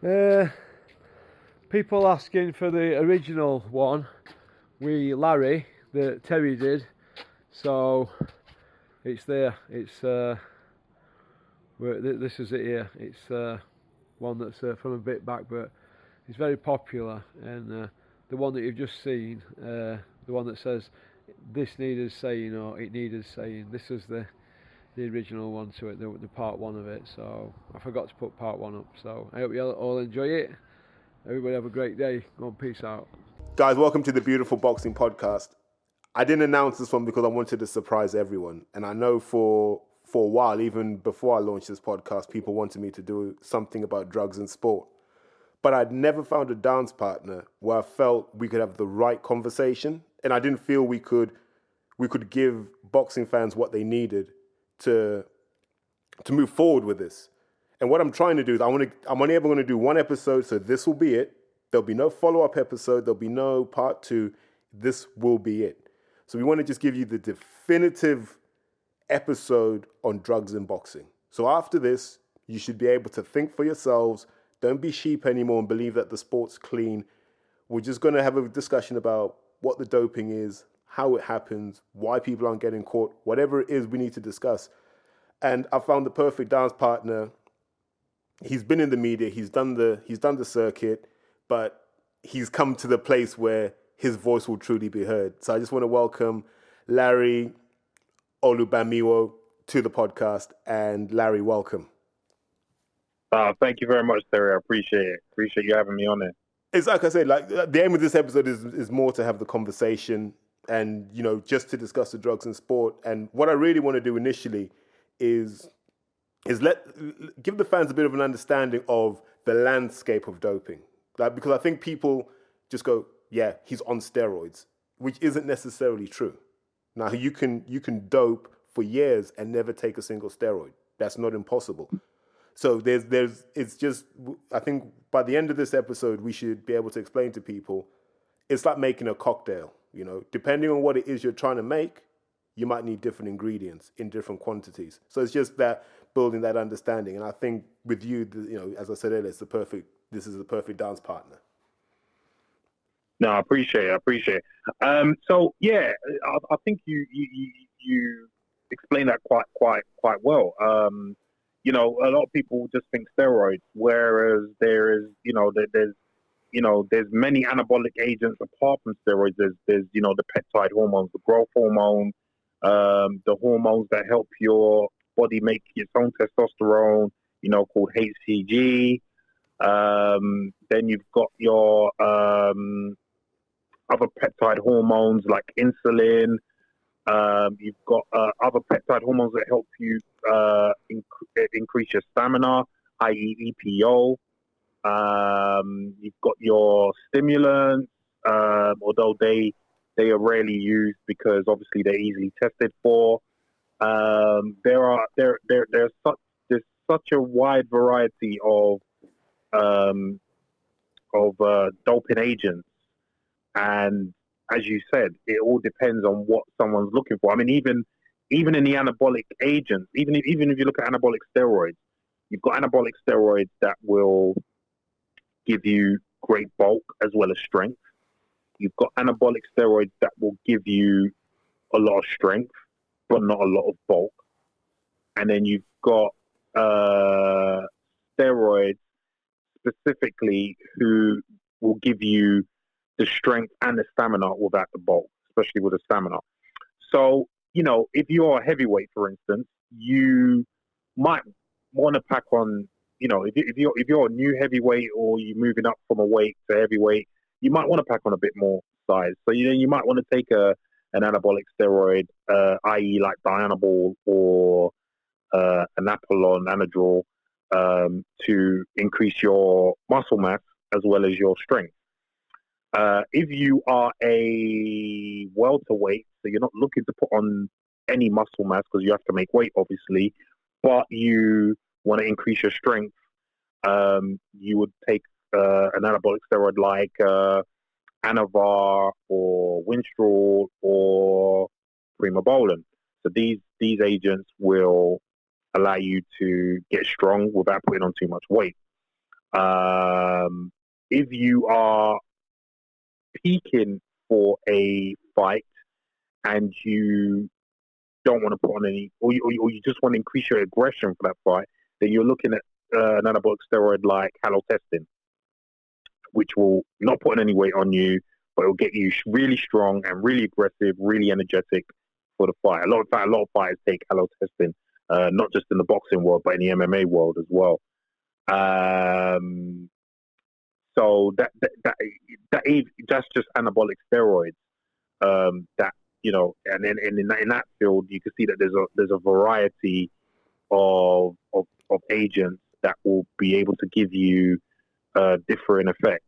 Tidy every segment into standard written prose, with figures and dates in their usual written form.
Uh, People asking for the original one with Larry that Terry did, so it's there. This is it here. It's one that's from a bit back, but it's very popular. And the one that you've just seen, the one that says this needed saying or it needed saying, this is the original one to it, the part one of it. So I forgot to put part one up. So I hope you all enjoy it. Everybody have a great day. Go on, peace out. Guys, welcome to the Beautiful Boxing Podcast. I didn't announce this one because I wanted to surprise everyone. And I know for a while, even before I launched this podcast, people wanted me to do something about drugs and sport. But I'd never found a dance partner where I felt we could have the right conversation. And I didn't feel we could give boxing fans what they needed to move forward with this. And what I'm trying to do is I'm only ever going to do one episode, so this will be it. There'll be no follow-up episode. There'll be no part two. This will be it. So we want to just give you the definitive episode on drugs and boxing. So after this, you should be able to think for yourselves. Don't be sheep anymore and believe that the sport's clean. We're just going to have a discussion about what the doping is, how it happens, why people aren't getting caught, whatever it is we need to discuss. And I found the perfect dance partner. He's been in the media, he's done the circuit, but he's come to the place where his voice will truly be heard. So I just want to welcome Larry Olubamiwo to the podcast. And Larry, welcome. Thank you very much, Terry. I appreciate it. Appreciate you having me on there. It's like I said, like the aim of this episode is more to have the conversation and, just to discuss the drugs and sport. And what I really want to do initially is give the fans a bit of an understanding of the landscape of doping. Because I think people just go, yeah, he's on steroids, which isn't necessarily true. Now, you can dope for years and never take a single steroid. That's not impossible. So it's just, I think by the end of this episode, we should be able to explain to people, it's like making a cocktail, depending on what it is you're trying to make, you might need different ingredients in different quantities. So it's just that building that understanding. And I think with you, as I said earlier, this is the perfect dance partner. No, I appreciate it. So yeah, I think you explained that quite well. A lot of people just think steroids, whereas there's many anabolic agents apart from steroids. There's the peptide hormones, the growth hormone, the hormones that help your body make its own testosterone, called HCG. Then you've got your other peptide hormones like insulin. You've got other peptide hormones that help you increase your stamina, i.e. EPO. You've got your stimulants, although they are rarely used because obviously they're easily tested for. There's such a wide variety of doping agents, and as you said, it all depends on what someone's looking for. I mean, even in the anabolic agents, even if you look at anabolic steroids, you've got anabolic steroids that will give you great bulk as well as strength. You've got anabolic steroids that will give you a lot of strength, but not a lot of bulk. And then you've got steroids specifically who will give you the strength and the stamina without the bulk, especially with the stamina. So, if you're a heavyweight, for instance, you might want to pack on, if you're a new heavyweight or you're moving up from a weight to heavyweight, you might want to pack on a bit more size. So, you might want to take an anabolic steroid, i.e. like Dianabol or an Apollon, Anadrol, to increase your muscle mass as well as your strength. If you are a welterweight, so you're not looking to put on any muscle mass because you have to make weight, obviously, but you want to increase your strength, you would take an anabolic steroid like Anavar or Winstrol or Primobolan. So these agents will allow you to get strong without putting on too much weight. If you are peaking for a fight and you don't want to put on any, or you just want to increase your aggression for that fight, then you're looking at an anabolic steroid like halotestin, which will not put any weight on you, but it'll get you really strong and really aggressive, really energetic for the fight. A lot of fighters take halotestin, not just in the boxing world, but in the MMA world as well. So that's just anabolic steroids. That and then in that field, you can see that there's a variety of agents that will be able to give you different effects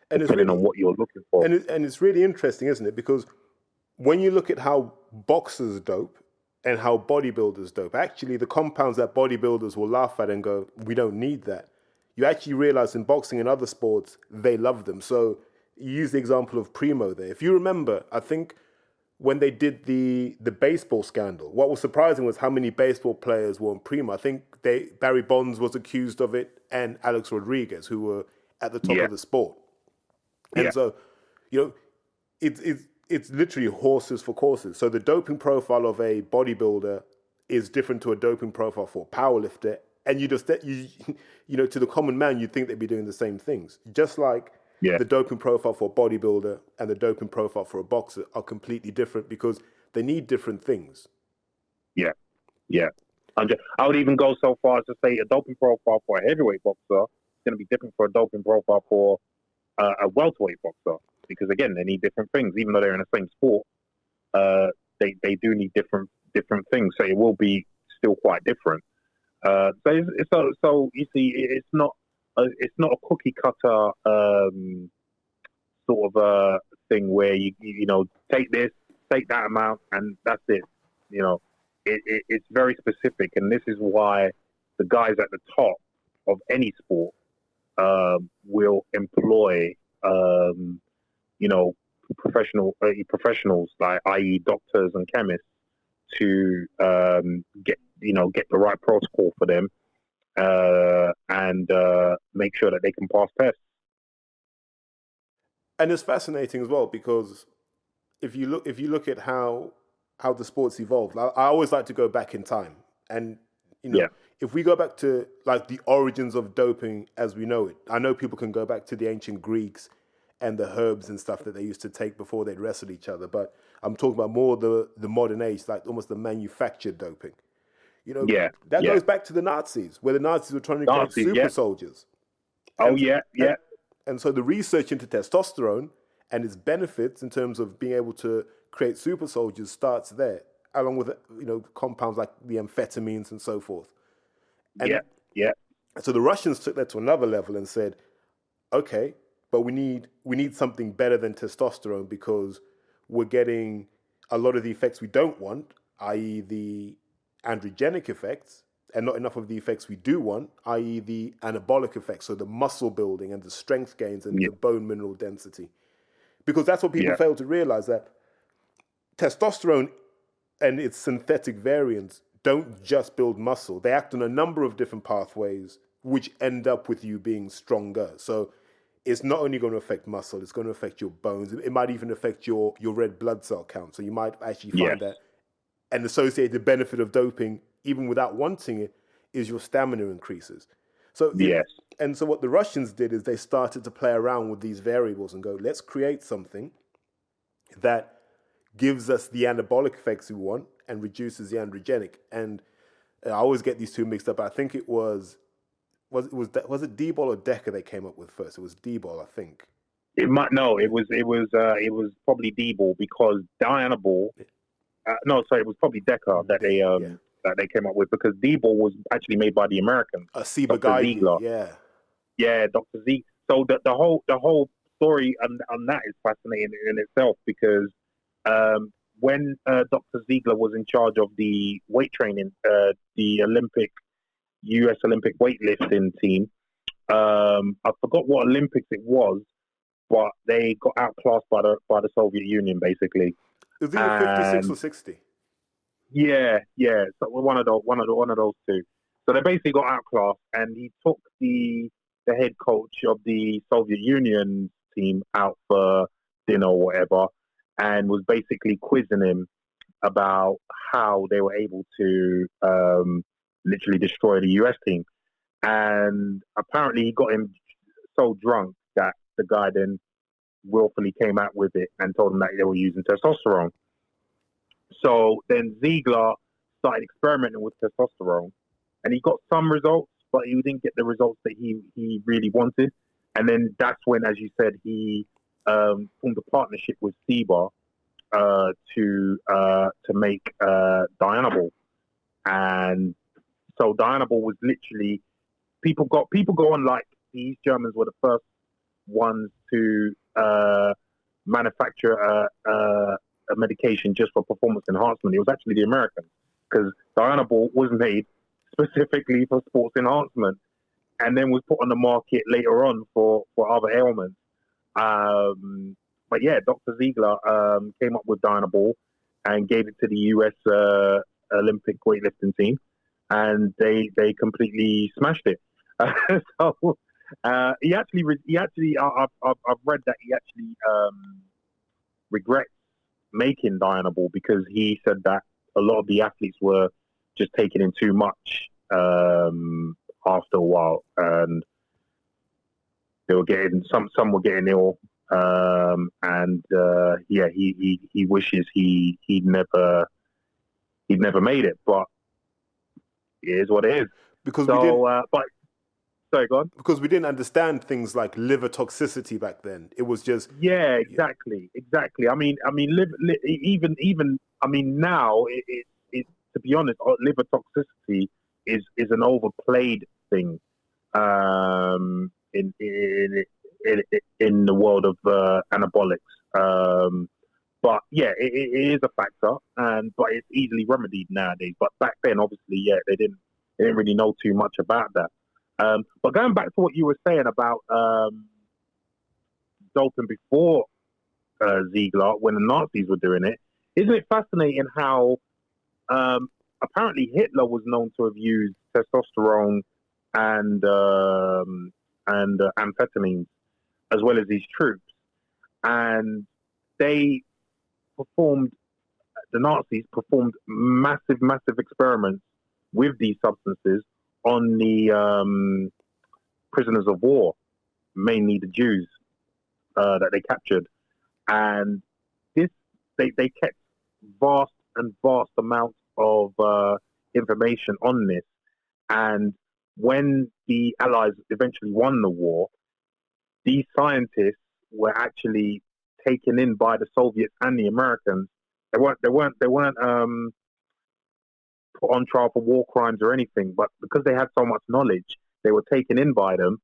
depending on what you're looking for. And it's really interesting, isn't it? Because when you look at how boxers dope and how bodybuilders dope, actually the compounds that bodybuilders will laugh at and go, we don't need that. You actually realize in boxing and other sports, they love them. So you use the example of Primo there. If you remember, I think when they did the baseball scandal, what was surprising was how many baseball players were on Primo. I think Barry Bonds was accused of it and Alex Rodriguez, who were at the top of the sport. And so, it's literally horses for courses. So the doping profile of a bodybuilder is different to a doping profile for a powerlifter. And to the common man, you'd think they'd be doing the same things. Just like the doping profile for a bodybuilder and the doping profile for a boxer are completely different because they need different things. Yeah. I would even go so far as to say a doping profile for a heavyweight boxer is going to be different for a doping profile for a welterweight boxer, because again, they need different things. Even though they're in the same sport, they do need different things. So it will be still quite different. So you see, it's not a cookie cutter sort of thing where you take this, take that amount, and that's it. It's very specific, and this is why the guys at the top of any sport will employ professionals, like i.e. doctors and chemists, to get the right protocol for them and make sure that they can pass tests. And it's fascinating as well because if you look at how the sport's evolved, I always like to go back in time, and if we go back to like the origins of doping as we know it, I know people can go back to the ancient Greeks and the herbs and stuff that they used to take before they'd wrestle each other, but I'm talking about more the modern age, like almost the manufactured doping. That goes back to the Nazis, where the Nazis were trying to create super soldiers. And so the research into testosterone and its benefits in terms of being able to create super soldiers starts there, along with compounds like the amphetamines and so forth. And so the Russians took that to another level and said, okay, but we need something better than testosterone because we're getting a lot of the effects we don't want, i.e. the androgenic effects, and not enough of the effects we do want, i.e. the anabolic effects, so the muscle building and the strength gains and the bone mineral density. Because that's what people fail to realize, that testosterone and its synthetic variants don't just build muscle. They act on a number of different pathways which end up with you being stronger. So it's not only going to affect muscle, it's going to affect your bones. It might even affect your red blood cell count. So you might actually find that an associated benefit of doping, even without wanting it, is your stamina increases. So and so what the Russians did is they started to play around with these variables and go, let's create something that gives us the anabolic effects we want and reduces the androgenic. And I always get these two mixed up. I think it was it D-bol or Deca they came up with first? It was D-bol, I think. It was probably D-bol, because Dianabol. It was probably Deca that they came up with, because D-bol was actually made by the Americans. Dr. Ziegler. Dr. Z. So the whole story on that is fascinating in itself, because when Dr. Ziegler was in charge of the weight training, the U.S. Olympic weightlifting team, I forgot what Olympics it was, but they got outclassed by the Soviet Union, basically. It was either 56 or 60. Yeah. So one of those two. So they basically got outclassed, and he took the the head coach of the Soviet Union team out for dinner or whatever, and was basically quizzing him about how they were able to literally destroy the US team. And apparently he got him so drunk that the guy then willfully came out with it and told him that they were using testosterone. So then Ziegler started experimenting with testosterone, and he got some results, but he didn't get the results that he really wanted. And then that's when, as you said, he formed a partnership with Seba to make Dianabol. And so Dianabol was literally people go on like these Germans were the first ones to manufacture a medication just for performance enhancement. It was actually the Americans, because Dianabol was made specifically for sports enhancement, and then was put on the market later on for other ailments. But yeah, Dr. Ziegler came up with Dianabol and gave it to the US Olympic weightlifting team, and they completely smashed it. So I've read that he actually regrets making Dianabol, because he said that a lot of the athletes were just taking in too much after a while, and they were getting some were getting ill, and he wishes he'd never made it, but it is what it is. Because Sorry, go on. Because we didn't understand things like liver toxicity back then. It was just exactly. I mean, now it to be honest, liver toxicity is an overplayed thing in the world of anabolics. But yeah, it is a factor, but it's easily remedied nowadays. But back then, obviously, they didn't really know too much about that. But going back to what you were saying about doping before Ziegler, when the Nazis were doing it, isn't it fascinating how apparently Hitler was known to have used testosterone and amphetamines as well as his troops, and the Nazis performed massive experiments with these substances on the prisoners of war, mainly the Jews that they captured, and they kept vast amounts of information on this. And when the Allies eventually won the war, these scientists were actually taken in by the Soviets and the Americans. They weren't put on trial for war crimes or anything, but because they had so much knowledge, they were taken in by them.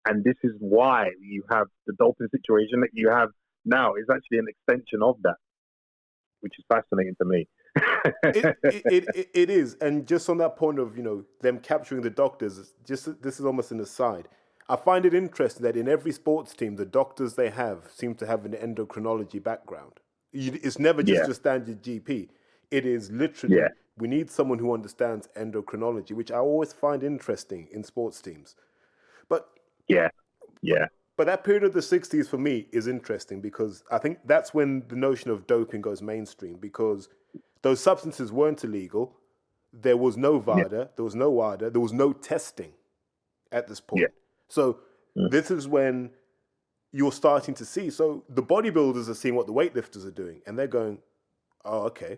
And this is why you have the doping situation that you have now is actually an extension of that, which is fascinating to me. It is. And just on that point of, them capturing the doctors, this is almost an aside. I find it interesting that in every sports team, the doctors they have seem to have an endocrinology background. It's never just a standard GP. It is literally, we need someone who understands endocrinology, which I always find interesting in sports teams. But But that period of the 60s for me is interesting, because I think that's when the notion of doping goes mainstream, because those substances weren't illegal. There was no VADA, there was no WADA, there was no testing at this point. So this is when you're starting to see. So the bodybuilders are seeing what the weightlifters are doing, and they're going, oh, okay,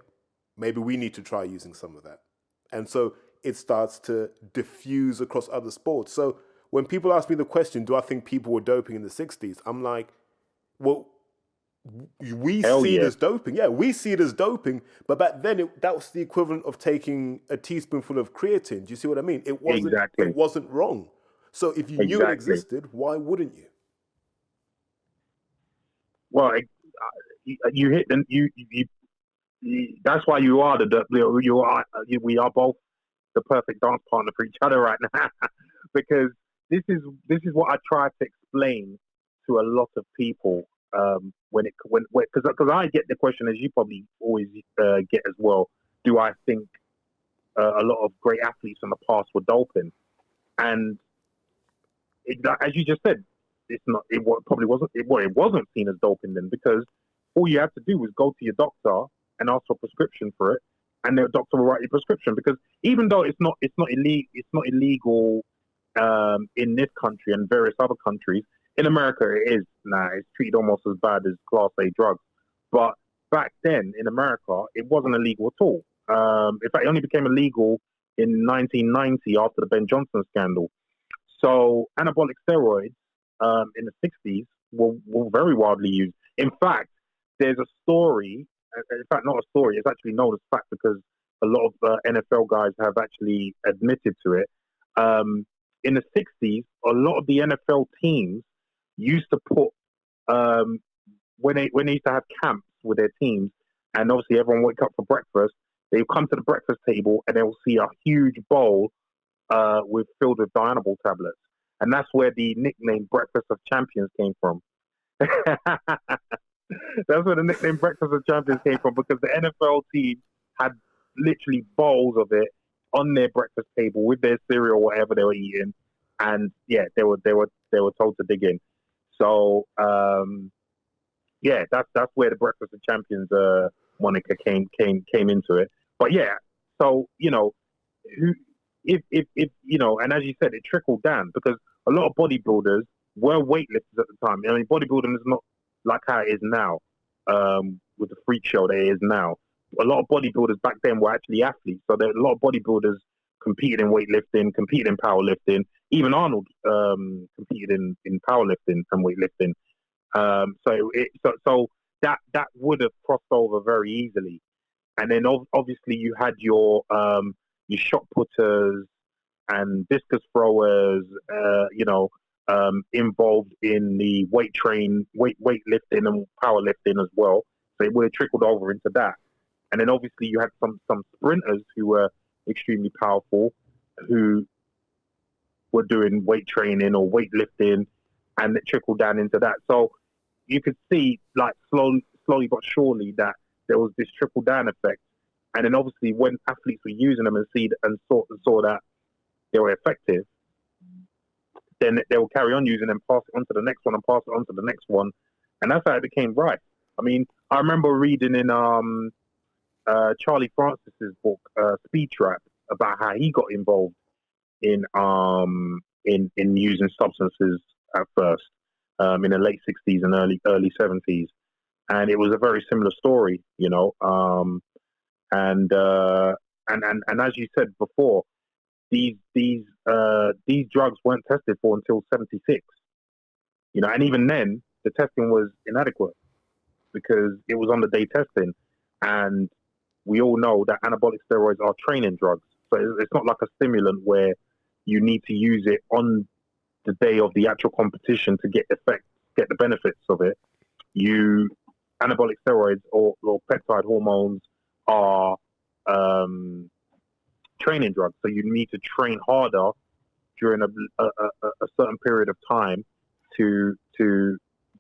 maybe we need to try using some of that. And so it starts to diffuse across other sports. So when people ask me the question, do I think people were doping in the 60s? I'm like, well, we see it as doping. Yeah, we see it as doping. But back then, that was the equivalent of taking a teaspoonful of creatine. Do you see what I mean? It wasn't wrong. So if you knew it existed, why wouldn't you? Well, you hit them. You that's why you are we are both the perfect dance partner for each other right now, because this is what I try to explain to a lot of people because I get the question, as you probably always get as well. Do I think a lot of great athletes in the past were doping? And as you just said, it's not. Probably wasn't. It wasn't seen as doping then, because all you have to do was go to your doctor and ask for a prescription for it, and the doctor will write you a prescription. Because even though it's not illegal in this country and various other countries, in America it is now. It's treated almost as bad as Class A drugs. But back then in America, it wasn't illegal at all. In fact, it only became illegal in 1990 after the Ben Johnson scandal. So anabolic steroids in the 60s were very widely used. In fact, there's a story. In fact, not a story. It's actually known as fact because a lot of NFL guys have actually admitted to it. In the 60s, a lot of the NFL teams used to put when they used to have camps with their teams, and obviously everyone wake up for breakfast. They come to the breakfast table and they will see a huge bowl filled with Dianabol tablets, and that's where the nickname "Breakfast of Champions" came from. That's where the nickname "Breakfast of Champions" came from, because the NFL team had literally bowls of it on their breakfast table with their cereal, whatever they were eating, and yeah, they were told to dig in. So yeah, that's where the Breakfast of Champions moniker came into it. But yeah, so if and as you said, it trickled down because a lot of bodybuilders were weightlifters at the time. I mean, bodybuilding is not like how it is now, with the freak show that it is now. A lot of bodybuilders back then were actually athletes. So there are a lot of bodybuilders competed in weightlifting, competed in powerlifting. Even Arnold competed in powerlifting and weightlifting. So that would have crossed over very easily. And then obviously you had your shot putters and discus throwers, involved in the weightlifting and powerlifting as well. So it would have trickled over into that. And then obviously you had some sprinters who were extremely powerful, who were doing weight training or weightlifting, and it trickled down into that. So you could see, like, slowly but surely, that there was this trickle down effect. And then obviously when athletes were using them and saw that they were effective, then they will carry on using them, pass it on to the next one, and pass it on to the next one. And that's how it became rife. I mean, I remember reading in Charlie Francis's book, Speed Trap, about how he got involved in using substances at first, in the late 60s and early 70s. And it was a very similar story, and as you said before, these drugs weren't tested for until 76, and even then the testing was inadequate because it was on the day testing, and we all know that anabolic steroids are training drugs, so it's not like a stimulant where you need to use it on the day of the actual competition to get the benefits of it. Anabolic steroids or peptide hormones are training drugs, so you need to train harder during a certain period of time to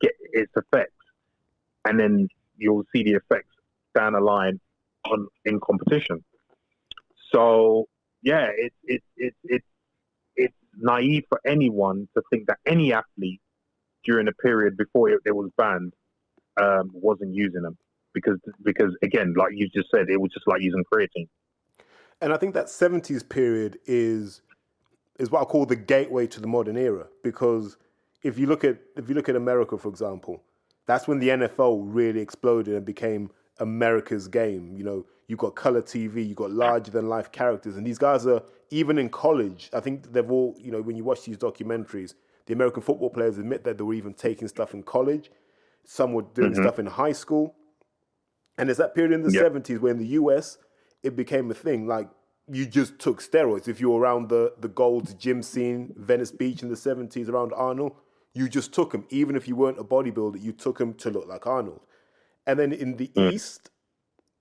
get its effects, and then you'll see the effects down the line in competition. So yeah, it's naive for anyone to think that any athlete during a period before it was banned wasn't using them, because again, like you just said, it was just like using creatine. And I think that 70s period is what I call the gateway to the modern era, because if you look at America, for example, that's when the NFL really exploded and became America's game. You've got color TV, you've got larger than life characters, and these guys are, even in college, I think they've all, when you watch these documentaries, the American football players admit that they were even taking stuff in college. Some were doing stuff in high school. And there's that period in the 70s where in the US, it became a thing. Like, you just took steroids. If you were around the Gold's gym scene, Venice Beach in the 70s, around Arnold, you just took them. Even if you weren't a bodybuilder, you took them to look like Arnold. And then in the East,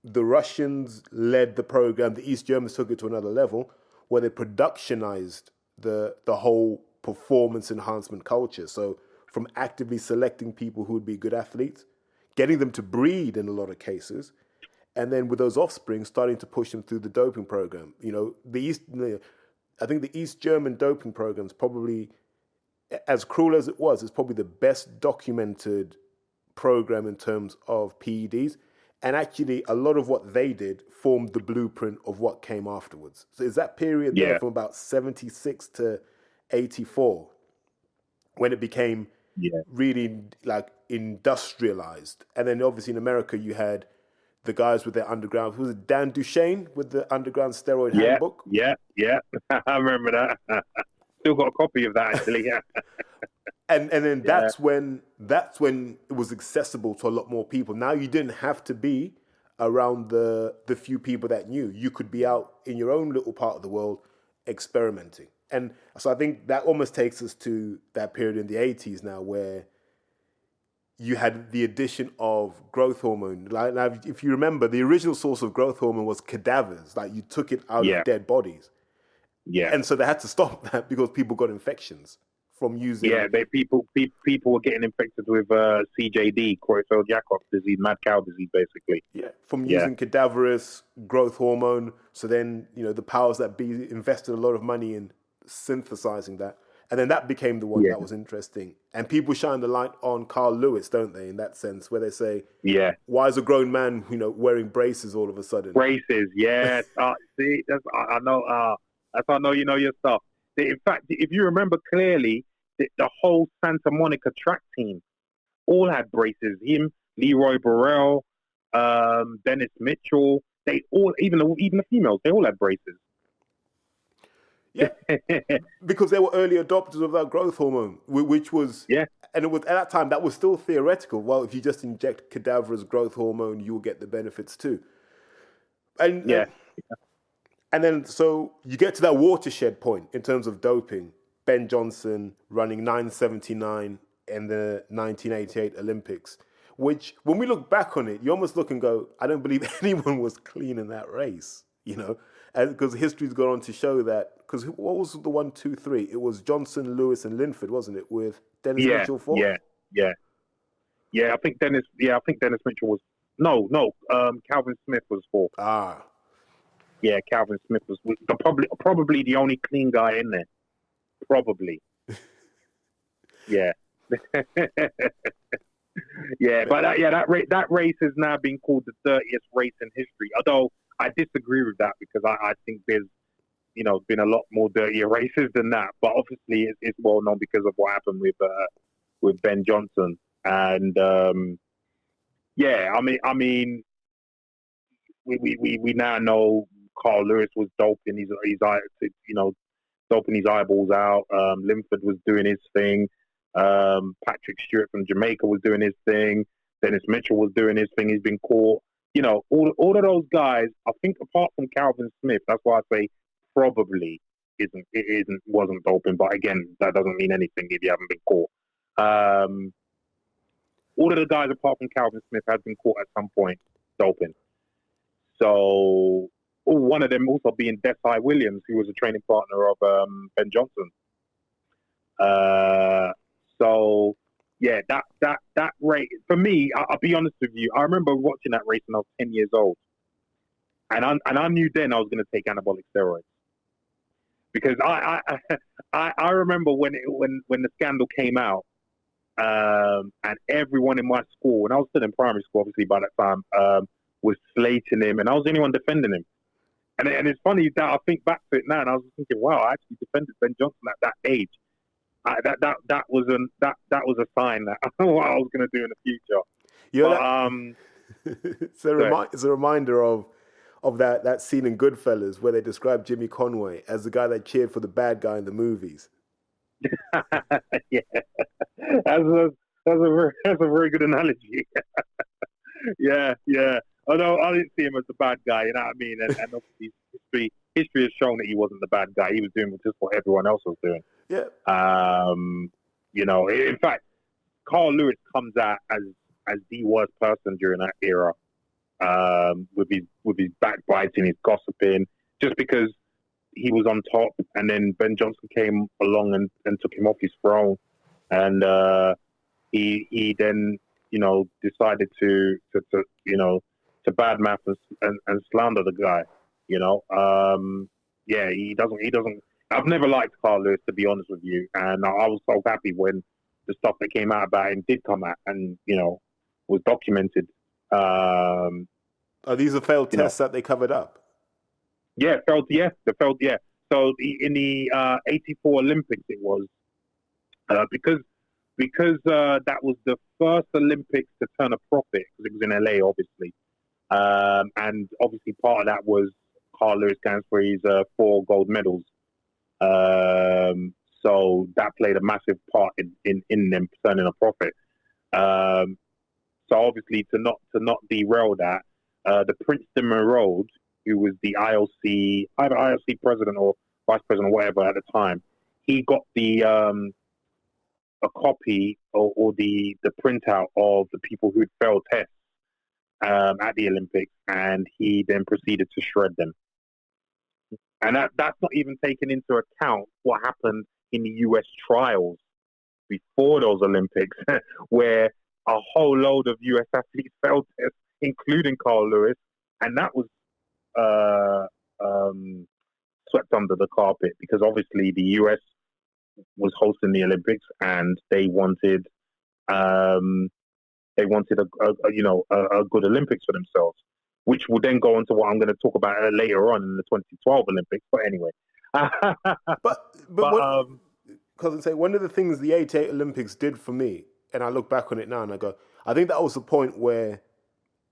the Russians led the program. The East Germans took it to another level, where they productionized the whole performance enhancement culture. So from actively selecting people who would be good athletes, getting them to breed in a lot of cases, and then with those offspring, starting to push them through the doping program. I think the East German doping programs probably as cruel as it was, it's probably the best documented program in terms of PEDs. And actually, a lot of what they did formed the blueprint of what came afterwards. So it's that period there from about 76 to 84 when it became really like industrialized. And then obviously in America, you had the guys with their underground. Was it Dan Duchesne with the underground steroid handbook? Yeah. I remember that. Still got a copy of that, actually. Yeah. And then that's when it was accessible to a lot more people. Now you didn't have to be around the few people that knew. You could be out in your own little part of the world experimenting. And so I think that almost takes us to that period in the 80s now where you had the addition of growth hormone. Like, now, if you remember, the original source of growth hormone was cadavers. Like, you took it out of dead bodies. Yeah. And so they had to stop that because people got infections from using... Yeah, people were getting infected with CJD, Creutzfeldt-Jakob disease, mad cow disease, basically. Yeah, from using cadaverous growth hormone. So then, the powers that be invested a lot of money in synthesizing that. And then that became the one that was interesting. And people shine the light on Carl Lewis, don't they, in that sense, where they say, why is a grown man, wearing braces all of a sudden? Braces, yes. See, I know. That's how I know you know your stuff. In fact, if you remember clearly, the whole Santa Monica track team all had braces. Him, Leroy Burrell, Dennis Mitchell. They all, even the females, they all had braces. Yeah, because they were early adopters of that growth hormone, which was and it was at that time that was still theoretical. Well, if you just inject cadaverous growth hormone, you will get the benefits too. And and then so you get to that watershed point in terms of doping. Ben Johnson running 9:79 in the 1988 Olympics, which when we look back on it, you almost look and go, I don't believe anyone was clean in that race, because history's gone on to show that. Because what was the 1, 2, 3? It was Johnson, Lewis, and Linford, wasn't it? With Dennis Mitchell fourth. I think Dennis Mitchell was Calvin Smith was fourth. Yeah, Calvin Smith was probably the only clean guy in there. Probably. Yeah. Yeah, but that race has now been called the 30th race in history. Although I disagree with that because I think there's been a lot more dirtier races than that. But obviously it's well known because of what happened with Ben Johnson. And I mean we now know Carl Lewis was doping his doping his eyeballs out. Linford was doing his thing. Patrick Stewart from Jamaica was doing his thing. Dennis Mitchell was doing his thing. He's been caught. All of those guys, I think apart from Calvin Smith, that's why I say probably wasn't doping. But again, that doesn't mean anything if you haven't been caught. All of the guys apart from Calvin Smith had been caught at some point doping. So one of them also being Desai Williams, who was a training partner of Ben Johnson. That race for me, I'll be honest with you. I remember watching that race when I was 10 years old, and I knew then I was going to take anabolic steroids because I remember when the scandal came out, and everyone in my school, and I was still in primary school, obviously by that time, was slating him, and I was the only one defending him. And it's funny that I think back to it now, and I was thinking, wow, I actually defended Ben Johnson at that age. That was a sign that I know what I was going to do in the future. It's a reminder of that scene in Goodfellas where they describe Jimmy Conway as the guy that cheered for the bad guy in the movies. Yeah, that's a very good analogy. Yeah. Although I didn't see him as the bad guy, you know what I mean? And obviously history has shown that he wasn't the bad guy. He was doing just what everyone else was doing. Yeah. In fact, Carl Lewis comes out as the worst person during that era, with his backbiting, his gossiping, just because he was on top, and then Ben Johnson came along and took him off his throne, and he then decided to badmouth and slander the guy. He doesn't. I've never liked Carl Lewis, to be honest with you, and I was so happy when the stuff that came out about him did come out and, was documented. Are these the failed tests that they covered up? Yeah, they failed. So in the 84 Olympics, it was because that was the first Olympics to turn a profit, because it was in LA, obviously, and obviously part of that was Carl Lewis Gansbury's 4 gold medals. So that played a massive part in them turning a profit. So obviously to not derail that, the Princeton Road, who was the IOC, either IOC president or vice president or whatever at the time, he got the a copy or the printout of the people who'd failed tests at the Olympics, and he then proceeded to shred them. And that's not even taken into account what happened in the US trials before those Olympics, where a whole load of US athletes failed tests, including Carl Lewis, and that was swept under the carpet, because obviously the US was hosting the Olympics and they wanted a good Olympics for themselves, which will then go into what I'm going to talk about later on in the 2012 Olympics. But anyway, because one of the things the 88 Olympics did for me, and I look back on it now and I go, I think that was the point where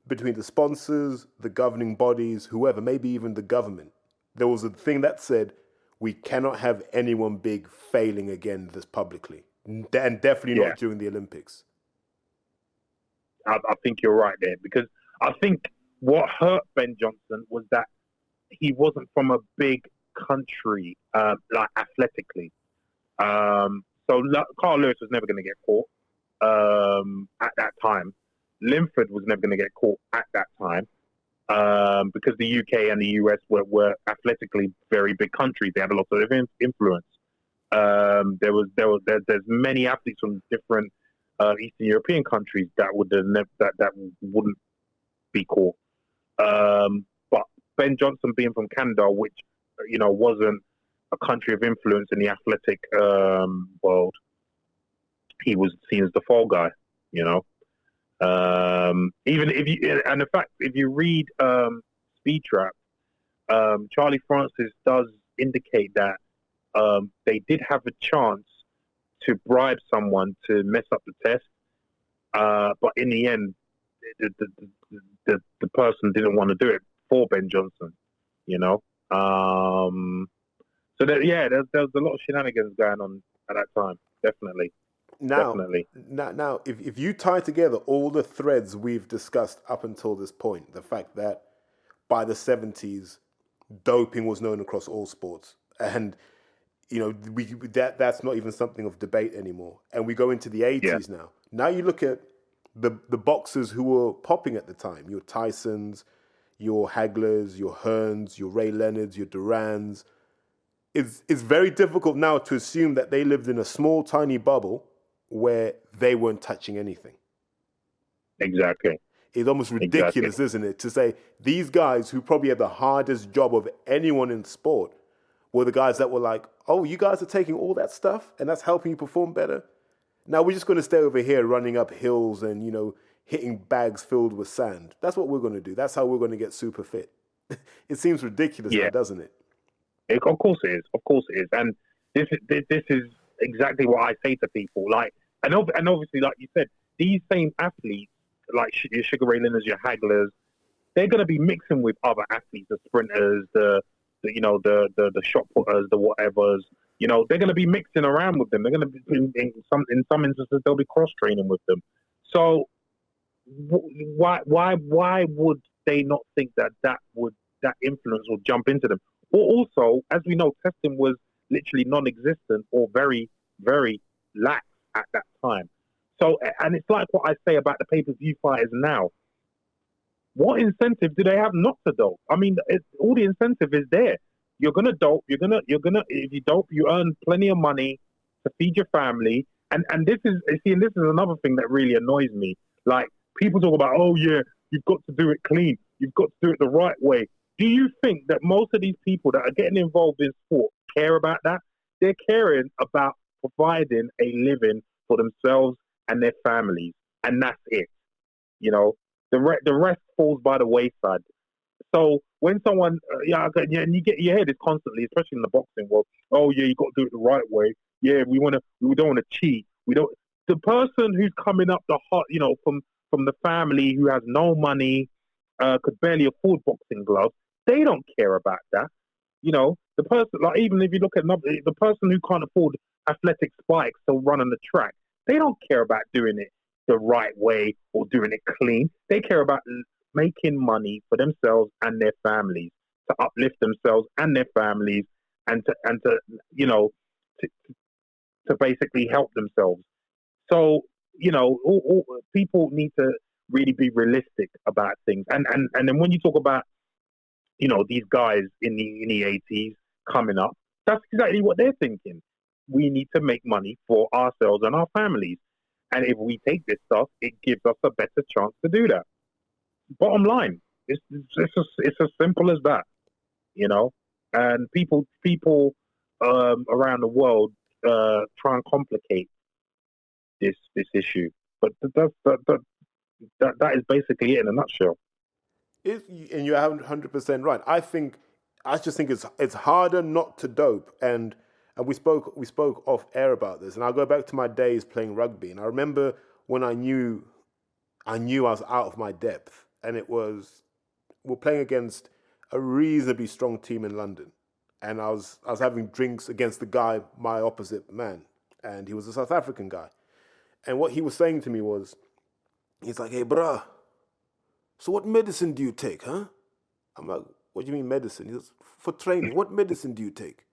between the sponsors, the governing bodies, whoever, maybe even the government, there was a thing that said, we cannot have anyone big failing again this publicly, and definitely not during the Olympics. I think you're right there, because I think what hurt Ben Johnson was that he wasn't from a big country, like athletically. So Carl Lewis was never going to get caught at that time. Linford was never going to get caught at that time, because the UK and the US were athletically very big countries. They had a lot of influence. There's many athletes from different Eastern European countries that wouldn't be caught. But Ben Johnson, being from Canada, which wasn't a country of influence in the athletic world, he was seen as the fall guy. Even if you read Speed Trap, Charlie Francis does indicate that they did have a chance to bribe someone to mess up the test, but in the end, the person didn't want to do it for Ben Johnson. So there's a lot of shenanigans going on at that time. Definitely. Now, if you tie together all the threads we've discussed up until this point, the fact that by the 70s, doping was known across all sports, and that's not even something of debate anymore. And we go into the 80s now. Now you look at the boxers who were popping at the time: your Tysons, your Haglers, your Hearns, your Ray Leonards, your Durans. It's very difficult now to assume that they lived in a small, tiny bubble where they weren't touching anything. Exactly. It's almost ridiculous, isn't it, to say these guys who probably had the hardest job of anyone in sport were the guys that were like, oh, you guys are taking all that stuff and that's helping you perform better? Now we're just going to stay over here running up hills and, hitting bags filled with sand. That's what we're going to do. That's how we're going to get super fit. It seems ridiculous now, doesn't it? Of course it is. And this is exactly what I say to people. And obviously, like you said, these same athletes, like your Sugar Ray Leonards, your Haglers, they're going to be mixing with other athletes, the sprinters, the shot putters, the whatevers. They're going to be mixing around with them. They're going to be in some instances they'll be cross training with them. So why would they not think that influence will jump into them? Or also, as we know, testing was literally non-existent or very, very lax at that time. So, and it's like what I say about the pay-per-view fighters now. What incentive do they have not to dope? I mean, all the incentive is there. You're gonna dope. You're gonna. If you dope, you earn plenty of money to feed your family. And this is another thing that really annoys me. Like, people talk about, oh yeah, you've got to do it clean. You've got to do it the right way. Do you think that most of these people that are getting involved in sport care about that. They're caring about providing a living for themselves and their families, and that's it. You know, the rest falls by the wayside. So when someone, and you hear this constantly, especially in the boxing world. Oh yeah, you got to do it the right way. Yeah, we don't want to cheat. We don't. The person who's coming up the hot, from the family who has no money, could barely afford boxing gloves. They don't care about that. The person, like, even if you look at the person who can't afford athletic spikes to run on the track, they don't care about doing it the right way or doing it clean. They care about making money for themselves and their families, to uplift themselves and their families, and to to basically help themselves. So all people need to really be realistic about things. And then when you talk about these guys in the 80s coming up, that's exactly what they're thinking. We need to make money for ourselves and our families, and if we take this stuff, it gives us a better chance to do that. Bottom line, it's as simple as that, And people around the world try and complicate this issue, but that is basically it in a nutshell. And you're 100% right. I just think it's harder not to dope, and we spoke off air about this. And I'll go back to my days playing rugby, and I remember when I knew I was out of my depth, and we're playing against a reasonably strong team in London, and I was having drinks against the guy, my opposite man, and he was a South African guy, and what he was saying to me was, he's like, "Hey, bruh, so what medicine do you take, huh?" I'm like, "What do you mean medicine?" He goes, "For training, what medicine do you take?"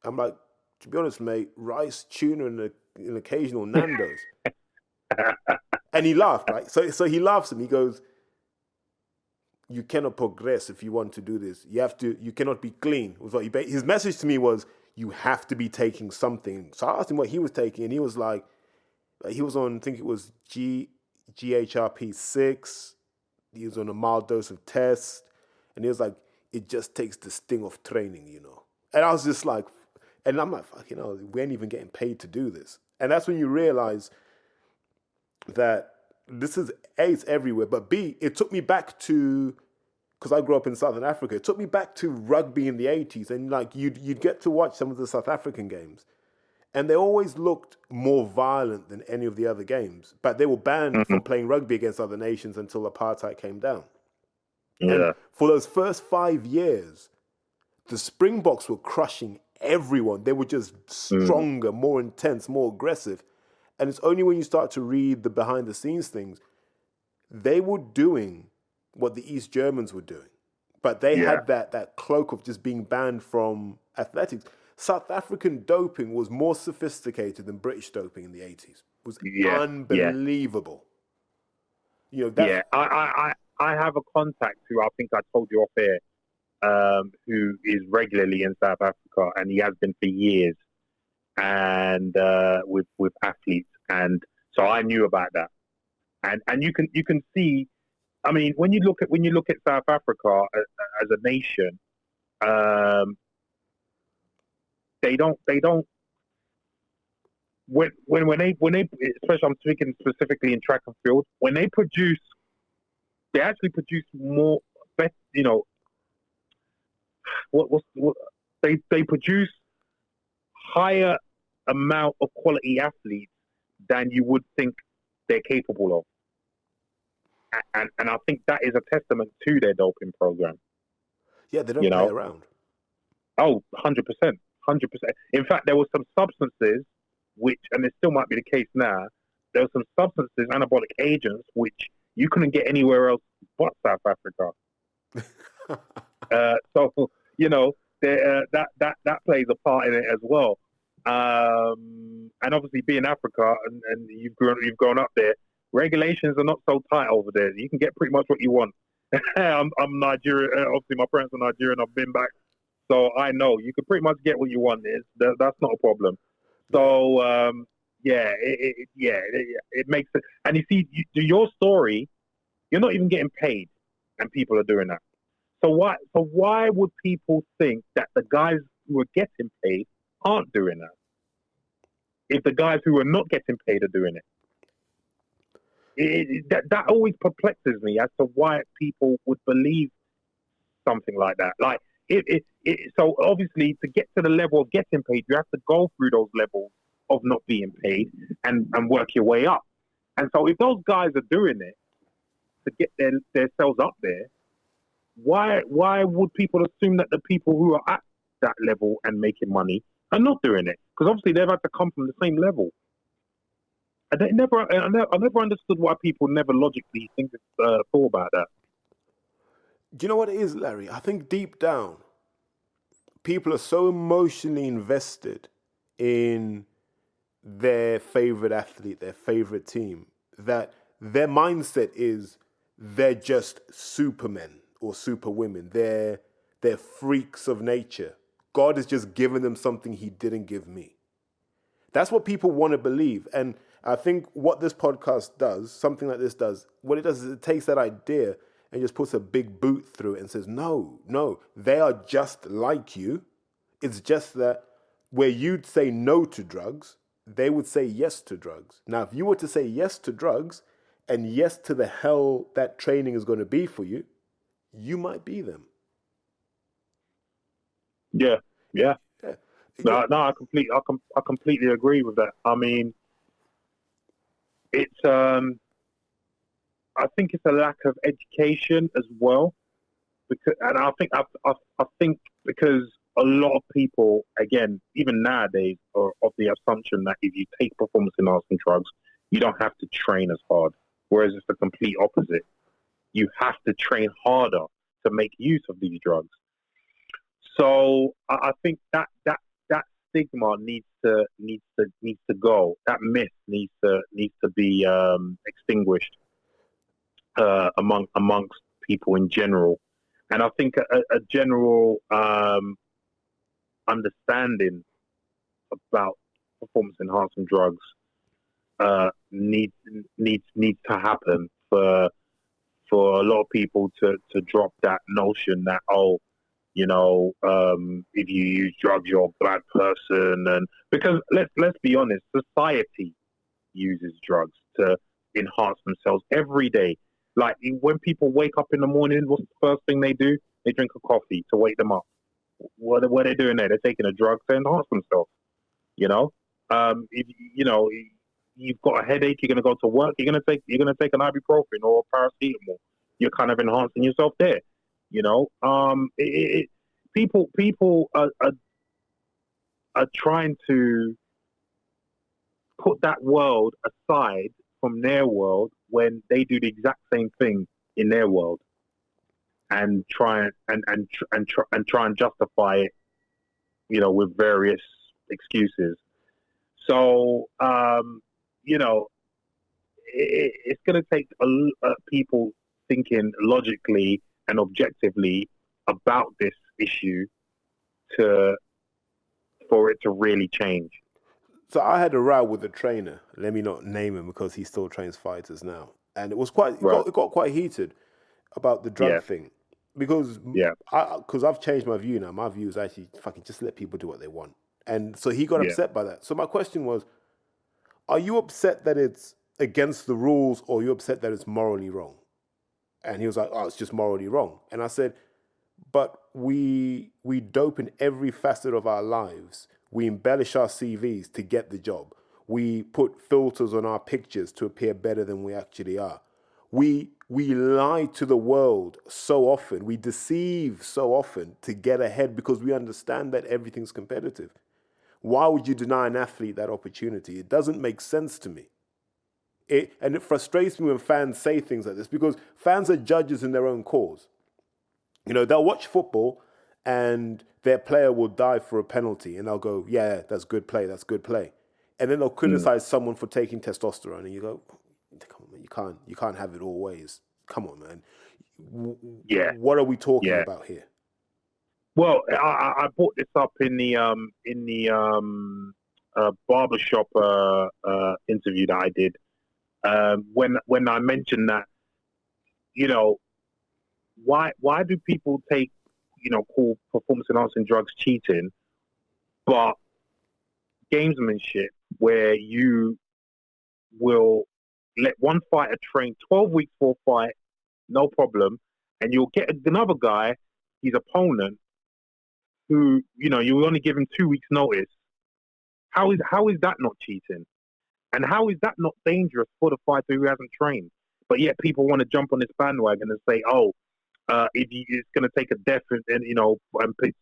I'm like, "To be honest, mate, rice, tuna, and an occasional Nando's." And he laughed, right? So he laughs at me. He goes, "You cannot progress if you want to do this. You cannot be clean." His message to me was, you have to be taking something. So I asked him what he was taking, and he was like, he was on, I think it was GHRP 6. He was on a mild dose of test, and he was like, "It just takes the sting of training, And I was just like, and I'm like, fuck, we ain't even getting paid to do this. And that's when you realize that this is, A, it's everywhere, but B, it took me back to, because I grew up in Southern Africa, it took me back to rugby in the 80s, and like you'd get to watch some of the South African games, and they always looked more violent than any of the other games, but they were banned from playing rugby against other nations until apartheid came down. Yeah. And for those first 5 years, the Springboks were crushing everyone. They were just stronger, more intense, more aggressive. And it's only when you start to read the behind the scenes things, they were doing what the East Germans were doing. But they had that cloak of just being banned from athletics. South African doping was more sophisticated than British doping in the 80s. It was unbelievable. I have a contact who I think I told you off air, who is regularly in South Africa, and he has been for years, and with athletes, and so I knew about that, and you can see, I mean, when you look at South Africa as a nation, they don't when they especially, I'm speaking specifically in track and field, when they actually produce more, they produce higher amount of quality athletes than you would think they're capable of. And I think that is a testament to their doping program. Yeah, they don't play around. Oh, 100%. 100%. In fact, there were some substances which, and it still might be the case now, there were some substances, anabolic agents, which you couldn't get anywhere else but South Africa. So, that plays a part in it as well. And obviously, being Africa, and you've grown up there, regulations are not so tight over there. You can get pretty much what you want. I'm Nigerian. Obviously, my parents are Nigerian. I've been back, so I know you can pretty much get what you want. That's not a problem. So it makes it. And you see, your story, you're not even getting paid, and people are doing that. So why would people think that the guys who are getting paid aren't doing that? If the guys who are not getting paid are doing it, that always perplexes me as to why people would believe something like that. Like, so obviously to get to the level of getting paid, you have to go through those levels of not being paid and work your way up. And so if those guys are doing it to get themselves up there, why would people assume that the people who are at that level and making money are not doing it? Because obviously they've had to come from the same level. And I never understood why people never logically thought about that. Do you know what it is, Larry? I think deep down, people are so emotionally invested in their favorite athlete, their favorite team, that their mindset is they're just supermen or superwomen. They're freaks of nature. God has just given them something he didn't give me. That's what people want to believe. And I think what this podcast does, something like this does, what it does is it takes that idea and just puts a big boot through it and says, no, they are just like you. It's just that where you'd say no to drugs, they would say yes to drugs. Now, if you were to say yes to drugs and yes to the hell that training is going to be for you, you might be them. Yeah. No, I completely agree with that. I mean, it's I think it's a lack of education as well, and I think because a lot of people, again, even nowadays, are of the assumption that if you take performance-enhancing drugs, you don't have to train as hard, whereas it's the complete opposite. You have to train harder to make use of these drugs. So I think that stigma needs to go. That myth needs to be extinguished amongst people in general. And I think a general understanding about performance enhancing drugs needs to happen for a lot of people to drop that notion that, if you use drugs, you're a bad person. And because let's be honest, society uses drugs to enhance themselves every day. Like when people wake up in the morning, what's the first thing they do? They drink a coffee to wake them up. What are they doing there? They're taking a drug to enhance themselves. If you've got a headache, you're gonna go to work. You're gonna take an ibuprofen or a paracetamol. You're kind of enhancing yourself there. People are trying to put that world aside from their world when they do the exact same thing in their world, and try and justify it, with various excuses. So, it's going to take people thinking logically and objectively about this issue for it to really change. So I had a row with a trainer. Let me not name him because he still trains fighters now, and it was it got quite heated about the drug thing because I've changed my view now. My view is actually fucking just let people do what they want, and so he got upset by that. So my question was, are you upset that it's against the rules, or are you upset that it's morally wrong? And he was like, oh, it's just morally wrong. And I said, but we dope in every facet of our lives. We embellish our CVs to get the job. We put filters on our pictures to appear better than we actually are. We lie to the world so often. We deceive so often to get ahead because we understand that everything's competitive. Why would you deny an athlete that opportunity? It doesn't make sense to me. And it frustrates me when fans say things like this because fans are judges in their own cause. They'll watch football and their player will dive for a penalty and they'll go, yeah, that's good play. And then they'll criticize someone for taking testosterone and you go, come on, man, you can't have it all ways. Come on, man. What are we talking about here? Well, I brought this up in the barbershop interview that I did. When I mentioned that, why do people call performance enhancing drugs cheating but gamesmanship where you will let one fighter train 12 weeks for a fight, no problem, and you'll get another guy, his opponent, who, you only give him 2 weeks notice. How is that not cheating? And how is that not dangerous for the fighter who hasn't trained? But yet people want to jump on this bandwagon and say, it's going to take a death and pick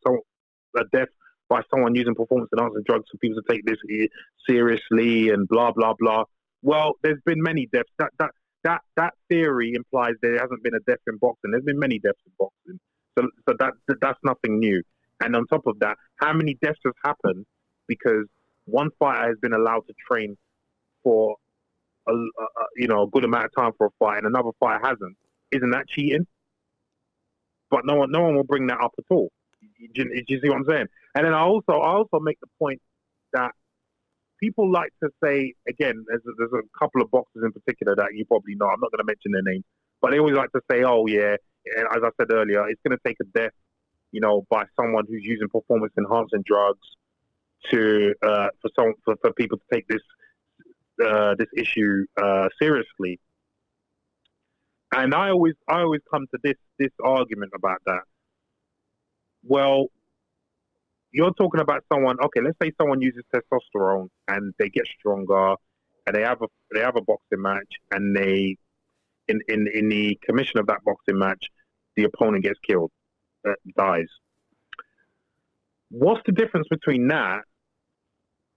a death by someone using performance enhancing drugs for people to take this seriously and blah blah blah. Well, there's been many deaths. That theory implies there hasn't been a death in boxing. There's been many deaths in boxing. So that's nothing new. And on top of that, how many deaths have happened because one fighter has been allowed to train for a good amount of time for a fight and another fighter hasn't? Isn't that cheating? But no one will bring that up at all. Do you see what I'm saying? And then I also make the point that people like to say, again, there's a couple of boxers in particular that you probably know. I'm not going to mention their names, but they always like to say, oh yeah, as I said earlier, it's going to take a death, by someone who's using performance enhancing drugs for people to take this issue seriously. And I always come to this argument about that. Well, you're talking about someone. Okay, let's say someone uses testosterone and they get stronger, and they have a boxing match, and they in the commission of that boxing match, the opponent gets killed, dies. What's the difference between that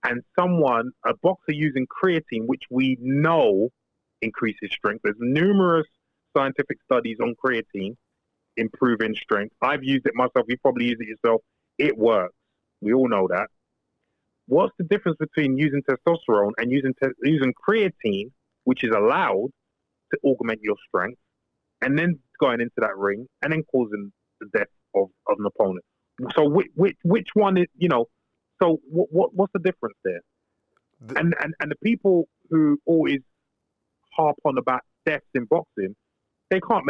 and a boxer using creatine, which we know increases strength? There's numerous scientific studies on creatine improving strength. I've used it myself. You probably use it yourself. It works. We all know that. What's the difference between using testosterone and using creatine, which is allowed to augment your strength, and then going into that ring and then causing the death of an opponent? So which one is, so what's the difference there? And the people who always harp on about deaths in boxing, they can't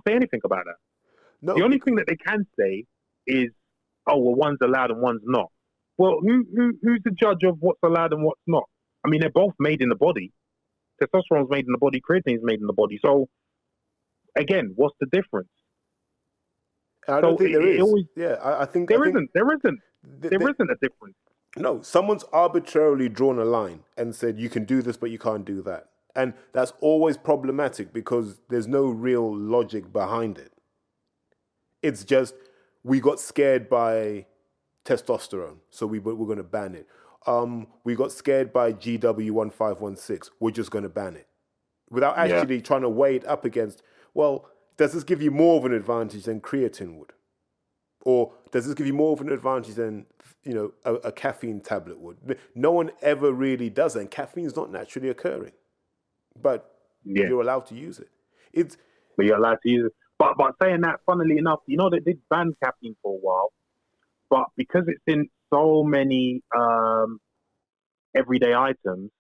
say anything about that. No. The only thing that they can say is, oh, well, one's allowed and one's not. Well, who's the judge of what's allowed and what's not? I mean, they're both made in the body. Testosterone's made in the body, creatine's made in the body. So, again, what's the difference? I don't think there is. I think there isn't a difference. No, someone's arbitrarily drawn a line and said you can do this, but you can't do that. And that's always problematic because there's no real logic behind it. It's just we got scared by testosterone, so we're going to ban it. We got scared by GW1516, we're just going to ban it. Without actually trying to weigh it up against, well, does this give you more of an advantage than creatine would? Or does this give you more of an advantage than, a caffeine tablet would? No one ever really does that, and caffeine's not naturally occurring. But you're allowed to use it. But you're allowed to use it. But saying that, funnily enough, they did ban caffeine for a while, but because it's in so many everyday items,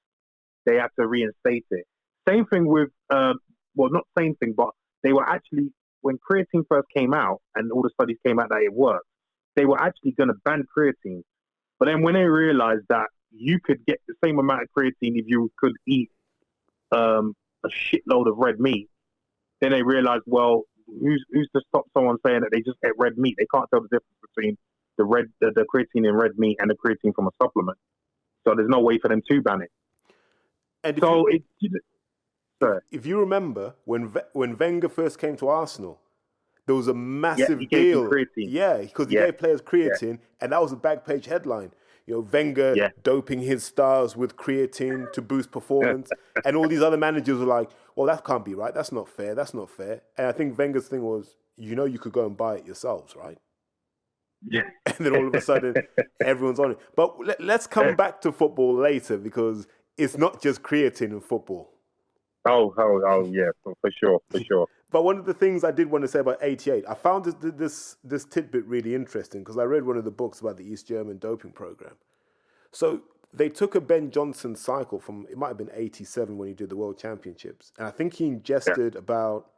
they had to reinstate it. Same thing with, not same thing, but they were actually, when creatine first came out and all the studies came out that it worked, they were actually going to ban creatine. But then when they realized that you could get the same amount of creatine if you could eat a shitload of red meat, then they realized, well, who's to stop someone saying that they just ate red meat? They can't tell the difference between the creatine in red meat and the creatine from a supplement. So there's no way for them to ban it. And if you remember, when Wenger first came to Arsenal, there was a massive deal. Yeah, because he gave players creatine, and that was a back page headline. Wenger doping his stars with creatine to boost performance. And all these other managers were like, well, that can't be right. That's not fair. And I think Wenger's thing was, you could go and buy it yourselves, right? Yeah. And then all of a sudden, everyone's on it. But let's come back to football later, because it's not just creatine in football. Oh, yeah, for sure. But one of the things I did want to say about 88, I found this tidbit really interesting because I read one of the books about the East German doping program. So they took a Ben Johnson cycle from, it might have been 87 when he did the World Championships. And I think he ingested about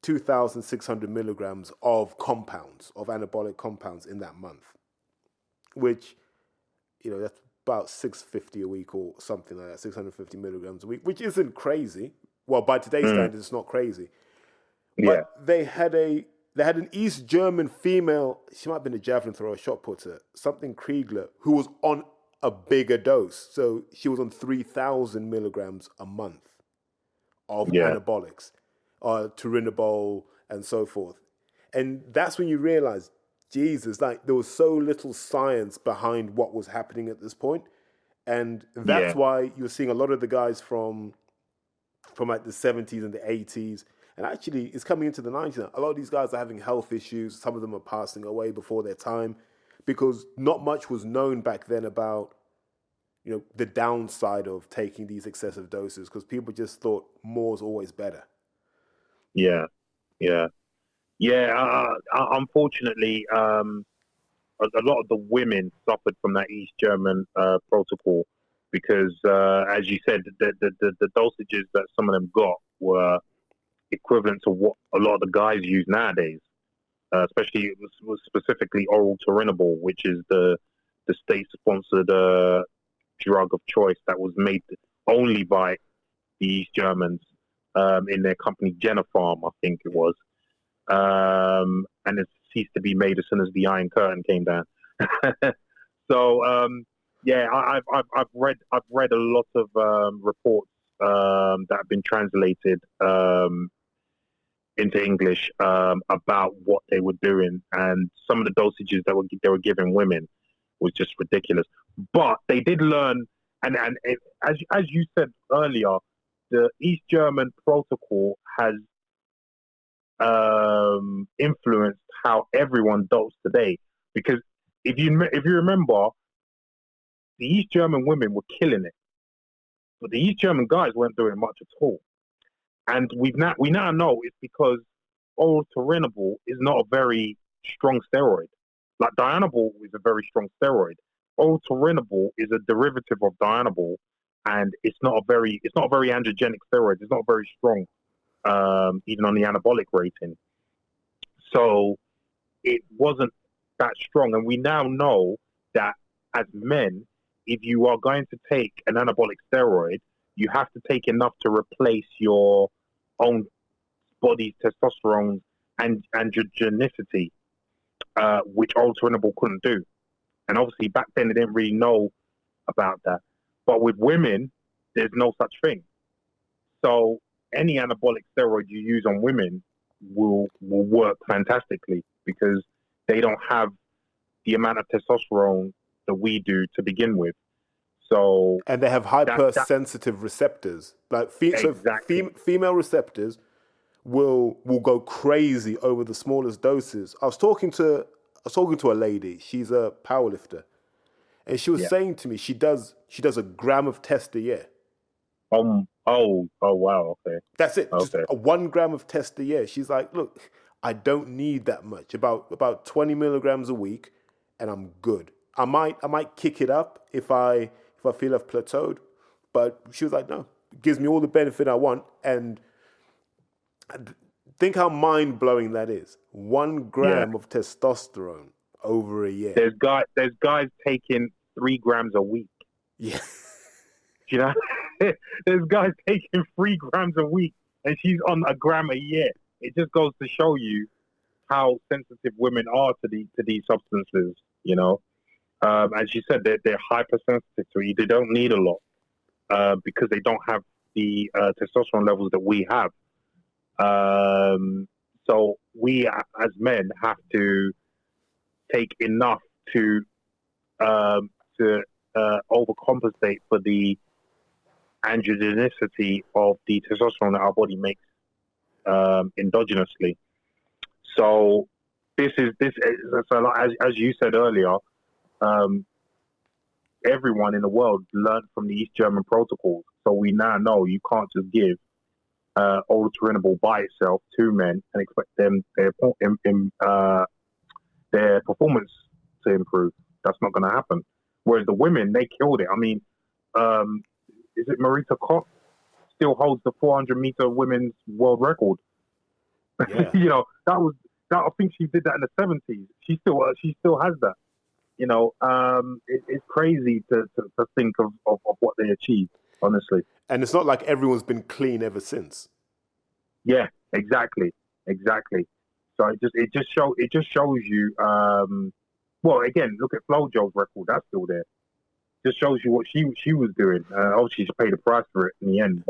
2,600 milligrams of compounds, of anabolic compounds in that month. which, that's about 650 a week or something like that, 650 milligrams a week, which isn't crazy. Well, by today's standards, it's not crazy. Yeah. But they had an East German female, she might have been a javelin thrower, a shot putter, something Kriegler, who was on a bigger dose. So she was on 3,000 milligrams a month of anabolics, turinabol, and so forth. And that's when you realize, Jesus, like there was so little science behind what was happening at this point. And that's why you're seeing a lot of the guys from like the 70s and the 80s, and actually it's coming into the 90s now. A lot of these guys are having health issues. Some of them are passing away before their time because not much was known back then about, the downside of taking these excessive doses, because people just thought more's always better. Yeah. Unfortunately, a lot of the women suffered from that East German protocol because, as you said, the dosages that some of them got were equivalent to what a lot of the guys use nowadays. Especially, it was specifically oral turinabol, which is the state-sponsored drug of choice that was made only by the East Germans in their company Genopharm, I think it was. And it ceased to be made as soon as the Iron Curtain came down. So I've read a lot of reports that have been translated into English about what they were doing, and some of the dosages that they were giving women was just ridiculous. But they did learn, and as you said earlier, the East German protocol has influenced how everyone dosed today. Because if you remember, the East German women were killing it, but the East German guys weren't doing much at all. And we now know it's because oral turinabol is not a very strong steroid. Like dianabol is a very strong steroid. Oral turinabol is a derivative of dianabol, and it's not a very androgenic steroid. It's not very strong, even on the anabolic rating. So it wasn't that strong. And we now know that as men, if you are going to take an anabolic steroid, you have to take enough to replace your own body's testosterone and androgenicity, which oral turinabol couldn't do. And obviously back then they didn't really know about that. But with women, there's no such thing. So any anabolic steroid you use on women will work fantastically because they don't have the amount of testosterone that we do to begin with. So and they have hypersensitive receptors. Like female receptors will go crazy over the smallest doses. I was talking to a lady. She's a powerlifter, and she was saying to me she does a gram of test a year. Oh wow, okay. That's it. Okay. Just a 1 gram of test a year. She's like, look, I don't need that much. About 20 milligrams a week, and I'm good. I might kick it up if I feel I've plateaued, but she was like, no, it gives me all the benefit I want. And think how mind-blowing that is. 1 gram of testosterone over a year. There's guys taking 3 grams a week. Yeah. You know? There's guys taking 3 grams a week, and she's on 1 gram a year. It just goes to show you how sensitive women are to these substances, you know? As you said, they're hypersensitive to it. They don't need a lot because they don't have the testosterone levels that we have. So we, as men, have to take enough to overcompensate for the androgenicity of the testosterone that our body makes endogenously. So as you said earlier. Everyone in the world learned from the East German protocols. So we now know you can't just give oral turinabol by itself to men and expect them their performance to improve. That's not going to happen. Whereas the women, they killed it. I mean, is it Marita Koch still holds the 400-meter women's world record? Yeah. You know, I think she did that in the 70s. She still has that. It's crazy to think of what they achieved, honestly. And it's not like everyone's been clean ever since. Yeah, exactly. So it just shows you. Well, again, look at FloJo's record. That's still there. Just shows you what she was doing. Obviously, she paid the price for it in the end,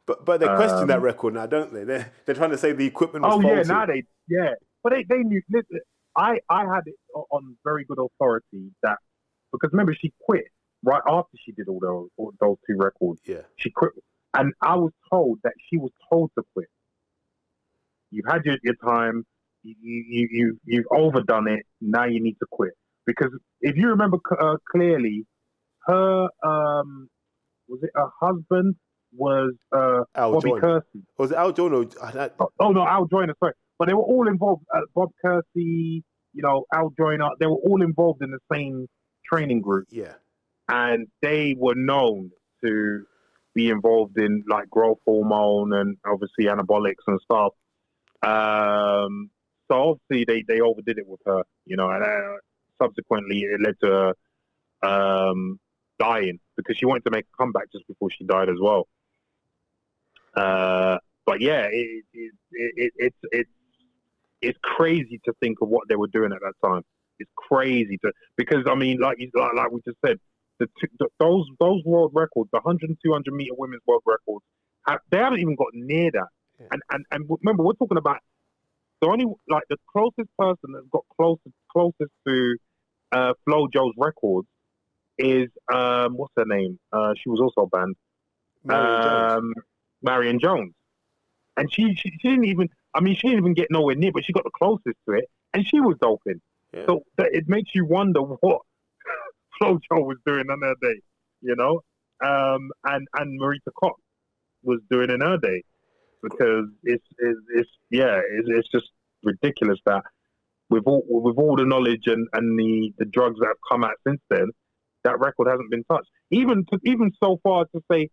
But they question that record now, don't they? They're trying to say the equipment was oh faulty. yeah, now but they knew. Listen, I had it on very good authority that because remember she quit right after she did all those two records. Yeah, she quit, and I was told that she was told to quit. You've had your time. You've overdone it. Now you need to quit because if you remember clearly, her was it her husband was Al Bobby Joyner. Kersey. Was it Al Joyner? Oh no, Al Joyner. Sorry, but they were all involved. Bob Kersey, Al Joyner. They were all involved in the same training group. Yeah, and they were known to be involved in like growth hormone and obviously anabolics and stuff. So obviously they overdid it with her, and subsequently it led to her dying because she wanted to make a comeback just before she died as well. But yeah, it's crazy to think of what they were doing at that time. It's crazy because I mean, like we just said, those world records, the 100 and 200 meter women's world records, they haven't even got near that. Yeah. And remember, we're talking about the closest person that got closest to FloJo's records is what's her name? She was also banned. Marion Jones. And she didn't even. I mean, she didn't even get nowhere near, but she got the closest to it, and she was doping. Yeah. So it makes you wonder what FloJo was doing on her day, and Marita Cox was doing in her day, because it's just ridiculous that with all the knowledge and the drugs that have come out since then, that record hasn't been touched. Even so far as to say,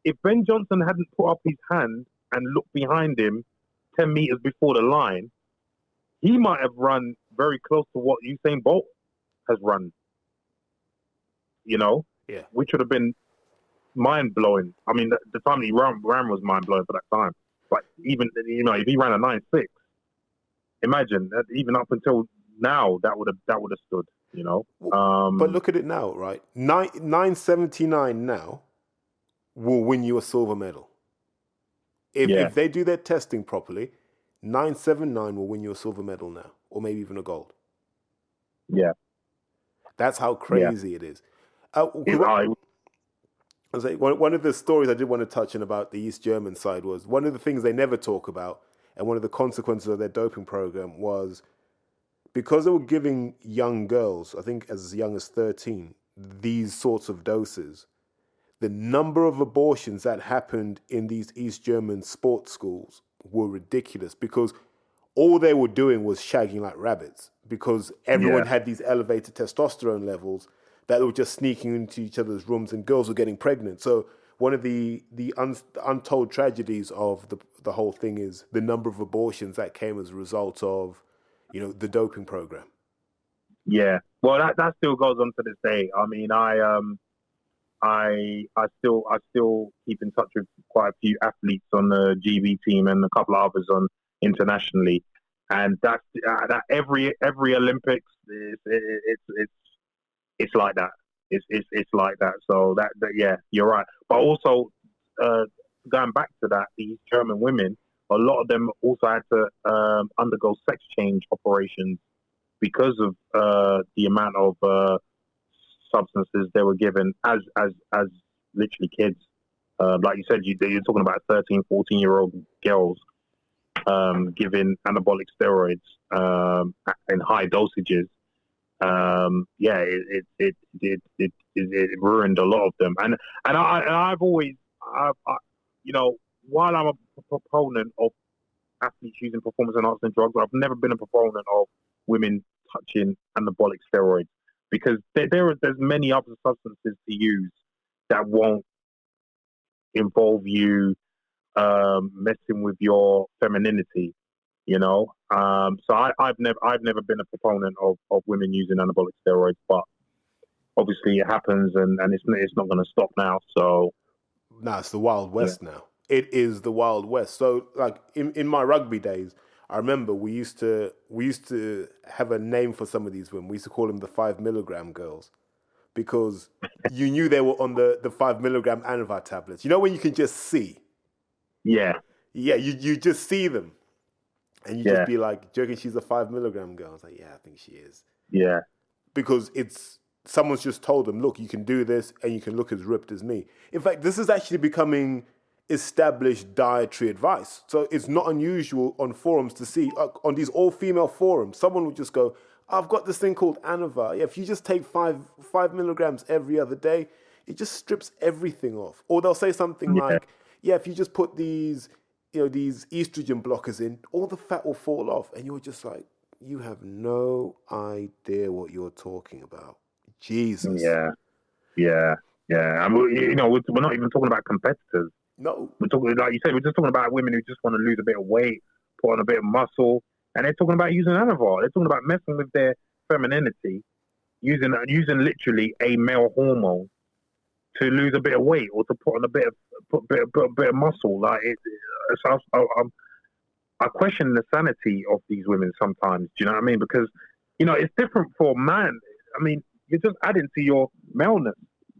if Ben Johnson hadn't put up his hand and looked behind him 10 meters before the line, he might have run very close to what Usain Bolt has run. Which would have been mind blowing. I mean, the time he ran was mind blowing for that time. But even if he ran a 9.6, imagine that even up until now that would have stood. But look at it now, right? 9.79 now will win you a silver medal. If they do their testing properly, 9.79 will win you a silver medal now, or maybe even a gold. Yeah, that's how crazy it is. One of the stories I did want to touch on about the East German side was one of the things they never talk about, and one of the consequences of their doping program was because they were giving young girls, I think as young as 13, these sorts of doses. The number of abortions that happened in these East German sports schools were ridiculous because all they were doing was shagging like rabbits because everyone had these elevated testosterone levels that were just sneaking into each other's rooms and girls were getting pregnant. So one of the untold tragedies of the whole thing is the number of abortions that came as a result of, the doping program. Yeah. Well, that still goes on to this day. I mean, I still keep in touch with quite a few athletes on the GB team and a couple of others on internationally, and that every Olympics it's like that. It's like that. So that you're right. But also going back to that, these German women, a lot of them also had to undergo sex change operations because of the amount of substances they were given as literally kids. Like you said, you're talking about 13, 14-year-old girls given anabolic steroids in high dosages. It ruined a lot of them. And I've always, while I'm a proponent of athletes using performance enhancing drugs, I've never been a proponent of women touching anabolic steroids. Because there's many other substances to use that won't involve you messing with your femininity. You know, so I've never been a proponent of women using anabolic steroids, but obviously it happens, and it's not going to stop now. So Nah, it's the Wild yeah, West now. It is the Wild West. So, like in my rugby days, I remember we used to have a name for some of these women. We used to call them the 5 milligram girls because you knew they were on the 5 milligram Anavar tablets. You know when you can just see, yeah, yeah, you just see them, and you just yeah, be like, "Joking, she's a 5 milligram girl." I was like, "Yeah, I think she is," yeah, because it's someone's just told them, look, you can do this and you can look as ripped as me. In fact, this is actually becoming established dietary advice. So it's not unusual on forums to see, on these all-female forums, someone would just go, I've got this thing called Anavar. Yeah, if you just take 5 milligrams every other day, it just strips everything off. Or they'll say something yeah, like, yeah, if you just put these estrogen blockers in, all the fat will fall off. And you're just like, you have no idea what you're talking about. Jesus. yeah, yeah, yeah. And we're not even talking about competitors. No. We're talking, like you said, we're just talking about women who just want to lose a bit of weight, put on a bit of muscle, and they're talking about using Anavar. They're talking about messing with their femininity, using literally a male hormone to lose a bit of weight or to put on a bit of muscle. Like so I question the sanity of these women sometimes. Do you know what I mean? Because it's different for man. I mean, you're just adding to your maleness.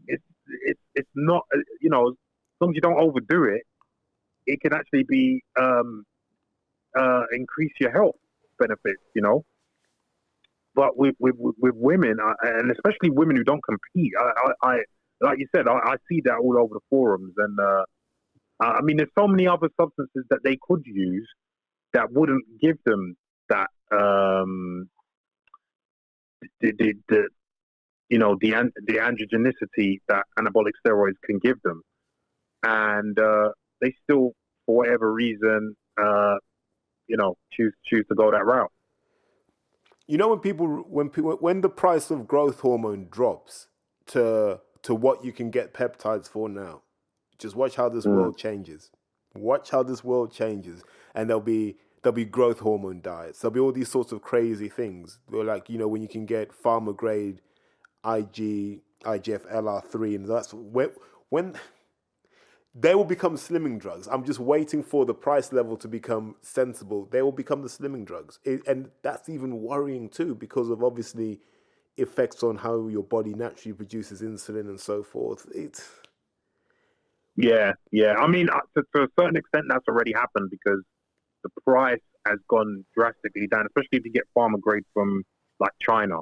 It's not as long as you don't overdo it, it can actually be increase your health benefits. But with women, and especially women who don't compete, I like you said, I see that all over the forums, and I mean, there's so many other substances that they could use that wouldn't give them that the the androgenicity that anabolic steroids can give them, and they still, for whatever reason, choose to go that route. You know when the price of growth hormone drops to what you can get peptides for now, just watch how this Mm. world changes. Watch how this world changes, and there'll be growth hormone diets. There'll be all these sorts of crazy things. They're like when you can get pharma grade IGF LR3, and that's when they will become slimming drugs. I'm just waiting for the price level to become sensible. They will become the slimming drugs. And that's even worrying too, because of obviously effects on how your body naturally produces insulin and so forth. Yeah, yeah. I mean, to a certain extent, that's already happened because the price has gone drastically down, especially if you get pharma grade from like China.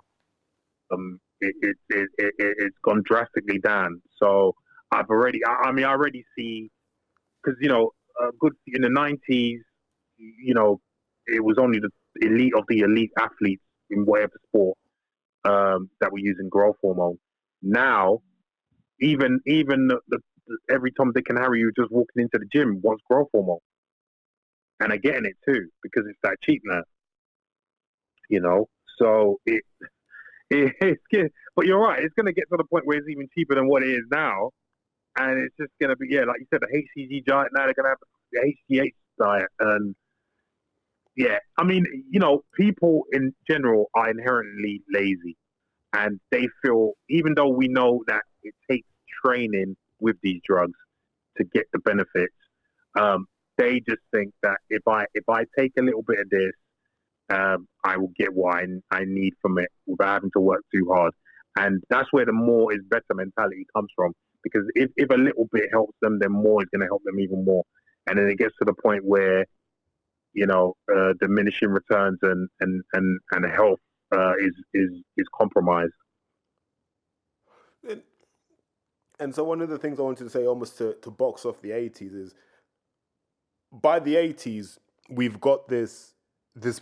It's gone drastically down. So I already see, because good in the '90s, it was only the elite of the elite athletes in whatever sport that were using growth hormone. Now, even every Tom, Dick, and Harry who's just walking into the gym wants growth hormone, and are getting it too because it's that cheap now. So it's good. But you're right, it's going to get to the point where it's even cheaper than what it is now, and it's just going to be, yeah, like you said, the HCG diet. Now they're going to have the HGH diet, and yeah, I mean, people in general are inherently lazy, and they feel, even though we know that it takes training with these drugs to get the benefits, they just think that if I take a little bit of this, I will get what I need from it without having to work too hard. And that's where the more is better mentality comes from. Because if a little bit helps them, then more is going to help them even more. And then it gets to the point where, diminishing returns and health is compromised. And so one of the things I wanted to say, almost to box off the 80s, is by the 80s we've got this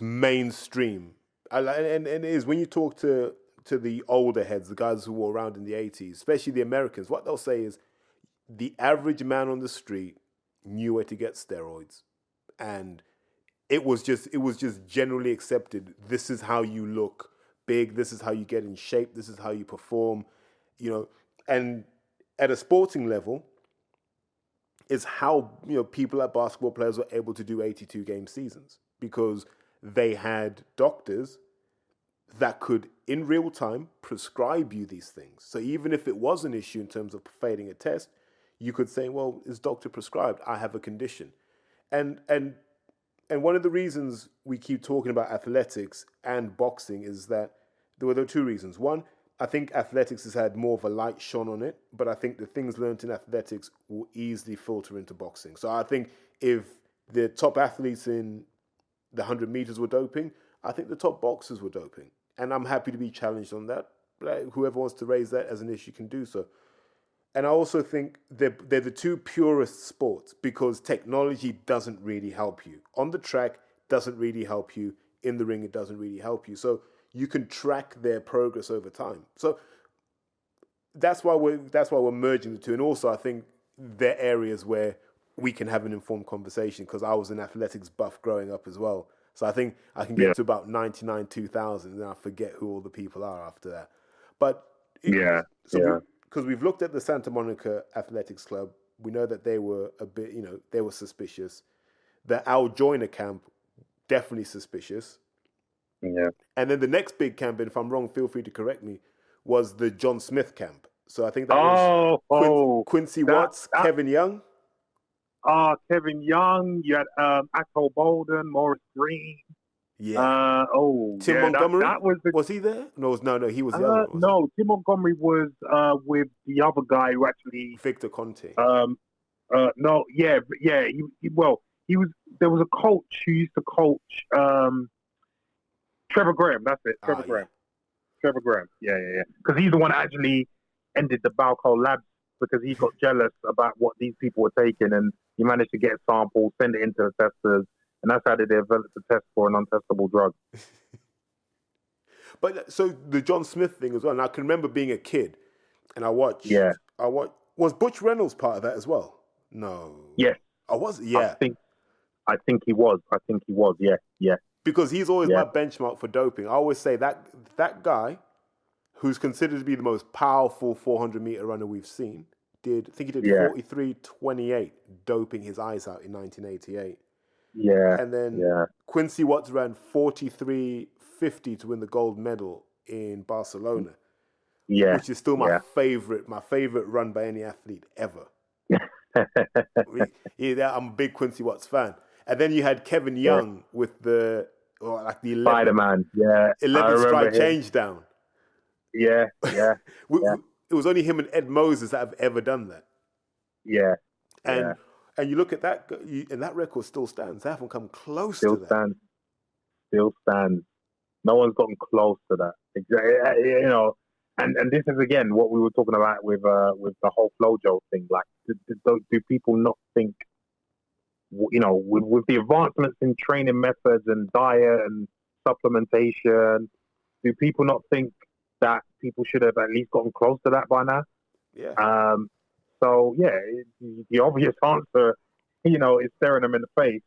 mainstream, and it is when you talk to the older heads, the guys who were around in the 80s, especially the Americans, what they'll say is the average man on the street knew where to get steroids, and it was just generally accepted. This is how you look big. This is how you get in shape. This is how you perform. And at a sporting level, is how people like basketball players were able to do 82 game seasons. because they had doctors that could, in real time, prescribe you these things. So even if it was an issue in terms of failing a test, you could say, well, is doctor prescribed? I have a condition. And one of the reasons we keep talking about athletics and boxing is that there were two reasons. One, I think athletics has had more of a light shone on it, but I think the things learned in athletics will easily filter into boxing. So I think if the top athletes in the 100 meters were doping, I think the top boxers were doping. And I'm happy to be challenged on that. Whoever wants to raise that as an issue can do so. And I also think they're the two purest sports because technology doesn't really help you. On the track, doesn't really help you. In the ring, it doesn't really help you. So you can track their progress over time. So that's why we're merging the two. And also, I think they're areas where we can have an informed conversation because I was an athletics buff growing up as well. So I think I can get to about 99, 2000, and I forget who all the people are after that. But because we've looked at the Santa Monica Athletics Club, we know that they were a bit, they were suspicious. The Al Joyner camp, definitely suspicious. Yeah. And then the next big camp, and if I'm wrong, feel free to correct me, was the John Smith camp. So I think that was Quincy Watts, Kevin Young. Kevin Young. You had Atto Bolden, Morris Green. Yeah. Tim Montgomery. Was he there? No, he was the other one. No, Tim Montgomery was with the other guy who actually Victor Conte. No, yeah. He was. There was a coach who used to coach Trevor Graham. That's it. Trevor Graham. Trevor Graham. Yeah. Because he's the one that actually ended the Balco Labs because he got jealous about what these people were taking, and he managed to get a sample, send it into the testers. And that's how they developed the test for an untestable drug. But so the John Smith thing as well. And I can remember being a kid, and I watched. Was Butch Reynolds part of that as well? No. Yes. I was. Yeah. I think he was. Yeah. Because he's always my benchmark for doping. I always say that guy, who's considered to be the most powerful 400-meter runner we've seen, he did 43.28, doping his eyes out in 1988. Yeah. And then Quincy Watts ran 43.50 to win the gold medal in Barcelona. Yeah. Which is still my favorite run by any athlete ever. I'm a big Quincy Watts fan. And then you had Kevin Young with the 11 Spider-Man. Yeah. 11 stride change down. Yeah. It was only him and Ed Moses that have ever done that. Yeah. And you look at that, and that record still stands. They haven't come close to that. Still stands. No one's gotten close to that. Exactly. And this is again what we were talking about with the whole FloJo thing. Like, do people not think, with the advancements in training methods and diet and supplementation, do people not think that people should have at least gotten close to that by now? Yeah. So the obvious answer, is staring them in the face,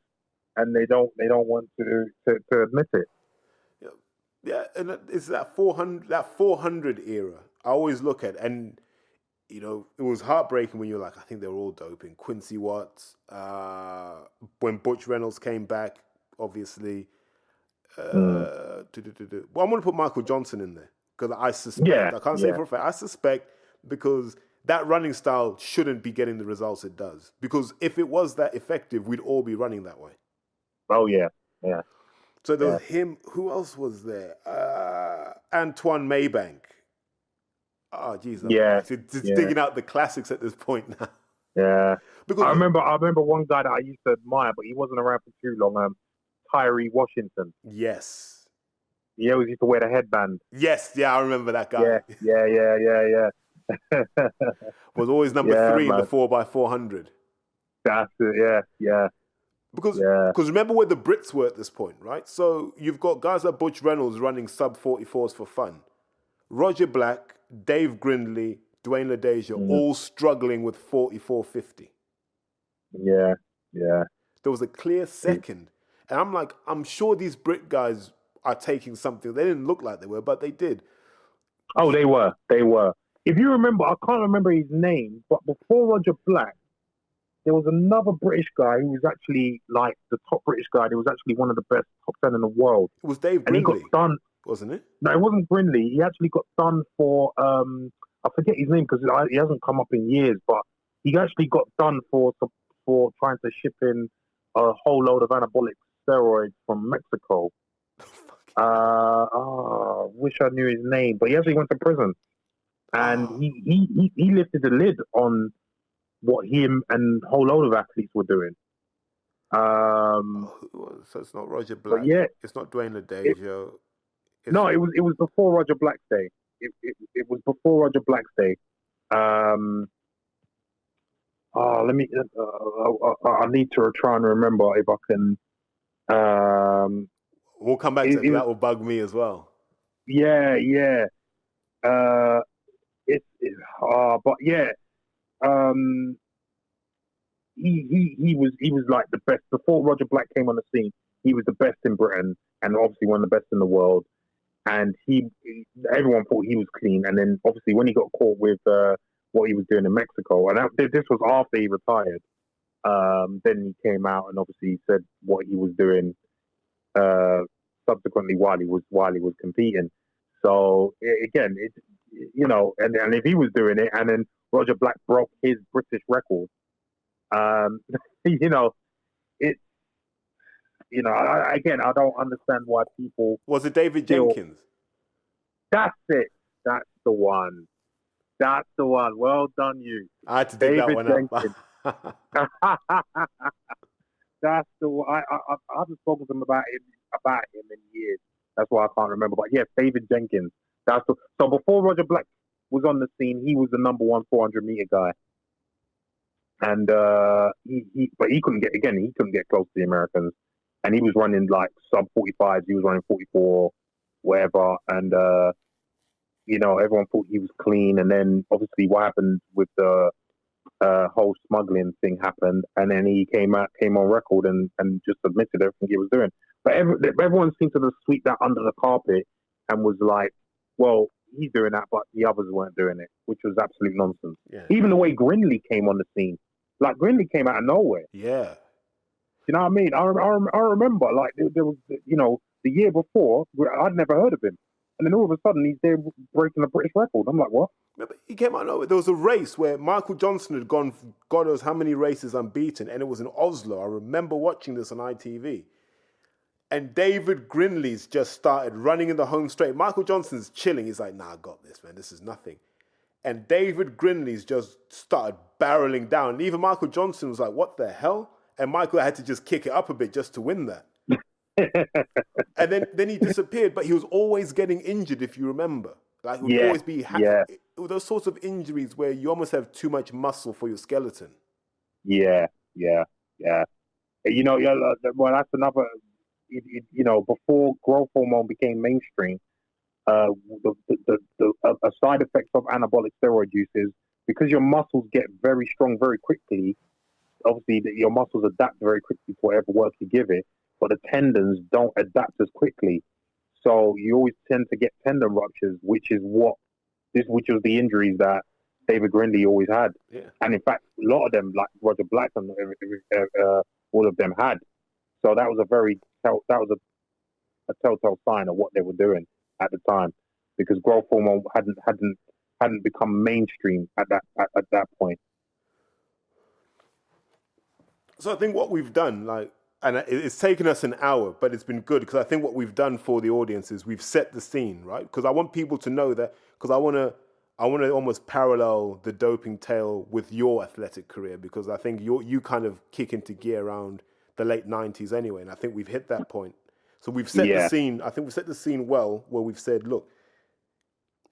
and they don't want to admit it. Yeah, and it's that 400 era. I always look at, and it was heartbreaking when you're like, I think they were all doping. Quincy Watts, when Butch Reynolds came back, obviously. Well, I'm going to put Michael Johnson in there because I suspect. I can't say for a fact. I suspect because that running style shouldn't be getting the results it does. Because if it was that effective, we'd all be running that way. Oh, yeah. So there was him. Who else was there? Antoine Maybank. Oh, geez. Digging out the classics at this point now. Yeah. Because I remember one guy that I used to admire, but he wasn't around for too long. Tyree Washington. Yes. He always used to wear the headband. Yes. Yeah, I remember that guy. Yeah. Was always number 3 in the 4x400. That's it, yeah. Because remember where the Brits were at this point, right? So you've got guys like Butch Reynolds running sub 44s for fun. Roger Black, Dave Grindley, Dwayne LaDeja, all struggling with 44.50. Yeah. There was a clear second. And I'm like, I'm sure these Brit guys are taking something. They didn't look like they were, but they did. Oh, they were. If you remember, I can't remember his name, but before Roger Black, there was another British guy who was actually like the top British guy. He was actually one of the best top 10 in the world. It was Dave And he Brindley, got done. wasn't it? No, it wasn't Brindley. He actually got done for, I forget his name because he hasn't come up in years, but he actually got done for trying to ship in a whole load of anabolic steroids from Mexico. Wish I knew his name, but he actually went to prison. And he lifted the lid on what him and a whole load of athletes were doing. So it's not Roger Black. Yeah, it's not Dwayne Ladejo. No, it was before Roger Black's day. It was before Roger Black's day. Let me. I need to try and remember if I can. We'll come back to that. That will bug me as well. Yeah. But yeah. He was like the best before Roger Black came on the scene. He was the best in Britain and obviously one of the best in the world. And everyone thought he was clean. And then obviously when he got caught with what he was doing in Mexico, and this was after he retired, then he came out and obviously said what he was doing subsequently while he was competing. So again, and if he was doing it, and then Roger Black broke his British record. I don't understand why people. Was it David Jenkins? That's it. That's the one. Well done, you. I had to dig that one up. That's the one. I haven't spoken to him about him in years. That's why I can't remember. But yeah, David Jenkins. So before Roger Black was on the scene, he was the number one 400-meter guy. And he couldn't get close to the Americans, and he was running like sub 45s. He was running 44, whatever, and everyone thought he was clean. And then obviously what happened with the whole smuggling thing happened, and then he came on record and just admitted everything he was doing. But everyone seemed to just sweep that under the carpet and was like, well, he's doing that, but the others weren't doing it, which was absolute nonsense. Yeah. Even the way Grindley came on the scene. Like, Grindley came out of nowhere. Yeah. You know what I mean? I remember, like, there was, the year before, I'd never heard of him. And then all of a sudden, he's there breaking a British record. I'm like, what? Remember, he came out of nowhere. There was a race where Michael Johnson had gone, God knows how many races unbeaten, and it was in Oslo. I remember watching this on ITV. And David Grindley's just started running in the home straight. Michael Johnson's chilling. He's like, nah, I got this, man. This is nothing. And David Grindley's just started barreling down. And even Michael Johnson was like, what the hell? And Michael had to just kick it up a bit just to win that. And then he disappeared, but he was always getting injured, if you remember. Like, it would always be those sorts of injuries where you almost have too much muscle for your skeleton. Yeah. Well, that's another, before growth hormone became mainstream, a side effect of anabolic steroid use is because your muscles get very strong very quickly. Obviously, your muscles adapt very quickly to whatever work you give it, but the tendons don't adapt as quickly. So you always tend to get tendon ruptures, which was the injuries that David Grindley always had. Yeah. And in fact, a lot of them, like Roger Black and all of them had. So that was a telltale sign of what they were doing at the time, because growth hormone hadn't become mainstream at that point. So I think what we've done, and it's taken us an hour, but it's been good, because I think what we've done for the audience is we've set the scene, right? Because I want people to know that, because I want to almost parallel the doping tale with your athletic career, because I think you kind of kick into gear around the late 90s anyway, and I think we've hit that point. So we've set the scene. I think we've set the scene well, where we've said, look,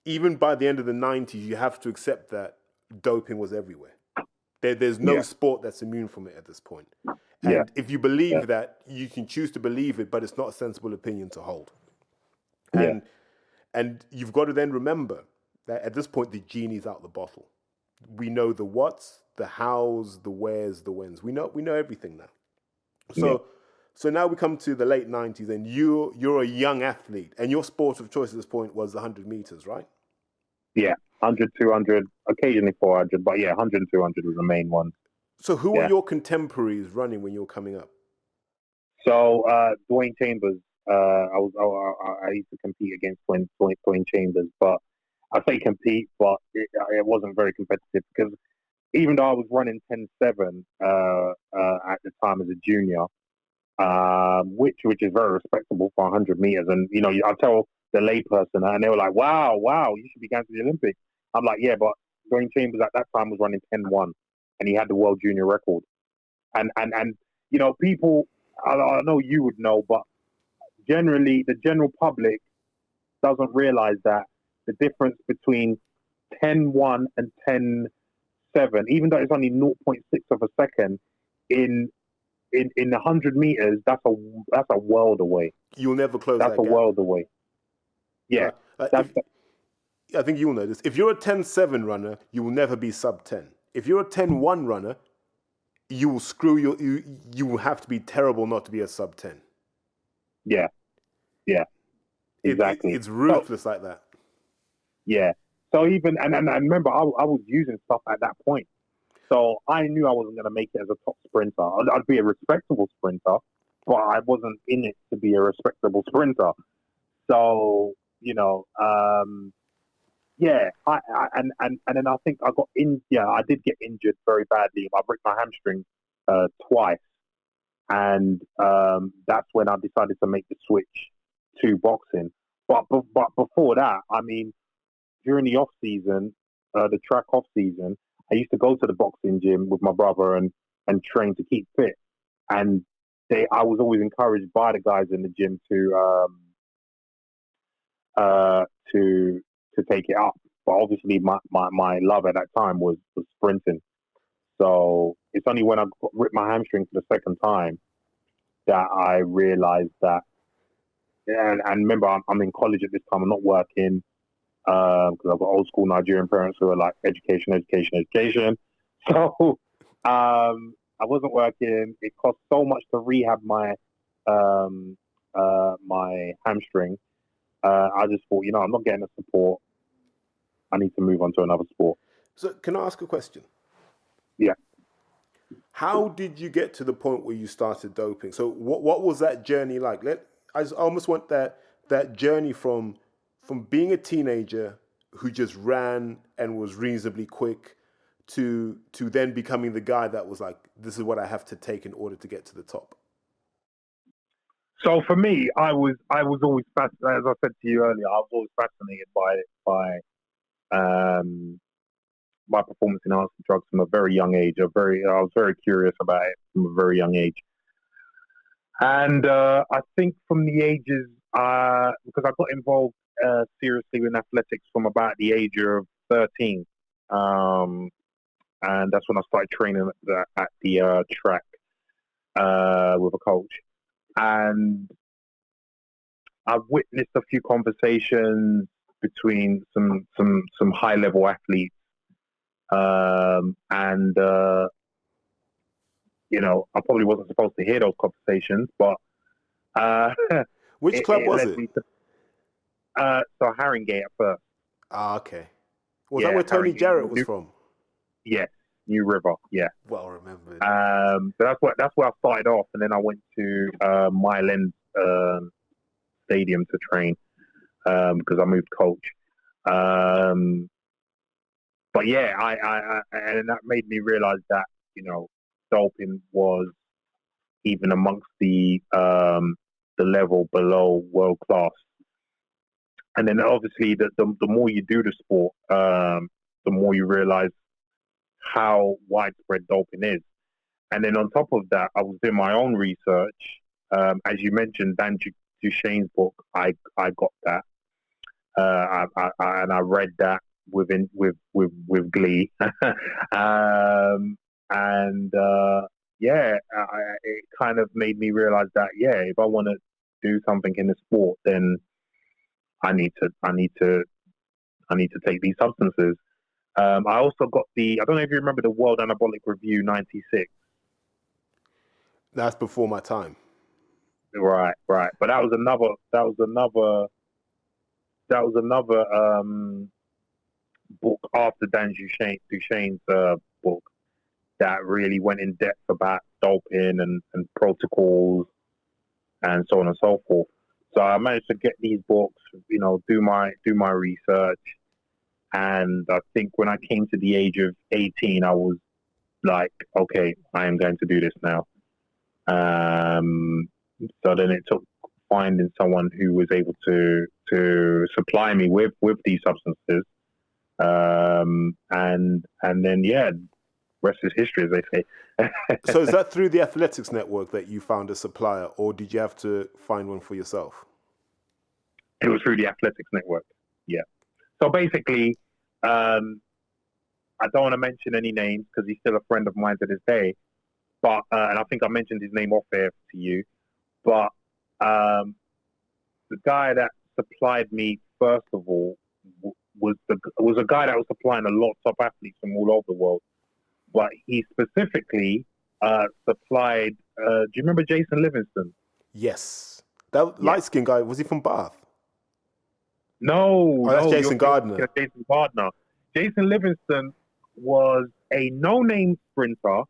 even by the end of the 90s, you have to accept that doping was everywhere. There's no sport that's immune from it at this point. And if you believe that, you can choose to believe it, but it's not a sensible opinion to hold. And you've got to then remember that at this point, the genie's out the bottle. We know the whats, the hows, the wheres, the whens. We know everything now. So now we come to the late 90s, and you're a young athlete, and your sport of choice at this point was the 100 meters, right? Yeah, 100, 200, occasionally 400, but 100 and 200 was the main one. So who were Yeah. your contemporaries running when you were coming up? So Dwayne Chambers, I used to compete against Dwayne Chambers, but I say compete, but it wasn't very competitive because even though I was running 10.7 at the time as a junior, which is very respectable for 100 meters, and I tell the layperson, and they were like, "Wow, you should be going to the Olympics." I'm like, "Yeah, but Dwayne Chambers at that time was running 10.1, and he had the world junior record." And people, I know you would know, but generally the general public doesn't realize that the difference between 10.1 and 10.7, even though it's only 0.6 of a second, in 100 meters, that's a world away. You'll never close That's that a gap. world away. Yeah. I think you'll know this. If you're a 10.7 runner, you will never be sub 10. If you're a 10.1 runner, you will you will have to be terrible not to be a sub 10. Yeah. Exactly. It's ruthless like that. Yeah. So even and remember, I was using stuff at that point. So I knew I wasn't going to make it as a top sprinter. I'd be a respectable sprinter, but I wasn't in it to be a respectable sprinter. So yeah. And then I think I got in. Yeah, I did get injured very badly. I broke my hamstring twice, and that's when I decided to make the switch to boxing. But before that, I mean, during the off season, the track off season, I used to go to the boxing gym with my brother and train to keep fit. And I was always encouraged by the guys in the gym to take it up. But obviously, my love at that time was sprinting. So it's only when I ripped my hamstring for the second time that I realized that. And remember, I'm in college at this time. I'm not working because I've got old school Nigerian parents who are like education. So I wasn't working. It cost so much to rehab my my hamstring. I just thought, I'm not getting the support. I need to move on to another sport. So can I ask a question? Yeah. How did you get to the point where you started doping? So what was that journey like? I almost want that journey from being a teenager who just ran and was reasonably quick to then becoming the guy that was like, this is what I have to take in order to get to the top. So for me, I was always fascinated, as I said to you earlier, I was always fascinated by performance enhancing drugs from a very young age. I was very curious about it from a very young age. And I think from the ages, because I got involved seriously in athletics from about the age of 13. And that's when I started training at the track with a coach. And I've witnessed a few conversations between some high level athletes, and I probably wasn't supposed to hear those conversations, but which club was it? So Haringey at first. Ah, okay. Was that where Tony Jarrett was from? Yeah, New River. Yeah, well remembered. So that's where I started off, and then I went to Mile End Stadium to train because I moved coach. But yeah, I and that made me realize that doping was even amongst the level below world class. And then obviously the more you do the sport, the more you realize how widespread doping is. And then on top of that, I was doing my own research. As you mentioned, Dan Duchesne's book, I got that, and I read that with glee. It kind of made me realize that if I want to do something in the sport, then I need to take these substances. I also got I don't know if you remember the World Anabolic Review '96. That's before my time. Right. But that was another book after Dan Duchesne's book that really went in depth about doping and protocols and so on and so forth. So I managed to get these books, do my research. And I think when I came to the age of 18, I was like, okay, I am going to do this now. So then it took finding someone who was able to supply me with these substances. And then, rest is history, as they say. So is that through the athletics network that you found a supplier, or did you have to find one for yourself? It was through the athletics network, yeah. So basically, I don't want to mention any names because he's still a friend of mine to this day. But and I think I mentioned his name off air to you. But the guy that supplied me first of all was a guy that was supplying a lot of top athletes from all over the world. But he specifically supplied. Do you remember Jason Livingston? Yes, that light-skinned guy. Was he from Bath? No, that's Jason Gardner. Jason Gardner. Jason Livingston was a no-name sprinter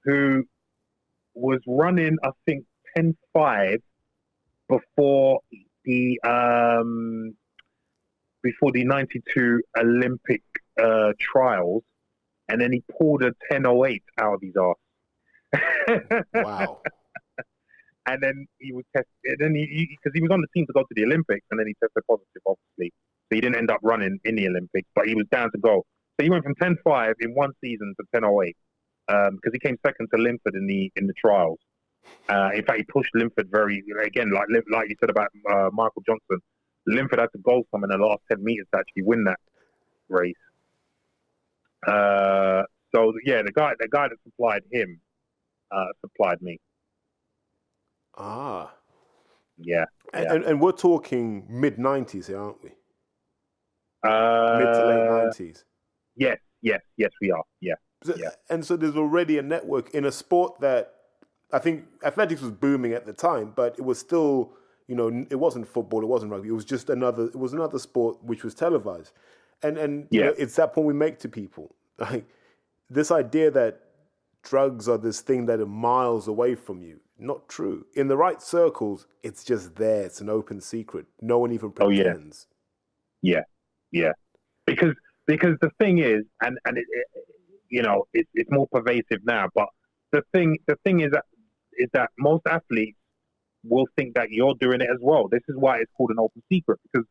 who was running, I think, 10.5 before the 92 Olympic trials, and then he pulled a 10.08 out of his ass. Wow. And then he was tested. Then because he was on the team to go to the Olympics, and then he tested positive, obviously. So he didn't end up running in the Olympics, but he was down to go. So he went from 10.5 in one season to 10.08 because he came second to Linford in the trials. In fact, he pushed Linford very again, like you said about Michael Johnson. Linford had to go some in the last 10 meters to actually win that race. So yeah, the guy that supplied him supplied me. Ah. Yeah. And we're talking mid-90s here, aren't we? Mid to late 90s. Yes, we are. Yeah. And so there's already a network in a sport that I think athletics was booming at the time, but it was still, it wasn't football, it wasn't rugby. It was just another sport which was televised. And it's that point we make to people. Like this idea that drugs are this thing that are miles away from you. Not true. In the right circles, it's just there. It's an open secret. No one even pretends. Yeah. Because the thing is, and it, it's more pervasive now. But the thing is that most athletes will think that you're doing it as well. This is why it's called an open secret, because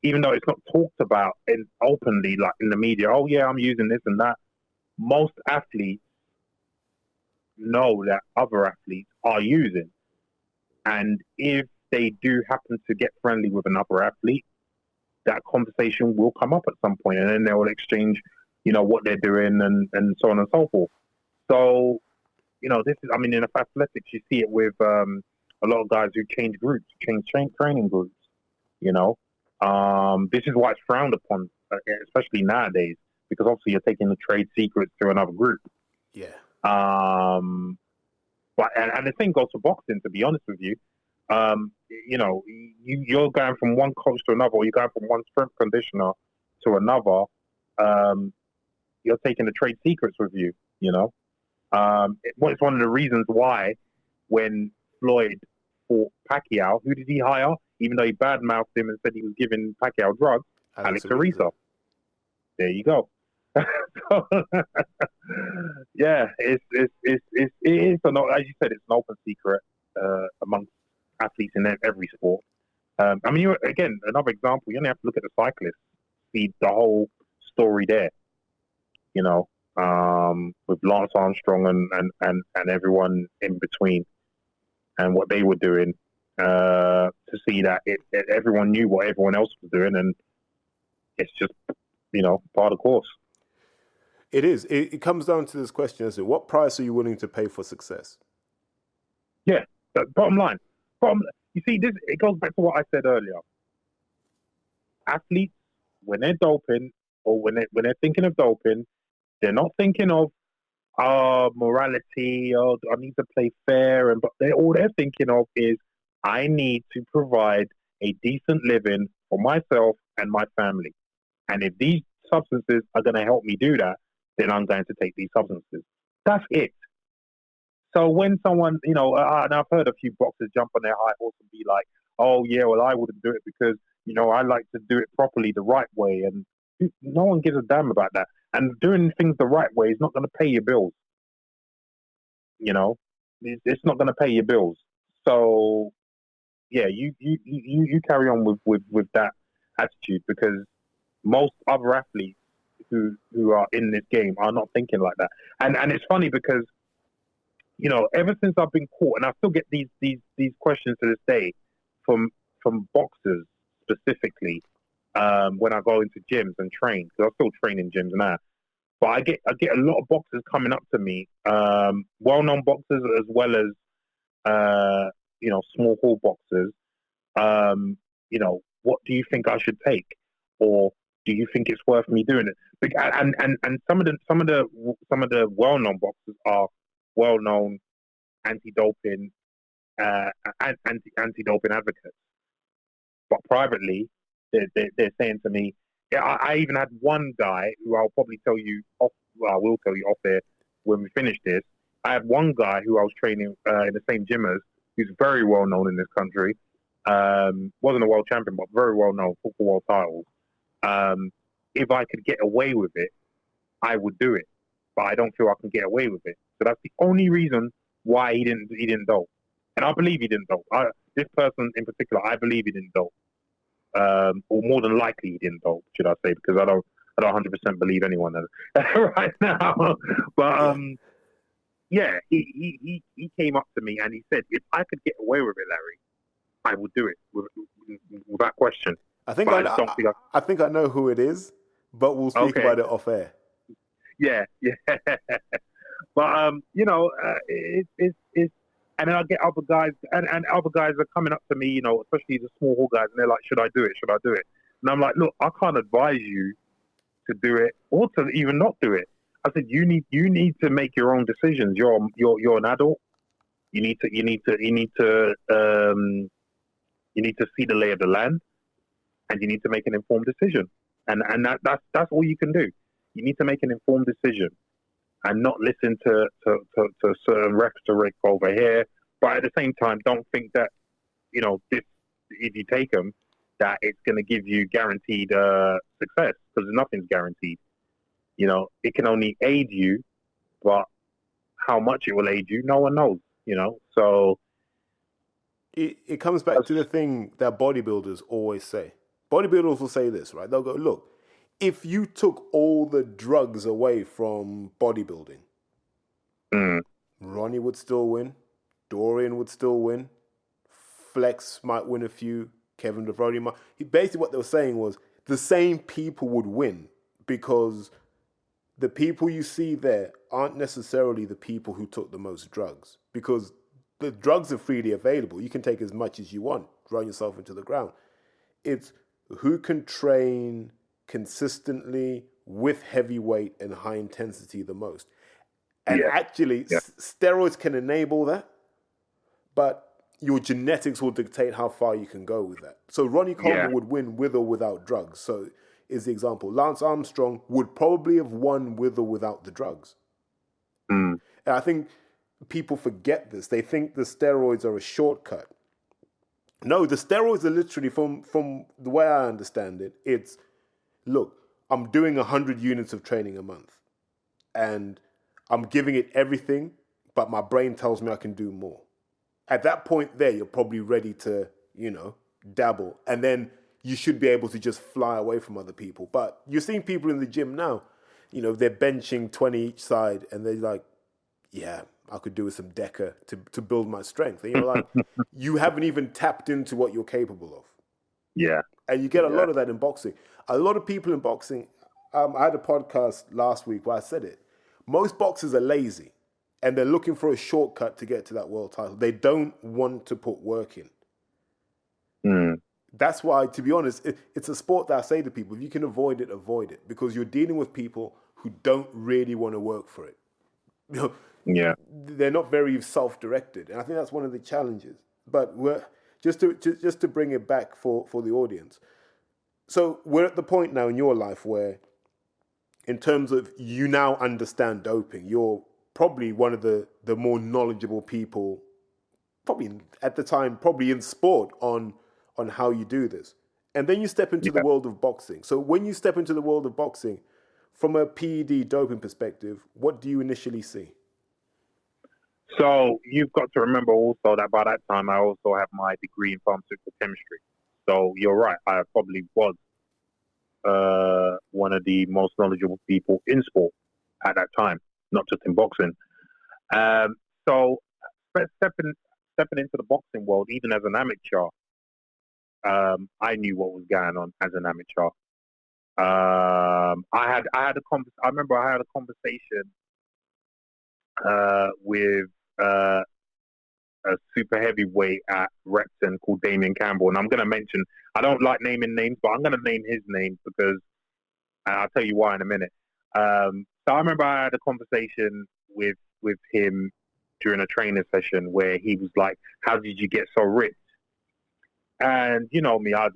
even though it's not talked about openly, like in the media, oh yeah, I'm using this and that. Most athletes know that other athletes are using, and if they do happen to get friendly with another athlete, that conversation will come up at some point, and then they will exchange, what they're doing and so on and so forth. So, this is, in athletics, you see it with a lot of guys who change groups, change training groups. This is why it's frowned upon, especially nowadays, because obviously you're taking the trade secrets to another group. Yeah. But and the same goes for boxing. To be honest with you, you're going from one coach to another, or you're going from one strength conditioner to another. You're taking the trade secrets with you. It's one of the reasons why when Floyd fought Pacquiao, who did he hire? Even though he badmouthed him and said he was giving Pacquiao drugs, Alex Ariza. There you go. Yeah, it is. As you said, it's an open secret amongst athletes in every sport. Again, another example. You only have to look at the cyclists, see the whole story there. With Lance Armstrong and everyone in between, and what they were doing, to see that everyone knew what everyone else was doing, and it's just part of the course. It is. It comes down to this question, isn't it? What price are you willing to pay for success? Yeah, bottom line. You see, it goes back to what I said earlier. Athletes, when they're doping, or when they're thinking of doping, they're not thinking of morality, or I need to play fair, but all they're thinking of is, I need to provide a decent living for myself and my family. And if these substances are going to help me do that, then I'm going to take these substances. That's it. So when someone, and I've heard a few boxers jump on their high horse and be like, "Oh yeah, well I wouldn't do it because I like to do it properly, the right way," and no one gives a damn about that. And doing things the right way is not going to pay your bills. It's not going to pay your bills. So yeah, you carry on with that attitude, because most other athletes who are in this game are not thinking like that. And it's funny because ever since I've been caught, and I still get these questions to this day from boxers specifically, when I go into gyms and train, because I still train in gyms now. But I get a lot of boxers coming up to me, well-known boxers as well as small hall boxers. What do you think I should take, or do you think it's worth me doing it? And some of the well-known boxers are well-known anti-doping anti-doping advocates, but privately they're saying to me, yeah, I even had one guy who I'll probably tell you off. Well, I will tell you off there when we finish this. I had one guy who I was training in the same gym as, who's very well known in this country. Wasn't a world champion, but very well known, for world titles. If I could get away with it, I would do it, but I don't feel I can get away with it. So that's the only reason why he didn't dope, and I believe he didn't dope. This person in particular, I believe he didn't dope, or more than likely he didn't dope, should I say? Because I don't 100% believe anyone right now. But yeah, he came up to me and he said, if I could get away with it, Larry, I would do it without question. I think I think I know who it is, but we'll speak about it off air. Yeah. But it's and then I get other guys, and other guys are coming up to me, especially the small hall guys, and they're like, "Should I do it? Should I do it?" And I'm like, "Look, I can't advise you to do it or to even not do it." I said, "You need to make your own decisions. You're an adult. You need to see the lay of the land, and you need to make an informed decision. And that's all you can do. You need to make an informed decision and not listen to certain rhetoric over here. But at the same time, don't think that, this, if you take them, that it's going to give you guaranteed success, because nothing's guaranteed. It can only aid you, but how much it will aid you, no one knows, So it comes back to the thing that bodybuilders always say. Bodybuilders will say this, right? They'll go, look, if you took all the drugs away from bodybuilding, Ronnie would still win, Dorian would still win, Flex might win a few, Kevin DeVrody might. Basically what they were saying was the same people would win, because the people you see there aren't necessarily the people who took the most drugs, because the drugs are freely available. You can take as much as you want, run yourself into the ground. It's who can train consistently with heavy weight and high intensity the most. And steroids can enable that, but your genetics will dictate how far you can go with that. So Ronnie Coleman would win with or without drugs. So is the example. Lance Armstrong would probably have won with or without the drugs. And I think people forget this. They think the steroids are a shortcut. No, the steroids are literally, from the way I understand it, it's, look, I'm doing 100 units of training a month and I'm giving it everything, but my brain tells me I can do more. At that point there, you're probably ready to, dabble. And then you should be able to just fly away from other people. But you're seeing people in the gym now, they're benching 20 each side and they're like, yeah, I could do with some Deca to build my strength. And you're like, you haven't even tapped into what you're capable of. Yeah. And you get a lot of that in boxing. A lot of people in boxing, I had a podcast last week where I said it. Most boxers are lazy and they're looking for a shortcut to get to that world title. They don't want to put work in. That's why, to be honest, it's a sport that I say to people, if you can avoid it, because you're dealing with people who don't really want to work for it. They're not very self-directed, and I think that's one of the challenges. But we're just to bring it back for the audience. So we're at the point now in your life where, in terms of you now understand doping, you're probably one of the more knowledgeable people, probably at the time, probably in sport on how you do this. And then you step into the Yeah. world of boxing. So when you step into the world of boxing, from a PED doping perspective, what do you initially see? So you've got to remember also that by that time I also have my degree in pharmaceutical chemistry. So you're right, I probably was one of the most knowledgeable people in sport at that time, not just in boxing. So stepping into the boxing world, even as an amateur, I knew what was going on as an amateur. I remember I had a conversation with a super heavyweight at Repton called Damien Campbell, and I'm going to mention. I don't like naming names, but I'm going to name his name because I'll tell you why in a minute. So I remember I had a conversation with him during a training session where he was like, "How did you get so ripped?" And you know me, I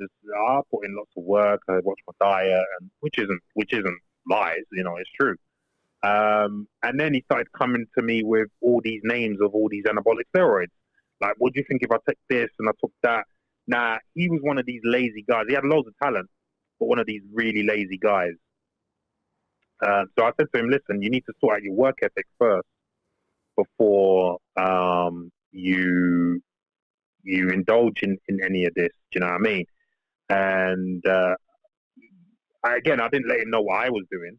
put in lots of work. I watch my diet, and which isn't lies. You know, it's true. And then he started coming to me with all these names of all these anabolic steroids. Like, what do you think if I take this and I took that? Nah, he was one of these lazy guys. He had loads of talent, but one of these really lazy guys. So I said to him, listen, you need to sort out your work ethic first before you indulge in any of this. Do you know what I mean? And I didn't let him know what I was doing,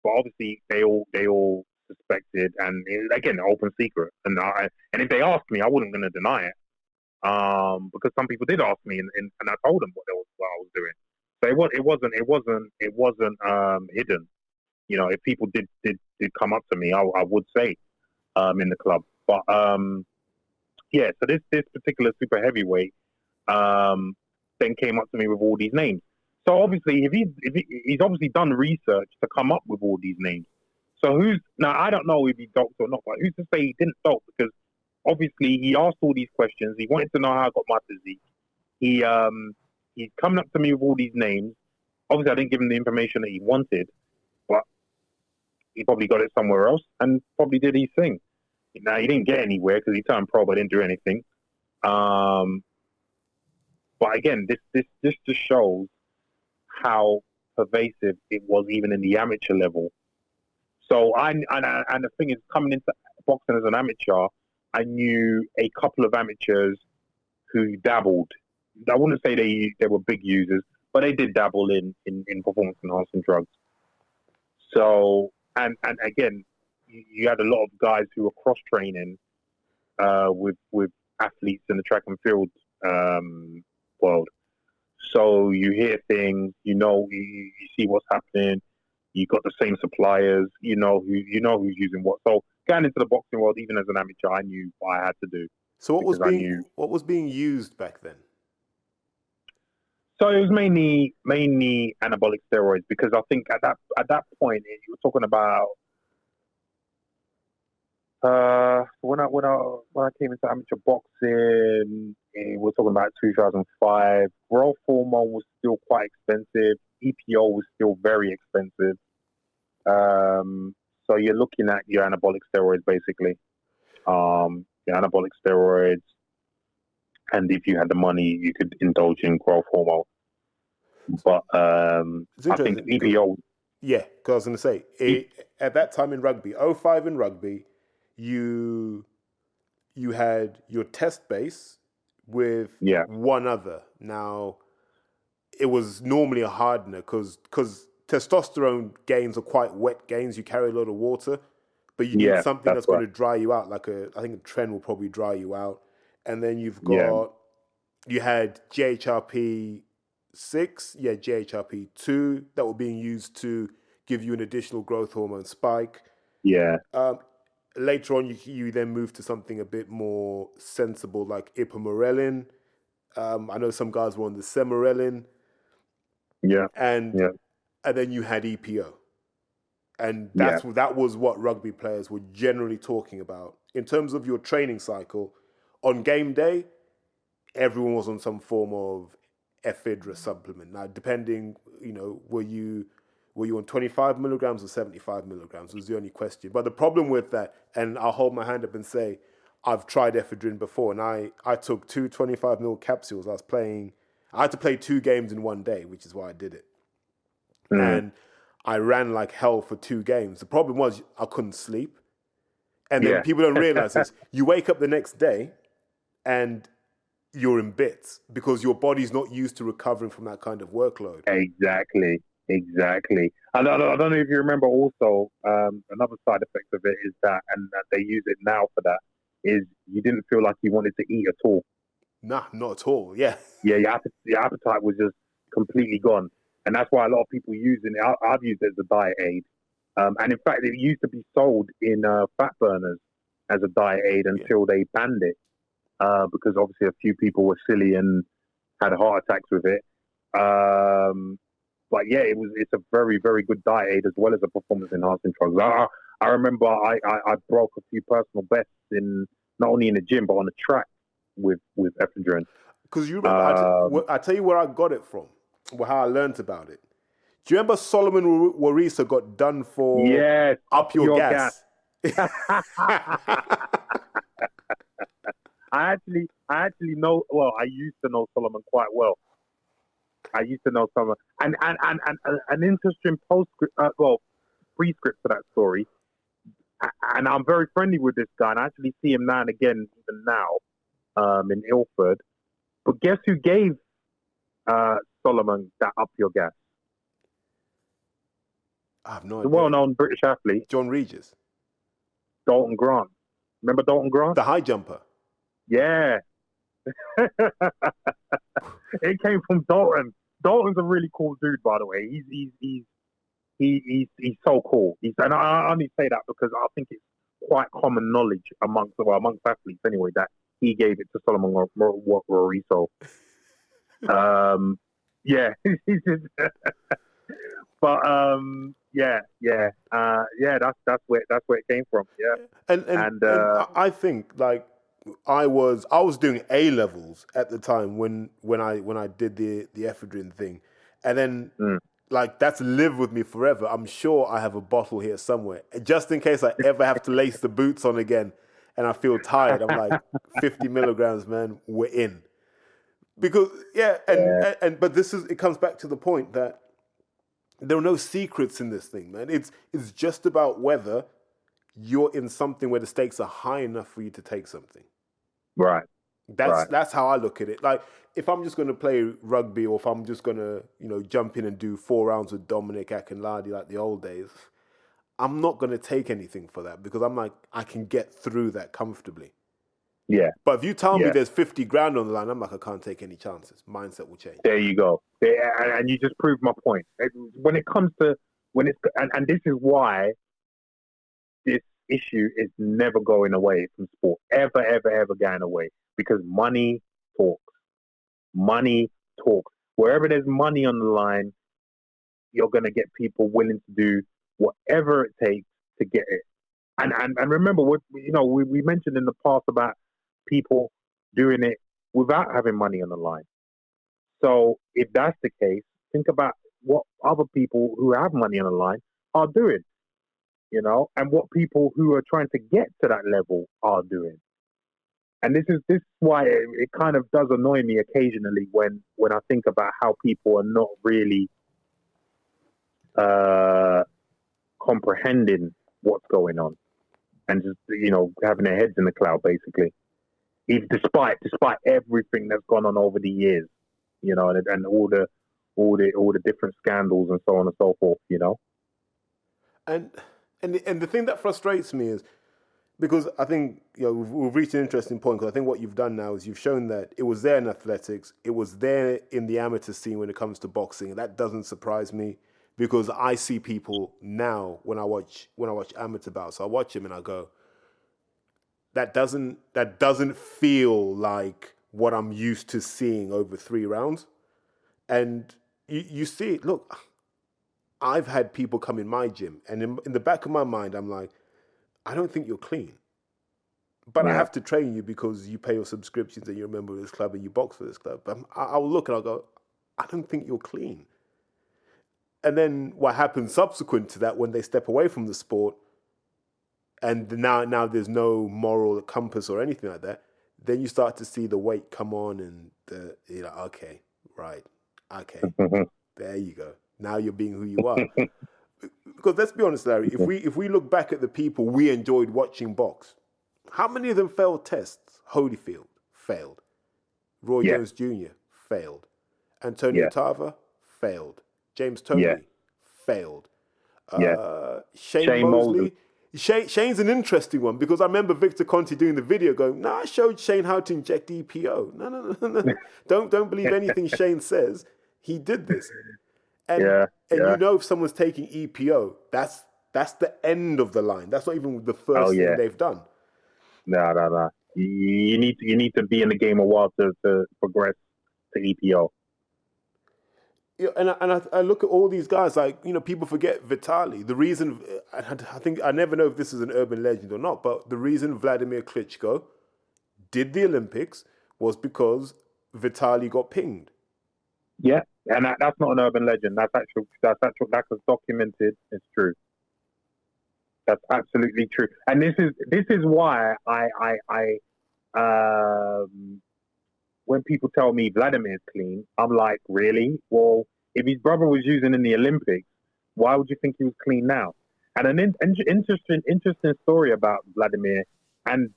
but obviously they all suspected, and again, open secret. And if they asked me, I wasn't going to deny it, because some people did ask me, and I told them what I was doing. So it wasn't hidden. You know, if people did come up to me, I would say in the club. But yeah, so this particular super heavyweight then came up to me with all these names. So obviously, if he's obviously done research to come up with all these names. So now I don't know if he doped or not, but who's to say he didn't dope? Because obviously he asked all these questions. He wanted to know how I got my physique. He's coming up to me with all these names. Obviously, I didn't give him the information that he wanted, but he probably got it somewhere else and probably did his thing. Now, he didn't get anywhere because he turned pro, but didn't do anything. But again, this just shows how pervasive it was even in the amateur level. So and the thing is, coming into boxing as an amateur, I knew a couple of amateurs who dabbled. I wouldn't say they were big users, but they did dabble in performance enhancing drugs. So and again, you had a lot of guys who were cross training with athletes in the track and field world. So you hear things, you see what's happening. You got the same suppliers, you know who's using what. So going into the boxing world, even as an amateur, I knew what I had to do. So what was being used back then? So it was mainly anabolic steroids, because I think at that point you were talking about when I came into amateur boxing, we're talking about 2005. Growth hormone was still quite expensive. EPO was still very expensive. So you're looking at your anabolic steroids, basically. Your anabolic steroids, and if you had the money, you could indulge in growth hormone. But I think EPO. Yeah, because I was going to say, at that time in rugby, 05 in rugby, you had your test base with one other. Now, it was normally a hardener because testosterone gains are quite wet gains. You carry a lot of water, but you need something that's going to dry you out. I think a trend will probably dry you out. And then you had GHRP 6, GHRP 2 that were being used to give you an additional growth hormone spike. Yeah. Later on, you then move to something a bit more sensible like ipamorelin. I know some guys were on the sermorelin. Yeah. And then you had EPO. And that was what rugby players were generally talking about. In terms of your training cycle, on game day, everyone was on some form of ephedra supplement. Now, depending, were you were you on 25 milligrams or 75 milligrams was the only question. But the problem with that, and I'll hold my hand up and say, I've tried ephedrine before, and I took 2 25 ml capsules. I had to play 2 games in one day, which is why I did it. And I ran like hell for 2 games. The problem was I couldn't sleep. And then people don't realize this. You wake up the next day and you're in bits because your body's not used to recovering from that kind of workload. Exactly. I don't know if you remember also, another side effect of it is that, and they use it now for that, is you didn't feel like you wanted to eat at all. Nah, not at all. Yeah. Yeah, your appetite was just completely gone. And that's why a lot of people using it. I've used it as a diet aid. And in fact, it used to be sold in fat burners as a diet aid until they banned it. Because obviously a few people were silly and had heart attacks with it. But yeah, it's a very, very good diet aid as well as a performance enhancing drug. I remember I broke a few personal bests not only in the gym but on the track with ephedrine. Because you remember, I tell you where I got it from, how I learned about it. Do you remember Solomon Warisa got done for Up Your Gas? I actually know. Well, I used to know Solomon quite well. And an interesting prescript for that story. And I'm very friendly with this guy, and I actually see him now and again, even now, in Ilford. But guess who gave Solomon that Up Your Gas? I have no idea. The well-known British athlete, John Regis. Dalton Grant. Remember Dalton Grant? The high jumper. Yeah. It came from Dalton. Dalton's a really cool dude, by the way. He's so cool. And I only say that because I think it's quite common knowledge amongst athletes anyway that he gave it to Solomon Warisa. Yeah. But that's where it came from. Yeah. And I think like I was doing A levels at the time when I did the ephedrine thing, and then like that's lived with me forever. I'm sure I have a bottle here somewhere, just in case I ever have to lace the boots on again, and I feel tired. I'm like 50 milligrams, man. We're in. Because but it comes back to the point that there are no secrets in this thing, man. It's just about whether you're in something where the stakes are high enough for you to take something. Right. That's how I look at it. Like if I'm just going to play rugby, or if I'm just going to jump in and do 4 rounds with Dominic Akinladi like the old days, I'm not going to take anything for that because I'm like I can get through that comfortably. Yeah. But if you tell me there's 50 grand on the line, I'm like, I can't take any chances. Mindset will change. There you go. And you just proved my point. When it comes to and this is why this issue is never going away from sport. Ever going away. Because money talks. Money talks. Wherever there's money on the line, you're going to get people willing to do whatever it takes to get it. And remember, we mentioned in the past about people doing it without having money on the line. So if that's the case, think about what other people who have money on the line are doing, and what people who are trying to get to that level are doing. And this is why it kind of does annoy me occasionally when I think about how people are not really comprehending what's going on and just having their heads in the cloud basically. Despite everything that's gone on over the years, and all the different scandals and so on and so forth, And the thing that frustrates me is because I think we've reached an interesting point. Because I think what you've done now is you've shown that it was there in athletics, it was there in the amateur scene when it comes to boxing. And that doesn't surprise me because I see people now when I watch amateur bouts. I watch them and I go, that doesn't feel like what I'm used to seeing over 3 rounds. And you see it. Look, I've had people come in my gym, and in the back of my mind, I'm like, I don't think you're clean. But I have to train you because you pay your subscriptions and you're a member of this club and you box for this club. But I'll look and I'll go, I don't think you're clean. And then what happens subsequent to that when they step away from the sport, and now there's no moral compass or anything like that, then you start to see the weight come on, and you're like, okay, right, okay, there you go. Now you're being who you are. Because let's be honest, Larry, if we look back at the people we enjoyed watching box, how many of them failed tests? Holyfield failed. Roy Jones Jr. failed. Antonio Tarver failed. James Toney failed. Shane Mosley. Shane's an interesting one because I remember Victor Conti doing the video going, I showed Shane how to inject EPO. No. Don't believe anything Shane says. He did this. And you know if someone's taking EPO, that's the end of the line. That's not even the first thing they've done. No. You need to be in the game a while to progress to EPO. Yeah, and I look at all these guys, like, people forget Vitali. The reason, I think, I never know if this is an urban legend or not, but the reason Vladimir Klitschko did the Olympics was because Vitali got pinged. Yeah, and that's not an urban legend. That's documented. It's true. That's absolutely true. And this is why I when people tell me Vladimir's clean, I'm like, really? Well, if his brother was using in the Olympics, why would you think he was clean now? And an interesting story about Vladimir and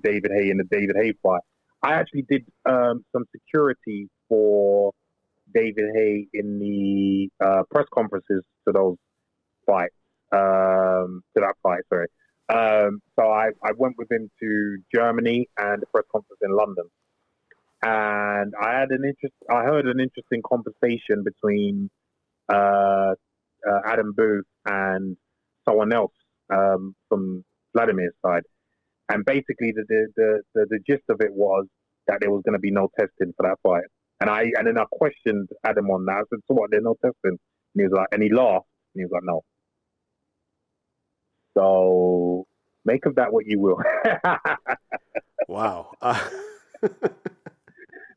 David Haye in the David Haye fight. I actually did some security for David Haye in the press conferences to those fights. So I went with him to Germany and the press conference in London. And I heard an interesting conversation between Adam Booth and someone else from Vladimir's side, and basically the gist of it was that there was going to be no testing for that fight. And then I questioned Adam on that. I said, "So what? There's no testing?" And he was like, and he laughed, and he was like, "No." So make of that what you will. Wow.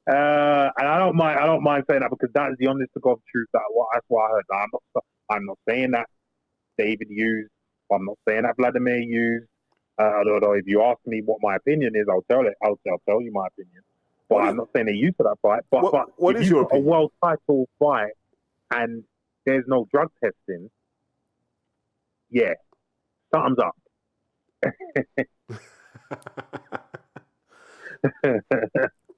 And I don't mind saying that because that is the honest to God truth. That's what I heard. Now, I'm not saying that David used. I'm not saying that Vladimir used. Although if you ask me what my opinion is, I'll tell it. I'll tell you my opinion. But I'm not saying they used for that fight. But what is your opinion? A world title fight and there's no drug testing. Yeah, thumbs up.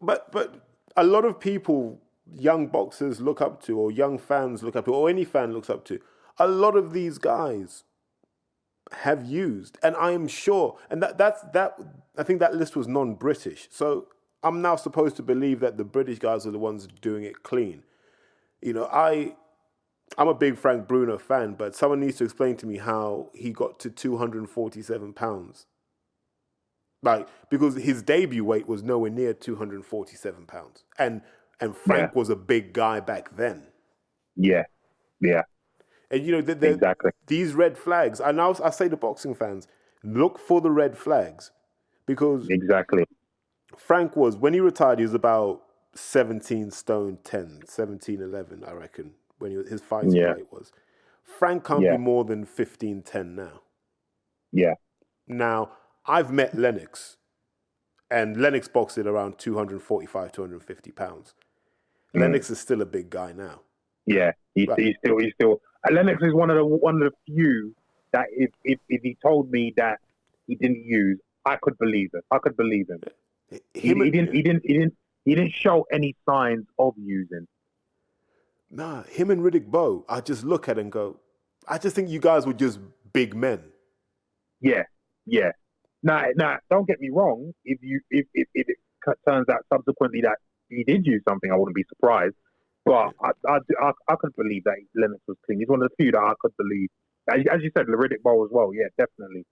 But a lot of people, young boxers look up to, or young fans look up to, or any fan looks up to, a lot of these guys have used, and I am sure, and I think that list was non-British. So I'm now supposed to believe that the British guys are the ones doing it clean. I'm a big Frank Bruno fan, but someone needs to explain to me how he got to 247 pounds. Like, because his debut weight was nowhere near 247 pounds. And Frank was a big guy back then. Yeah. And, exactly. These red flags, I say to boxing fans, look for the red flags. Because exactly. Frank when he retired, he was about 17 stone 10, 17, 11, I reckon, when his fighting weight was. Frank can't be more than 15, 10 now. Yeah. Now, I've met Lennox, and Lennox boxed at around 245, 250 pounds. Lennox is still a big guy now. Yeah, he's still. Lennox is one of the few that if he told me that he didn't use, I could believe it. I could believe him. He didn't show any signs of using. Nah, him and Riddick Bowe, I just look at and go, I just think you guys were just big men. Yeah. Now, don't get me wrong. If it turns out subsequently that he did use something, I wouldn't be surprised. But I could believe that Lennox was clean. He's one of the few that I could believe. As you said, Riddick Bowe as well. Yeah, definitely.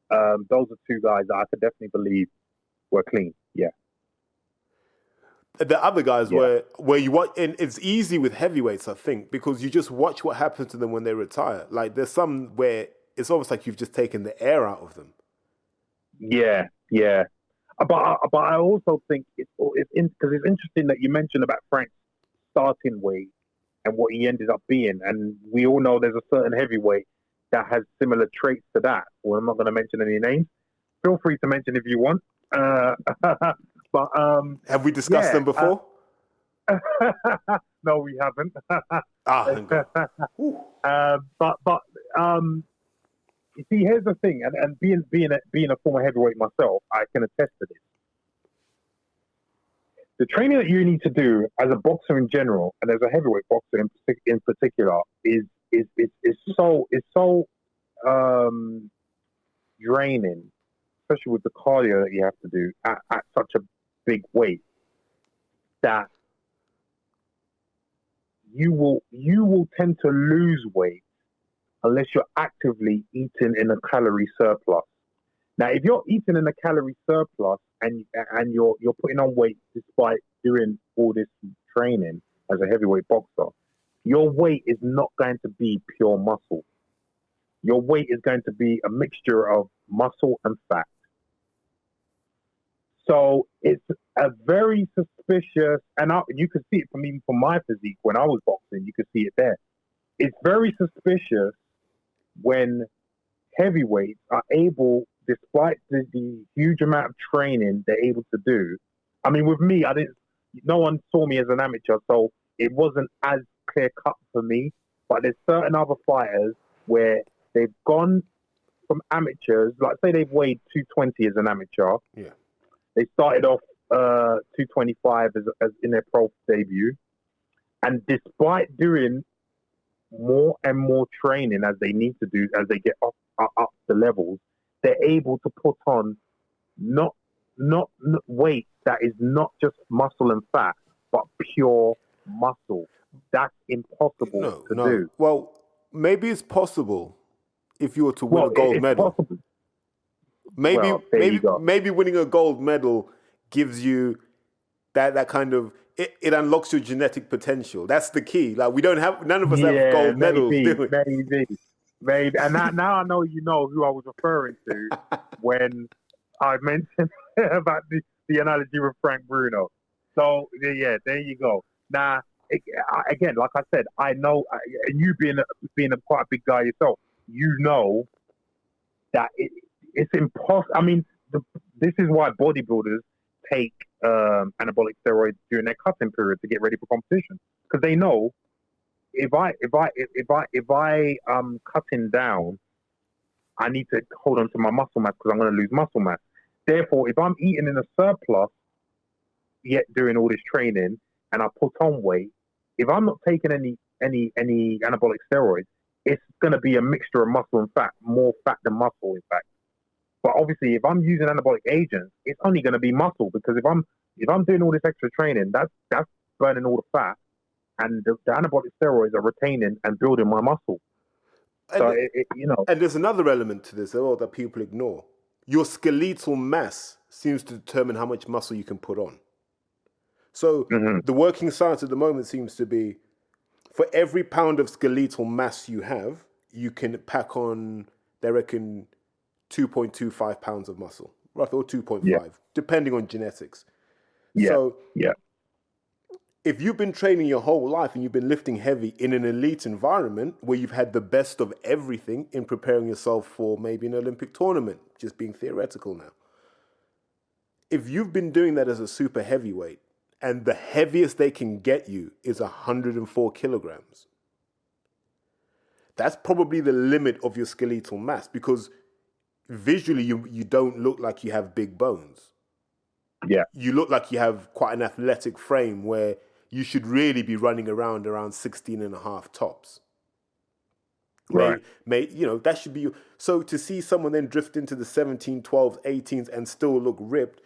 Those are two guys that I could definitely believe were clean. Yeah. The other guys where you watch, and it's easy with heavyweights, I think, because you just watch what happens to them when they retire. Like, there's some where it's almost like you've just taken the air out of them. Yeah. But I also think it's interesting that you mentioned about Frank's starting weight and what he ended up being. And we all know there's a certain heavyweight that has similar traits to that. Well, I'm not going to mention any names. Feel free to mention if you want. But have we discussed them before? No, we haven't. Thank God. But you see, here's the thing, and being a former heavyweight myself, I can attest to this. The training that you need to do as a boxer in general, and as a heavyweight boxer in particular, is so draining, especially with the cardio that you have to do at such a big weight, that you will tend to lose weight unless you're actively eating in a calorie surplus. Now, if you're eating in a calorie surplus and you're putting on weight despite doing all this training as a heavyweight boxer, your weight is not going to be pure muscle. Your weight is going to be a mixture of muscle and fat. So it's a very suspicious, and you could see it even from my physique when I was boxing. You could see it there. It's very suspicious when heavyweights are able, despite the huge amount of training they're able to do. I mean, with me, no one saw me as an amateur, so it wasn't as clear cut for me. But there's certain other fighters where they've gone from amateurs, like say they've weighed 220 as an amateur. Yeah. They started off 225 as in their pro debut, and despite doing more and more training as they need to do as they get up the levels, they're able to put on not weight that is not just muscle and fat, but pure muscle. That's impossible to do. Well, maybe it's possible if you were to win a gold medal. Possible. Maybe winning a gold medal gives you that kind of it unlocks your genetic potential. That's the key. Like none of us have gold medals. Maybe. And now I know you know who I was referring to when I mentioned about the analogy with Frank Bruno. So yeah, there you go. Now again, like I said, I know, and you being quite a big guy yourself, you know that it's impossible. I mean, this is why bodybuilders take anabolic steroids during their cutting period to get ready for competition, because they know if I cutting down, I need to hold on to my muscle mass because I'm going to lose muscle mass. Therefore, if I'm eating in a surplus yet doing all this training and I put on weight, if I'm not taking any anabolic steroids, it's going to be a mixture of muscle and fat, more fat than muscle, in fact. But obviously, if I'm using anabolic agents, it's only going to be muscle, because if I'm doing all this extra training, that's burning all the fat, and the anabolic steroids are retaining and building my muscle. So And there's another element to this that people ignore. Your skeletal mass seems to determine how much muscle you can put on. So the working science at the moment seems to be, for every pound of skeletal mass you have, you can pack on, they reckon, 2.25 pounds of muscle, roughly, or 2.5, depending on genetics. If you've been training your whole life and you've been lifting heavy in an elite environment where you've had the best of everything in preparing yourself for maybe an Olympic tournament, just being theoretical now. If you've been doing that as a super heavyweight and the heaviest they can get you is 104 kilograms, that's probably the limit of your skeletal mass, because visually you don't look like you have big bones. Yeah. You look like you have quite an athletic frame where you should really be running around 16 and a half tops. Right. That should be... So to see someone then drift into the 17, 12s, 18s and still look ripped,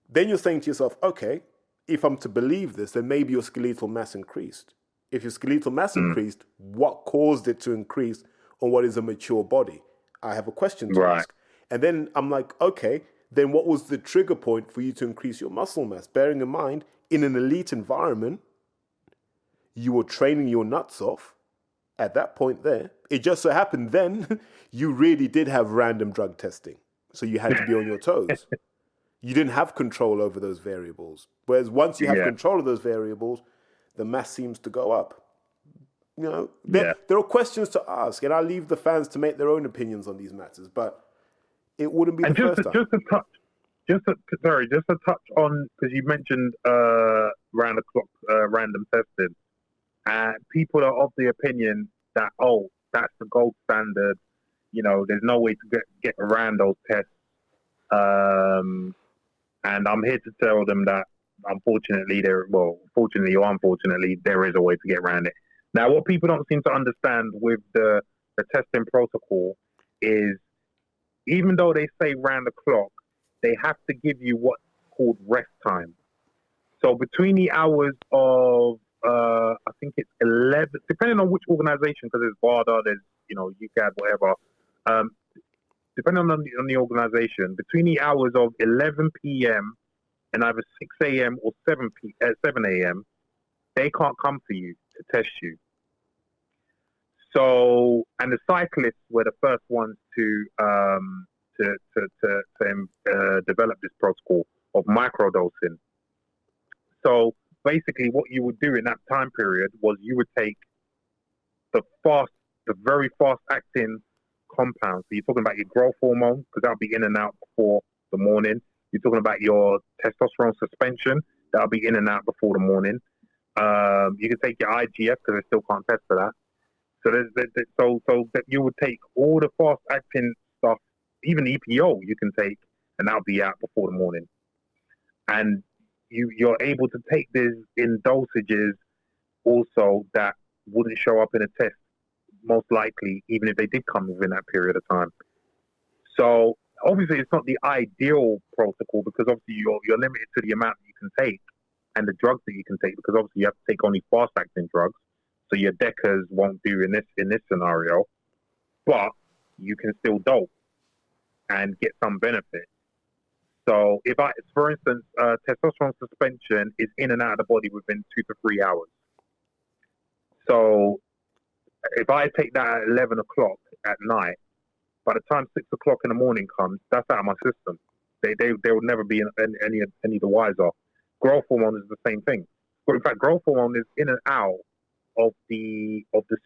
then you're saying to yourself, okay, if I'm to believe this, then maybe your skeletal mass increased. If your skeletal mass increased, what caused it to increase on what is a mature body? I have a question to ask. And then I'm like, okay, then what was the trigger point for you to increase your muscle mass? Bearing in mind, in an elite environment, you were training your nuts off at that point there. It just so happened then you really did have random drug testing. So you had to be on your toes. You didn't have control over those variables. Whereas once you have control of those variables, the mass seems to go up. there are questions to ask, and I leave the fans to make their own opinions on these matters. But it wouldn't be the first time. Just to touch on, because you mentioned round the clock random testing. People are of the opinion that that's the gold standard. There's no way to get around those tests. And I'm here to tell them that fortunately or unfortunately, there is a way to get around it. Now, what people don't seem to understand with the testing protocol is, even though they say round the clock, they have to give you what's called rest time. So between the hours of, I think it's 11, depending on which organization, because there's WADA, there's, UCAD, whatever. Depending on the organization, between the hours of 11 p.m. and either 6 a.m. or 7 a.m., they can't come for you to test you. So, and the cyclists were the first ones to develop this protocol of microdosing. So basically, what you would do in that time period was you would take the very fast acting compounds. So you're talking about your growth hormone, because that'll be in and out before the morning. You're talking about your testosterone suspension, that'll be in and out before the morning. You can take your IGF, because they still can't test for that. So that you would take all the fast acting stuff, even EPO you can take, and that'll be out before the morning. And you're able to take this in dosages also that wouldn't show up in a test, most likely, even if they did come within that period of time. So obviously it's not the ideal protocol, because obviously you're limited to the amount that you can take and the drugs that you can take, because obviously you have to take only fast acting drugs. So your decas won't do in this scenario, but you can still dope and get some benefit. So for instance, testosterone suspension is in and out of the body within 2 to 3 hours. So if I take that at 11 o'clock at night, by the time 6 o'clock in the morning comes, that's out of my system. They will never be any the wiser. Growth hormone is the same thing. But in fact, growth hormone is in and out of the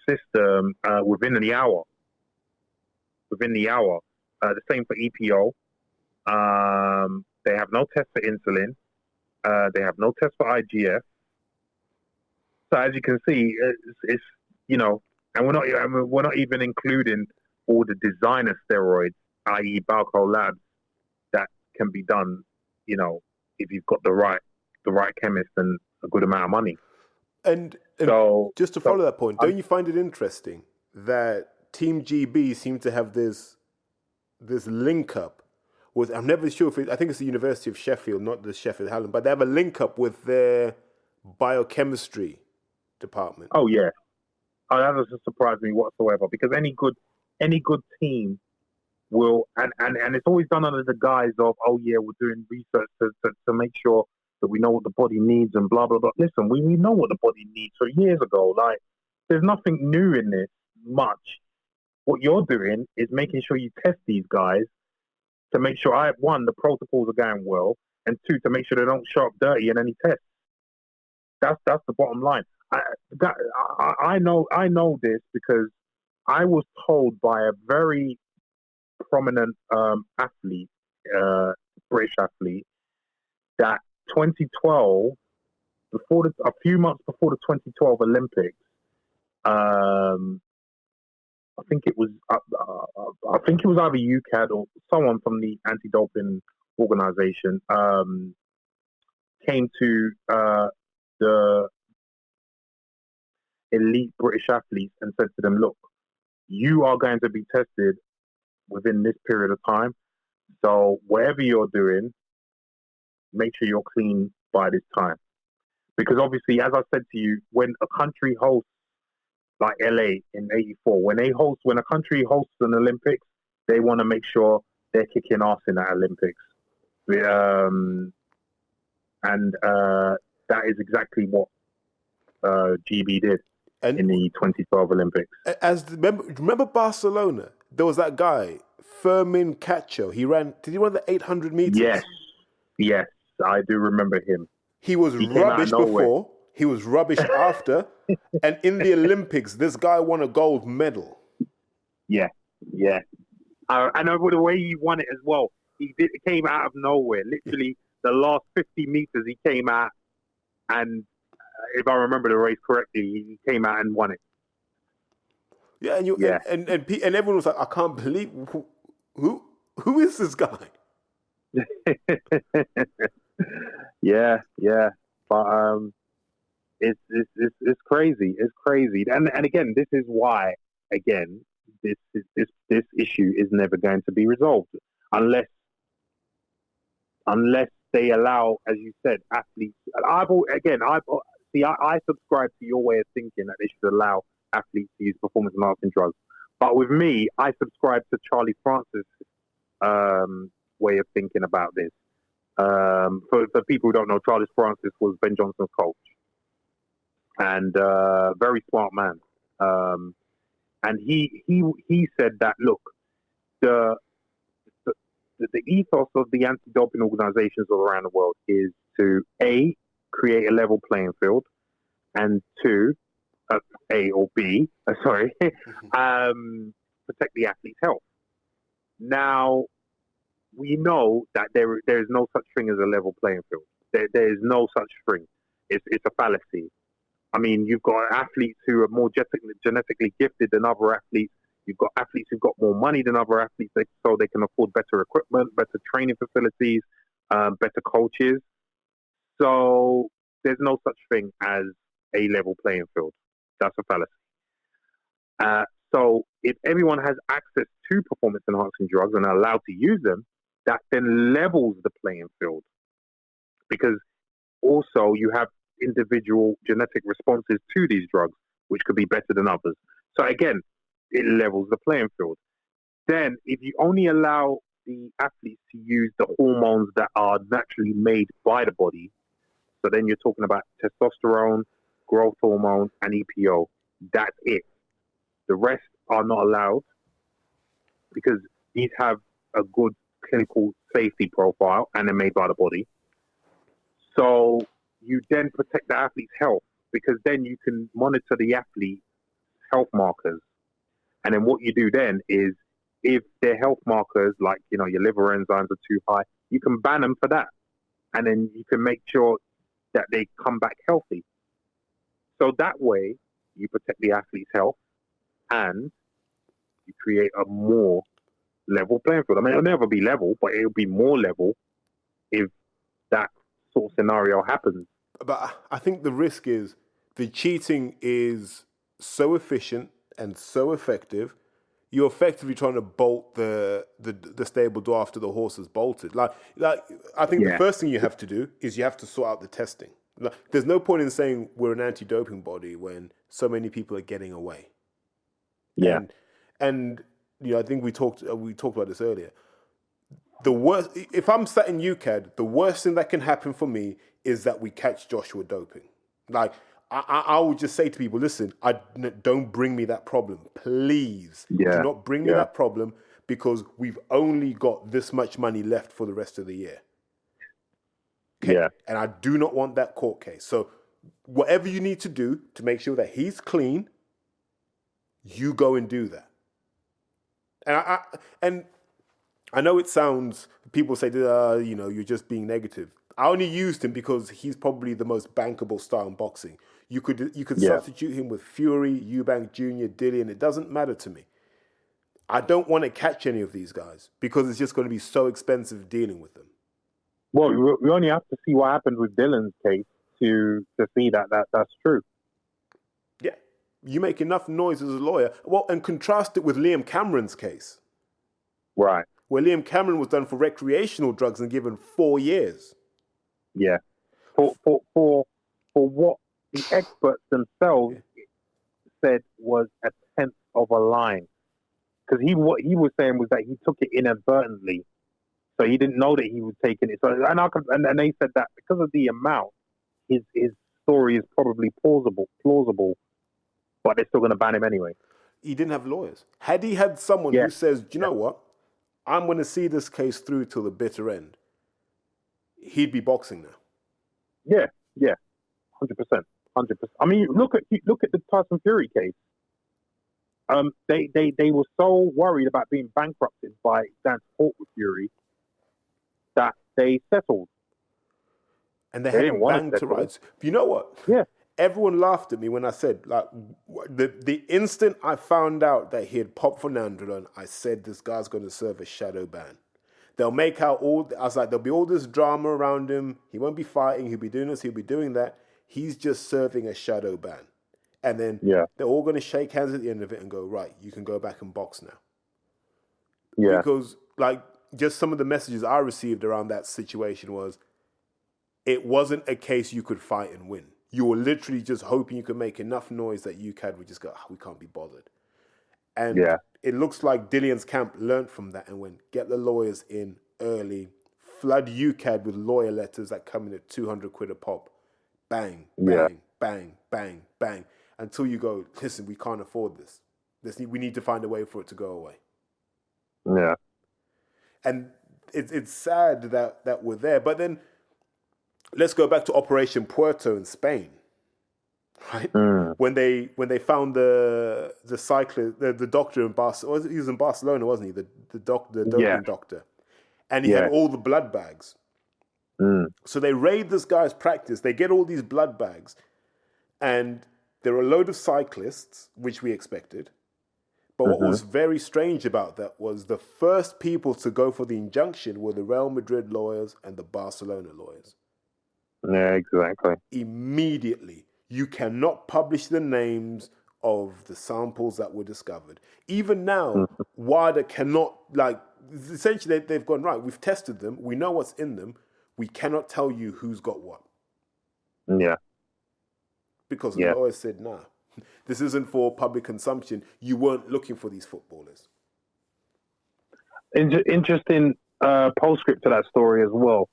system within the hour. Within the hour. The same for EPO. They have no test for insulin. They have no test for IGF. So as you can see, it's and we're not even including all the designer steroids, i.e., Balco Labs, that can be done, if you've got the right chemist and a good amount of money. And so, just to follow that point, don't you find it interesting that Team GB seem to have this link up with, I'm never sure I think it's the University of Sheffield, not the Sheffield Hallam, but they have a link up with their biochemistry department. Oh yeah, that doesn't surprise me whatsoever, because any good team will, and it's always done under the guise of, we're doing research to make sure that we know what the body needs and blah blah blah. Listen, we know what the body needs for years ago. Like, there's nothing new in this much. What you're doing is making sure you test these guys to make sure, one, the protocols are going well, and two, to make sure they don't show up dirty in any test. That's the bottom line. I know this because I was told by a very prominent athlete, British athlete, that 2012, a few months before the 2012 Olympics, I think it was either UCAD or someone from the anti-doping organization came to the elite British athletes and said to them, look, you are going to be tested within this period of time. So whatever you're doing, make sure you're clean by this time. Because obviously, as I said to you, when a country hosts, like LA in '84, when a country hosts an Olympics, they want to make sure they're kicking ass in that Olympics. That is exactly what GB did in the 2012 Olympics. Remember Barcelona? There was that guy, Fermin Cacho. Did he run the 800 meters? Yes, I do remember him. He was rubbish before. He was rubbish after. And in the Olympics, this guy won a gold medal. Yeah. I know the way he won it as well. It came out of nowhere. Literally, the last 50 meters, he came out, and if I remember the race correctly, he came out and won it. Yeah, and everyone was like, I can't believe who is this guy? yeah, but it's crazy. It's crazy, and again, this is why this issue is never going to be resolved unless they allow, as you said, athletes. I subscribe to your way of thinking that they should allow athletes to use performance-enhancing drugs. But with me, I subscribe to Charlie Francis' way of thinking about this. For people who don't know, Charlie Francis was Ben Johnson's coach, and very smart man. And he said that, look, the ethos of the anti-doping organizations all around the world is to A, create a level playing field, and two, A or B, protect the athlete's health. Now, we know that there is no such thing as a level playing field. There is no such thing. It's a fallacy. I mean, you've got athletes who are more genetically gifted than other athletes. You've got athletes who've got more money than other athletes, so they can afford better equipment, better training facilities, better coaches. So there's no such thing as a level playing field. That's a fallacy. So if everyone has access to performance-enhancing drugs and are allowed to use them, that then levels the playing field. Because also you have individual genetic responses to these drugs, which could be better than others. So again, it levels the playing field. Then, if you only allow the athletes to use the hormones that are naturally made by the body, so then you're talking about testosterone, growth hormone, and EPO. That's it. The rest are not allowed because these have a good clinical safety profile and they're made by the body. So you then protect the athlete's health because then you can monitor the athlete's health markers. And then what you do then is if their health markers, like, your liver enzymes are too high, you can ban them for that. And then you can make sure that they come back healthy. So that way you protect the athlete's health and you create a more level playing field. I mean, it'll never be level, but it'll be more level if that sort of scenario happens. But I think the risk is the cheating is so efficient and so effective. You're effectively trying to bolt the stable door after the horse has bolted. Like I think the first thing you have to do is you have to sort out the testing. Like, there's no point in saying we're an anti-doping body when so many people are getting away. Yeah, and I think we talked about this earlier. The worst, if I'm sat in UCAD, the worst thing that can happen for me is that we catch Joshua doping. Like, I would just say to people, listen, don't bring me that problem. Please do not bring me that problem because we've only got this much money left for the rest of the year. Okay? Yeah. And I do not want that court case. So whatever you need to do to make sure that he's clean, you go and do that. And I know it sounds, people say, you're just being negative. I only used him because he's probably the most bankable star in boxing. You could substitute him with Fury, Eubank Jr., Dillian. It doesn't matter to me. I don't want to catch any of these guys because it's just going to be so expensive dealing with them. Well, we only have to see what happened with Dylan's case to see that's true. Yeah. You make enough noise as a lawyer. Well, and contrast it with Liam Cameron's case. Right. Where Liam Cameron was done for recreational drugs and given 4 years. Yeah. For what the experts themselves said was a tenth of a line. Because what he was saying was that he took it inadvertently. So he didn't know that he was taking it. So and they said that because of the amount, his story is probably plausible, but they're still going to ban him anyway. He didn't have lawyers. Had he had someone who says, do you know what? I'm going to see this case through till the bitter end, he'd be boxing now. Yeah, 100%. 100%. I mean, look at the Tyson Fury case. They were so worried about being bankrupted by Dan Sport with Fury that they settled. And they had him banged to rights. But you know what? Yeah. Everyone laughed at me when I said, like, the instant I found out that he had popped for Nandrolone, I said, this guy's going to serve a shadow ban. They'll make out I was like, there'll be all this drama around him. He won't be fighting. He'll be doing this. He'll be doing that. He's just serving a shadow ban. And then they're all going to shake hands at the end of it and go, right, you can go back and box now. Yeah. Because, like, just some of the messages I received around that situation was, it wasn't a case you could fight and win. You were literally just hoping you could make enough noise that UCAD would just go, we can't be bothered. And it looks like Dillian's camp learned from that and went, get the lawyers in early, flood UCAD with lawyer letters that come in at 200 quid a pop. Bang, bang, bang, bang, bang. Until you go, listen, we can't afford this. We need to find a way for it to go away. Yeah. And it's sad that we're there. But then let's go back to Operation Puerto in Spain, right? When they found the cyclist, the doctor in Barcelona, he was in Barcelona, wasn't he? The doping doctor, and he had all the blood bags. So they raid this guy's practice. They get all these blood bags, and there are a load of cyclists, which we expected. But what was very strange about that was the first people to go for the injunction were the Real Madrid lawyers and the Barcelona lawyers. Yeah, exactly. Immediately. You cannot publish the names of the samples that were discovered. Even now, WADA cannot, essentially they've gone, right, we've tested them, we know what's in them, we cannot tell you who's got what. Yeah. Because the lawyers said, nah, this isn't for public consumption. You weren't looking for these footballers. Interesting postscript to that story as well.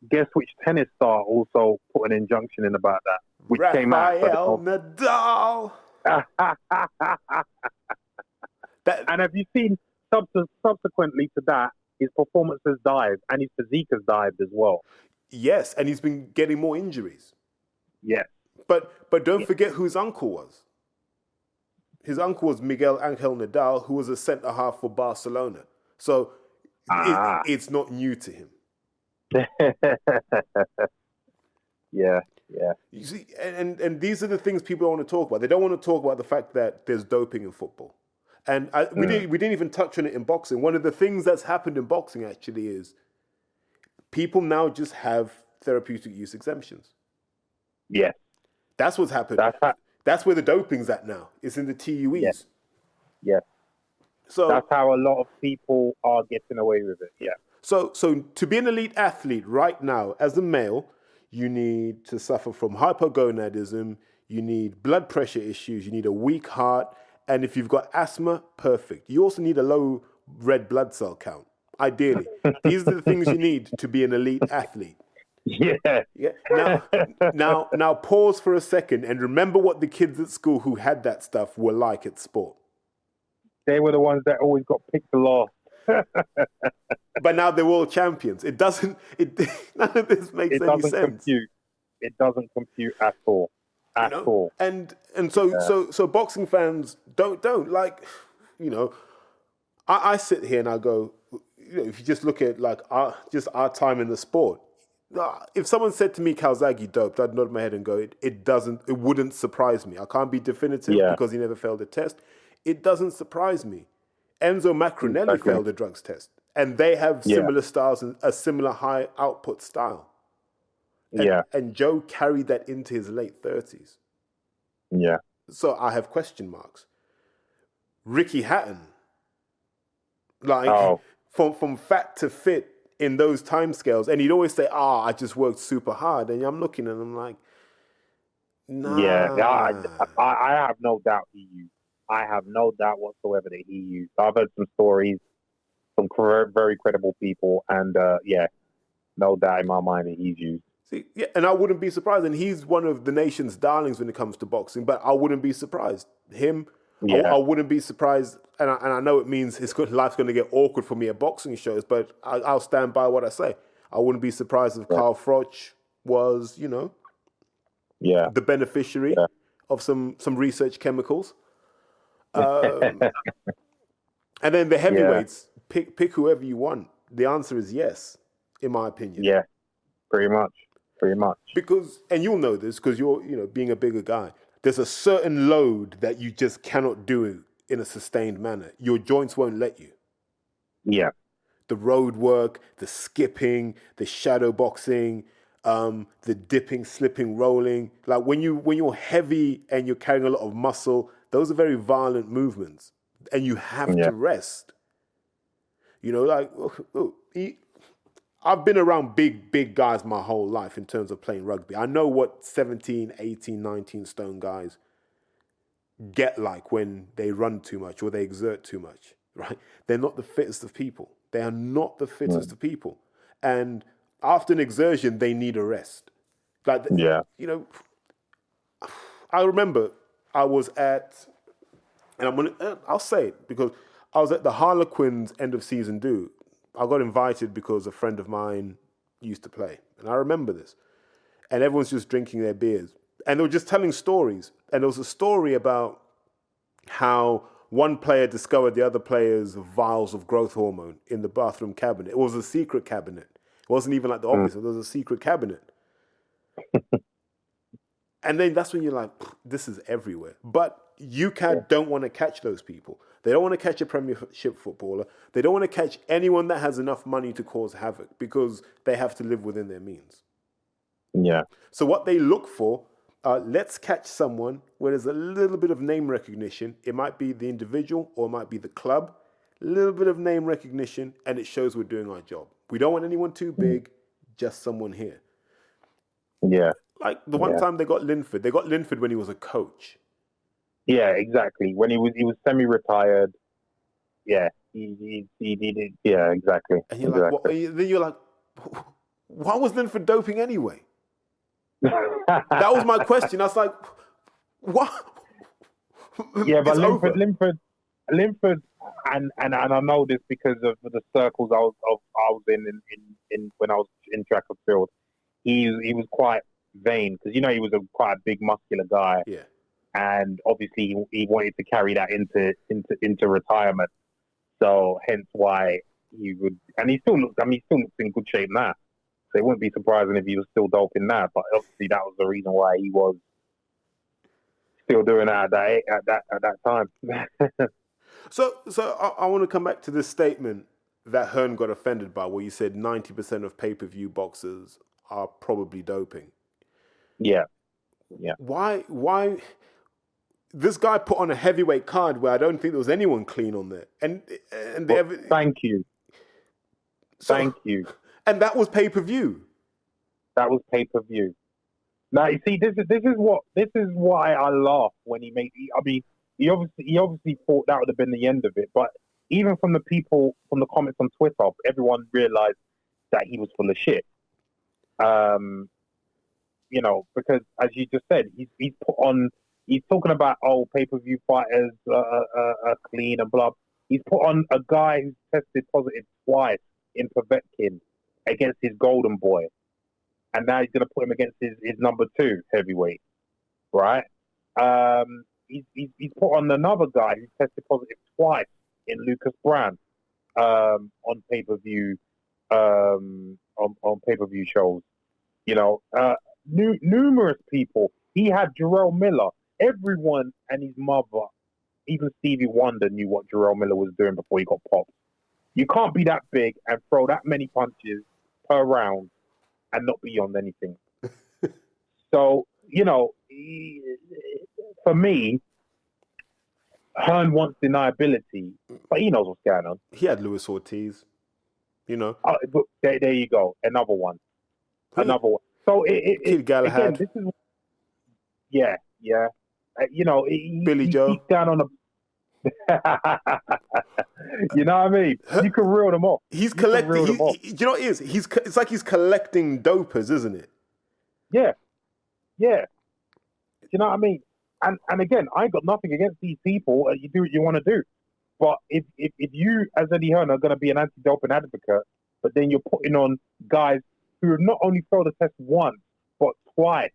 Guess which tennis star also put an injunction in about that? Which came out. Rafael Nadal. And have you seen subsequently to that, his performance has dived and his physique has dived as well. Yes, and he's been getting more injuries. Yes. But don't forget who his uncle was. His uncle was Miguel Angel Nadal, who was a centre-half for Barcelona. So it's not new to him. Yeah. You see, and these are the things people don't want to talk about. They don't want to talk about the fact that there's doping in football. And we didn't even touch on it in boxing. One of the things that's happened in boxing actually is people now just have therapeutic use exemptions. Yes. That's what's happened. That's where the doping's at now. It's in the TUEs. Yes. So that's how a lot of people are getting away with it. Yeah. So to be an elite athlete right now, as a male, you need to suffer from hypogonadism, you need blood pressure issues, you need a weak heart, and if you've got asthma, perfect. You also need a low red blood cell count, ideally. These are the things you need to be an elite athlete. Yeah. Now pause for a second and remember what the kids at school who had that stuff were like at sport. They were the ones that always got picked the last. But now they're world champions. None of this makes any sense. It doesn't compute at all. At all. And so boxing fans don't like, I sit here and I go, if you just look at our time in the sport, if someone said to me Calzaghe doped, I'd nod my head and go, it wouldn't surprise me. I can't be definitive because he never failed a test. It doesn't surprise me. Enzo Macronelli failed a drugs test, and they have similar styles and a similar high output style. And Joe carried that into his late 30s. Yeah. So I have question marks. Ricky Hatton, from fat to fit in those timescales, and he'd always say, I just worked super hard. And I'm looking and I'm like, nah. Yeah, I have no doubt he used. I have no doubt whatsoever that he used. I've heard some stories from very credible people, and no doubt in my mind that he's used. See, and I wouldn't be surprised. And he's one of the nation's darlings when it comes to boxing, but I wouldn't be surprised. I wouldn't be surprised. And I know it means life's going to get awkward for me at boxing shows, but I'll stand by what I say. I wouldn't be surprised if Carl Froch was, Yeah. the beneficiary Yeah. of some research chemicals. And then the heavyweights, pick whoever you want. The answer is yes, in my opinion. Yeah. Pretty much. Because, and you'll know this because you're, being a bigger guy, there's a certain load that you just cannot do in a sustained manner. Your joints won't let you. Yeah. The road work, the skipping, the shadow boxing, the dipping, slipping, rolling. Like when you're heavy and you're carrying a lot of muscle, those are very violent movements, and you have to rest. I've been around big guys my whole life in terms of playing rugby. I know what 17, 18, 19 stone guys get like when they run too much or they exert too much, right? They're not the fittest of people. They are not the fittest of people. And after an exertion, they need a rest. I remember I was at, and I'll say it because I was at the Harlequins end of season do. I got invited because a friend of mine used to play. And I remember this. And everyone's just drinking their beers. And they were just telling stories. And there was a story about how one player discovered the other player's vials of growth hormone in the bathroom cabinet. It was a secret cabinet. It wasn't even like the office. It was a secret cabinet. And then that's when you're like, this is everywhere. But UCAD don't want to catch those people. They don't want to catch a Premiership footballer. They don't want to catch anyone that has enough money to cause havoc because they have to live within their means. Yeah. So what they look for, let's catch someone where there's a little bit of name recognition. It might be the individual or it might be the club. A little bit of name recognition, and it shows we're doing our job. We don't want anyone too big, just someone here. Yeah. Like the one time they got Linford when he was a coach. Yeah, exactly. When he was semi-retired, he did it. Yeah, exactly. And you're like, then you're like, why was Linford doping anyway? That was my question. I was like, what? Yeah, but Linford, and I know this because of the circles I was in when I was in track and field. He was quite vain because he was quite a big muscular guy. Yeah. And obviously he wanted to carry that into retirement. So hence why he would, and he still looks in good shape now. So it wouldn't be surprising if he was still doping now. But obviously that was the reason why he was still doing that at that time. So I want to come back to this statement that Hearn got offended by, where you said 90% of pay-per-view boxers are probably doping. Yeah. Why? This guy put on a heavyweight card where I don't think there was anyone clean on there, thank you. Thank you. And that was pay-per-view. That was pay-per-view. Now you see, this is why I laugh when he made. I mean, he obviously thought that would have been the end of it, but even from the comments on Twitter, everyone realized that he was full of shit. Because as you just said, he's put on. He's talking about pay-per-view fighters are clean and blah. He's put on a guy who's tested positive twice in Povetkin against his golden boy, and now he's going to put him against his number 2 heavyweight, right? He's put on another guy who tested positive twice in Lucas Brand on pay-per-view on pay-per-view shows. Numerous people. He had Jarrell Miller. Everyone and his mother, even Stevie Wonder, knew what Jarrell Miller was doing before he got popped. You can't be that big and throw that many punches per round and not be on anything. So, for me, Hearn wants deniability, but he knows what's going on. He had Luis Ortiz, But there you go. Another one. So Kid Galahad. Again, this is... Yeah. Billy Joe. He's down on a... You know what I mean? You can reel them off. He's collecting. You know what it is? It's like he's collecting dopers, isn't it? Yeah. You know what I mean? And again, I ain't got nothing against these people. You do what you want to do. But if you, as Eddie Hearn, are going to be an anti-doping advocate, but then you're putting on guys who have not only failed the test once, but twice,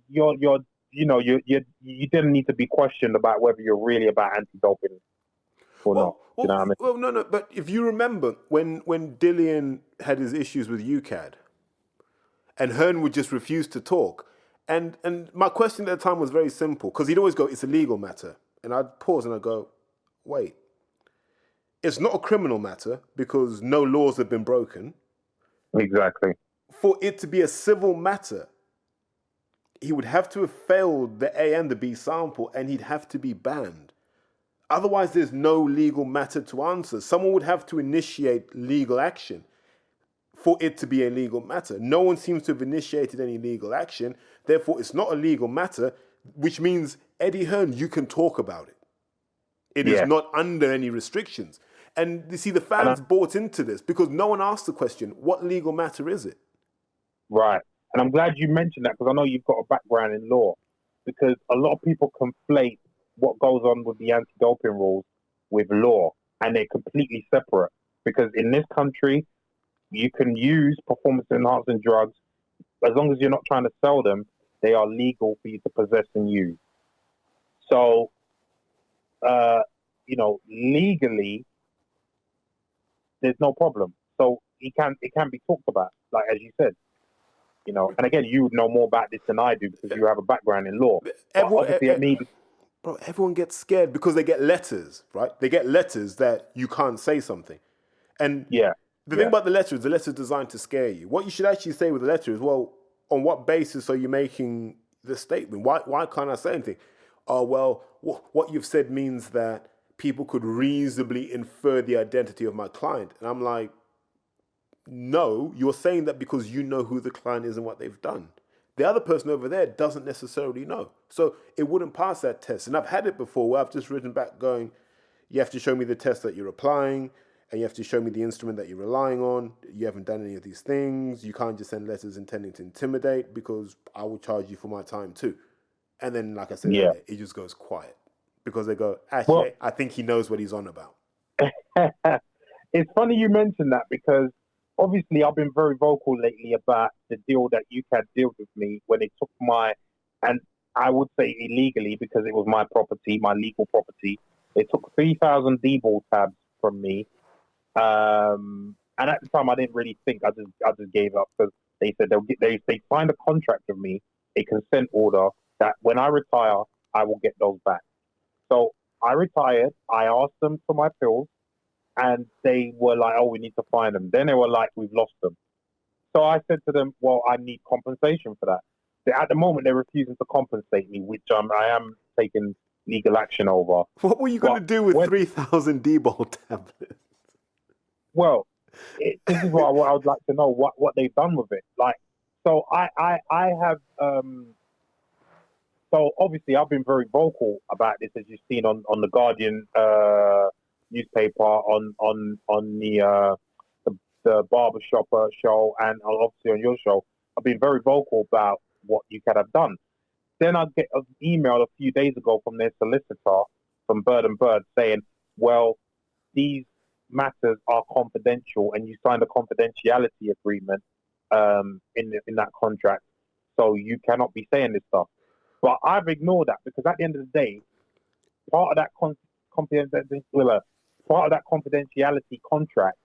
you didn't need to be questioned about whether you're really about anti-doping or not. You know what I mean? Well, no. But if you remember when Dillian had his issues with UCAD, and Hearn would just refuse to talk, and my question at the time was very simple because he'd always go, "It's a legal matter," and I'd pause and I'd go, "Wait, it's not a criminal matter because no laws have been broken. Exactly. For it to be a civil matter, he would have to have failed the A and the B sample, and he'd have to be banned. Otherwise, there's no legal matter to answer. Someone would have to initiate legal action for it to be a legal matter. No one seems to have initiated any legal action. Therefore, it's not a legal matter, which means, Eddie Hearn, you can talk about it. It is not under any restrictions." And you see, the fans bought into this because no one asked the question, what legal matter is it? Right. And I'm glad you mentioned that because I know you've got a background in law. Because a lot of people conflate what goes on with the anti-doping rules with law, and they're completely separate. Because in this country, you can use performance-enhancing drugs as long as you're not trying to sell them. They are legal for you to possess and use. So, legally, there's no problem. So it can be talked about, like as you said. And again, you would know more about this than I do because you have a background in law. Everyone gets scared because they get letters, right? They get letters that you can't say something. And the thing about the letter is designed to scare you. What you should actually say with the letter is, well, on what basis are you making the statement? Why can't I say anything? Oh, well, what you've said means that people could reasonably infer the identity of my client. And I'm like, no, you're saying that because you know who the client is and what they've done. The other person over there doesn't necessarily know. So it wouldn't pass that test. And I've had it before where I've just written back going, you have to show me the test that you're applying, and you have to show me the instrument that you're relying on. You haven't done any of these things. You can't just send letters intending to intimidate because I will charge you for my time too. And then, like I said, it just goes quiet because they go, actually, I think he knows what he's on about. It's funny you mentioned that because obviously I've been very vocal lately about the deal that UCAD did with me when they took and I would say illegally because it was my property, my legal property. They took 3,000 D-ball tabs from me. And at the time I didn't really think, I just gave up because they said they signed a contract with me, a consent order that when I retire, I will get those back. So I retired. I asked them for my pills. And they were like, oh, we need to find them. Then they were like, we've lost them. So I said to them, well, I need compensation for that. At the moment, they're refusing to compensate me, which I am taking legal action over. What were you going to do with 3,000 D-ball tablets? Well, this is what I would like to know, what they've done with it. Like, so I have... so obviously, I've been very vocal about this, as you've seen on The Guardian... newspaper on the barbershop show and obviously on your show. I've been very vocal about what you could have done. Then I get an email a few days ago from their solicitor from Bird and Bird saying, well, these matters are confidential and you signed a confidentiality agreement in that contract, so you cannot be saying this stuff. But I've ignored that because at the end of the day, part of that confidentiality contract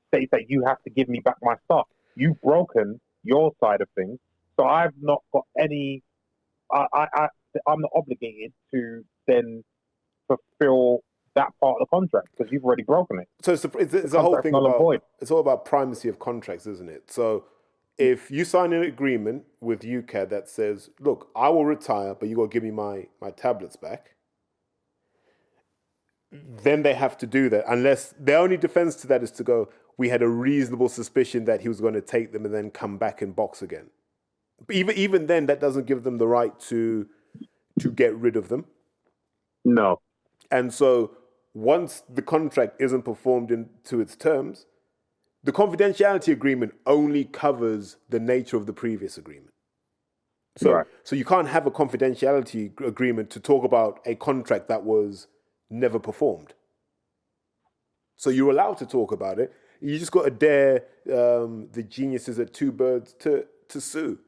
states that you have to give me back my stuff. You've broken your side of things, so I've not got any. I'm not obligated to then fulfill that part of the contract because you've already broken it. So it's the whole thing about it's all about primacy of contracts, isn't it? So if you sign an agreement with UCAD that says, "Look, I will retire, but you got to give me my tablets back," then they have to do that. Unless the only defense to that is to go, we had a reasonable suspicion that he was going to take them and then come back and box again. But even then, that doesn't give them the right to get rid of them. No. And so once the contract isn't performed into its terms, the confidentiality agreement only covers the nature of the previous agreement. So you can't have a confidentiality agreement to talk about a contract that was never performed. So you're allowed to talk about it. You just got to dare the geniuses at Two Birds to sue.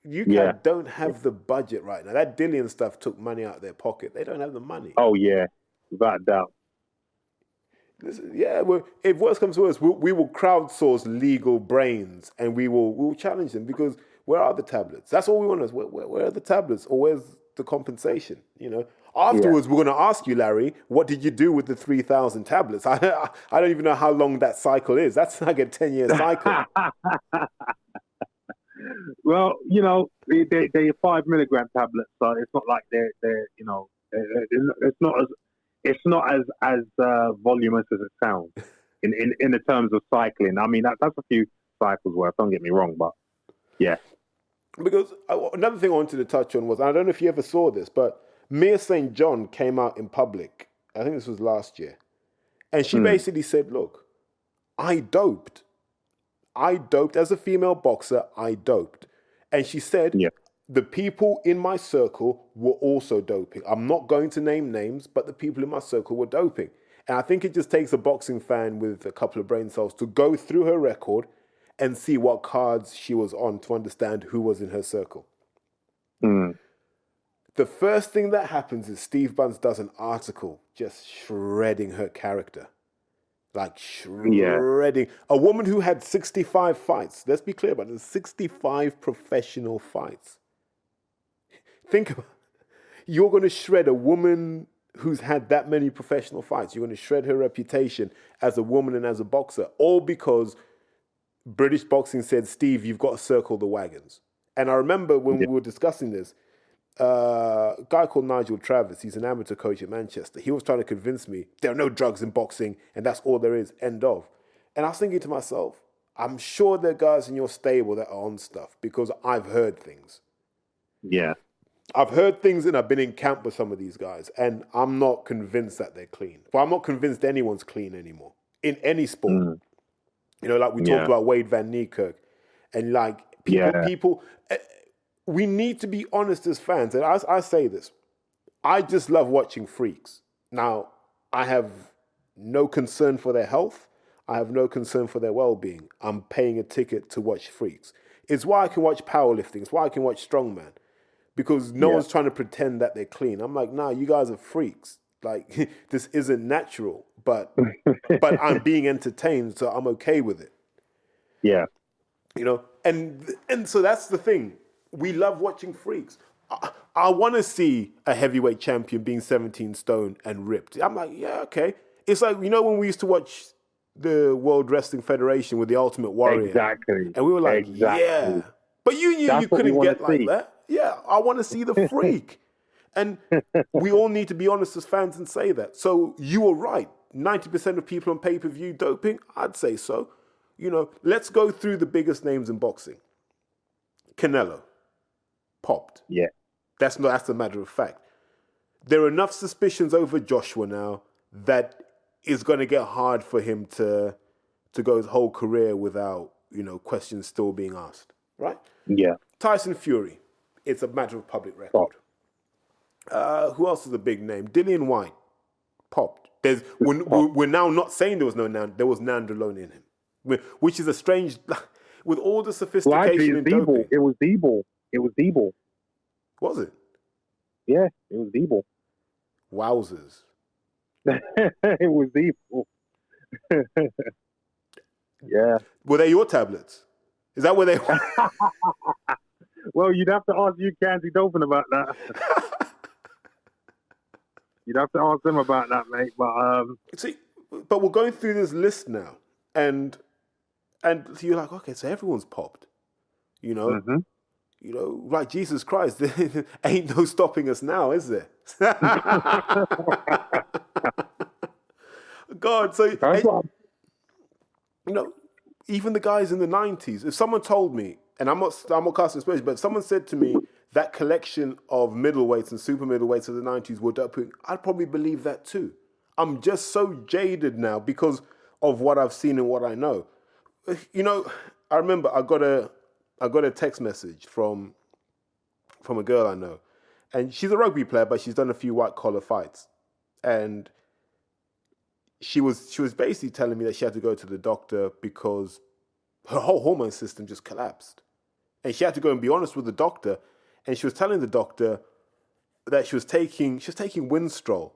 UK don't have the budget right now. That Dillian stuff took money out of their pocket. They don't have the money. Oh yeah, without a doubt. Yeah, if worse comes to worse, we will crowdsource legal brains and we'll challenge them, because where are the tablets? That's all we want. Where are the tablets, or where's the compensation? Afterwards, we're going to ask you, Larry, what did you do with the 3,000 tablets? I don't even know how long that cycle is. That's like a 10-year cycle. Well, they're 5 milligram tablets, so it's not like they're it's not as voluminous as it sounds in the terms of cycling. I mean, that's a few cycles worth. Don't get me wrong, but yeah. Because another thing I wanted to touch on was, I don't know if you ever saw this, but Mia St. John came out in public. I think this was last year, and she basically said, "Look, I doped as a female boxer. I doped," and she said, the people in my circle were also doping. I'm not going to name names, but the people in my circle were doping. And I think it just takes a boxing fan with a couple of brain cells to go through her record and see what cards she was on to understand who was in her circle. The first thing that happens is Steve Bunce does an article just shredding her character. Like shredding. A woman who had 65 fights. Let's be clear about it. 65 professional fights. Think about it. You're going to shred a woman who's had that many professional fights. You're going to shred her reputation as a woman and as a boxer, all because British boxing said, Steve, you've got to circle the wagons. And I remember when we were discussing this, a guy called Nigel Travis, he's an amateur coach at Manchester. He was trying to convince me there are no drugs in boxing and that's all there is, end of. And I was thinking to myself, I'm sure there are guys in your stable that are on stuff, because I've heard things. Yeah. I've heard things and I've been in camp with some of these guys, and I'm not convinced that they're clean. But I'm not convinced anyone's clean anymore in any sport. Like we talked about Wade Van Niekerk, and like people, we need to be honest as fans. And I say this, I just love watching freaks. Now, I have no concern for their health. I have no concern for their well-being. I'm paying a ticket to watch freaks. It's why I can watch powerlifting. It's why I can watch strongman. Because no one's trying to pretend that they're clean. I'm like, nah, you guys are freaks. Like, this isn't natural, but I'm being entertained, so I'm okay with it. Yeah. And so that's the thing. We love watching freaks. I want to see a heavyweight champion being 17 stone and ripped. I'm like, yeah, okay. It's like, when we used to watch the World Wrestling Federation with the Ultimate Warrior. Exactly. And we were like, yeah. But you knew you couldn't get like that. Yeah, I want to see the freak. And we all need to be honest as fans and say that. So you were right. 90% of people on pay-per-view doping? I'd say so. Let's go through the biggest names in boxing. Canelo. Popped. Yeah. That's a matter of fact. There are enough suspicions over Joshua now that it's going to get hard for him to go his whole career without, questions still being asked. Right? Yeah. Tyson Fury. It's a matter of public record. Who else is a big name? Dillian White. Popped. We're now not saying there was Nandrolone in him, which is a strange, with all the sophistication in doping. It was Debo. Was it? Yeah, it was Debo. Wowzers. It was Debo. Yeah. Were they your tablets? Is that where they were? Well, you'd have to ask you, Candy Dolphin, about that. You'd have to ask them about that, mate. But see, but we're going through this list now, and so you're like, okay, so everyone's popped, like Jesus Christ, there ain't no stopping us now, is there? God, so even the guys in the 90s. If someone told me, and I'm not casting aspersions, but if someone said to me that collection of middleweights and super middleweights of the 90s were doping, I'd probably believe that too. I'm just so jaded now because of what I've seen and what I know. I remember I got a text message from a girl I know, and she's a rugby player, but she's done a few white collar fights, and she was basically telling me that she had to go to the doctor because her whole hormone system just collapsed. and she had to go and be honest with the doctor, and she was telling the doctor that she was taking Winstrol.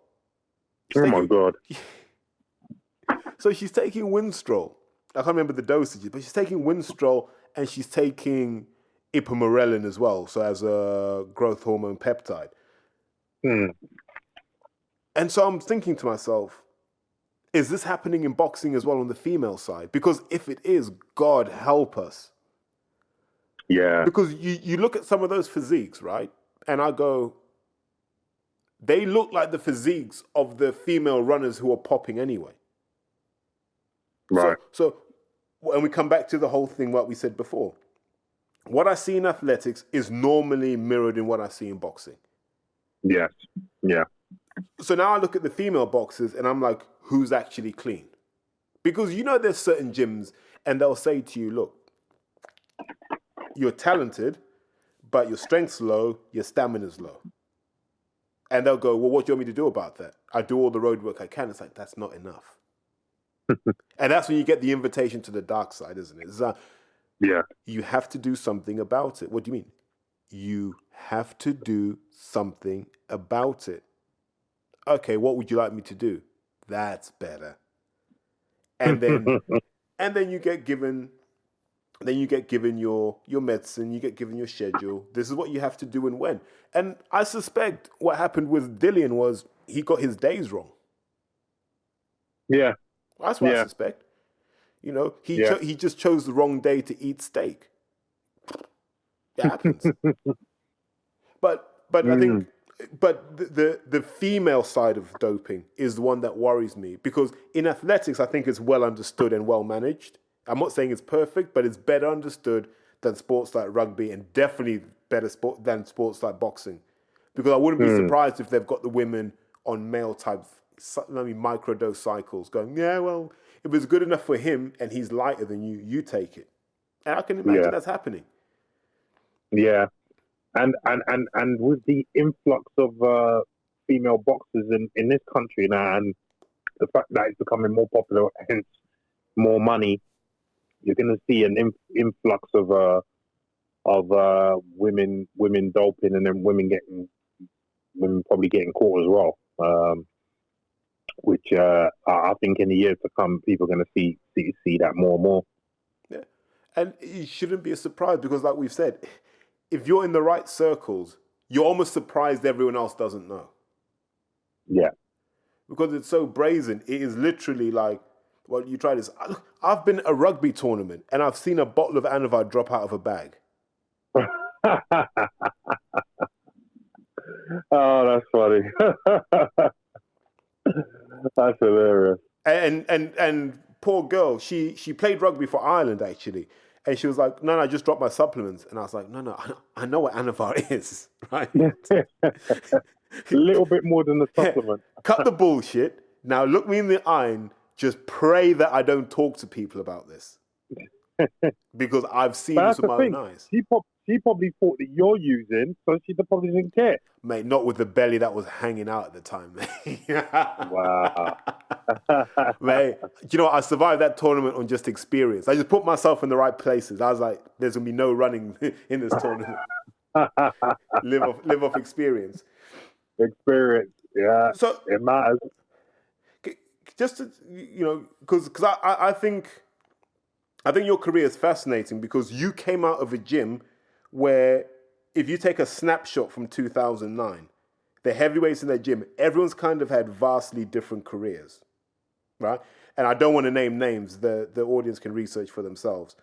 My God. So she's taking Winstrol. I can't remember the dosages, but she's taking Winstrol and she's taking ipamorelin as well, so as a growth hormone peptide. And so I'm thinking to myself, is this happening in boxing as well on the female side? Because if it is, God help us. Yeah. Because you look at some of those physiques, right? And I go, they look like the physiques of the female runners who are popping anyway. Right. So, and we come back to the whole thing, what we said before. What I see in athletics is normally mirrored in what I see in boxing. Yes. Yeah. So now I look at the female boxers and I'm like, who's actually clean? Because there's certain gyms and they'll say to you, look, you're talented, but your strength's low, your stamina's low. And they'll go, well, what do you want me to do about that? I do all the road work I can. It's like, that's not enough. And that's when you get the invitation to the dark side, isn't it? It's like, yeah. You have to do something about it. What do you mean? You have to do something about it. Okay, what would you like me to do? That's better. And then you get given your medicine, you get given your schedule. This is what you have to do and when. And I suspect what happened with Dillian was he got his days wrong. Yeah. That's what I suspect. He just chose the wrong day to eat steak. It happens. But I think the female side of doping is the one that worries me, because in athletics I think it's well understood and well managed. I'm not saying it's perfect, but it's better understood than sports like rugby, and definitely better than sports like boxing. Because I wouldn't be surprised if they've got the women on male type microdose cycles going, yeah, well, if it's good enough for him and he's lighter than you, you take it. And I can imagine that's happening. Yeah. And with the influx of female boxers in this country now, and the fact that it's becoming more popular, hence more money, you're going to see an influx of women doping, and then women probably getting caught as well. Which I think in the years to come, people are going to see that more and more. Yeah, and it shouldn't be a surprise, because, like we've said, if you're in the right circles, you're almost surprised everyone else doesn't know. Yeah, because it's so brazen. It is literally like, well, you try this. I've been at a rugby tournament and I've seen a bottle of Anavar drop out of a bag. Oh, that's funny. That's hilarious. And poor girl, she played rugby for Ireland actually, and she was like, no, I just dropped my supplements, and I was like, no, I know what Anavar is, right? A little bit more than the supplement. Cut the bullshit. Now look me in the eye and just pray that I don't talk to people about this, because I've seen this with my own eyes. She probably thought that you're using, so she probably didn't care. Mate, not with the belly that was hanging out at the time, mate. Wow. Mate, you know what? I survived that tournament on just experience. I just put myself in the right places. I was like, there's going to be no running in this tournament. Live off experience. Experience, yeah. So it matters. Just to, because I think your career is fascinating, because you came out of a gym where, if you take a snapshot from 2009, the heavyweights in that gym, everyone's kind of had vastly different careers, right? And I don't want to name names. The audience can research for themselves.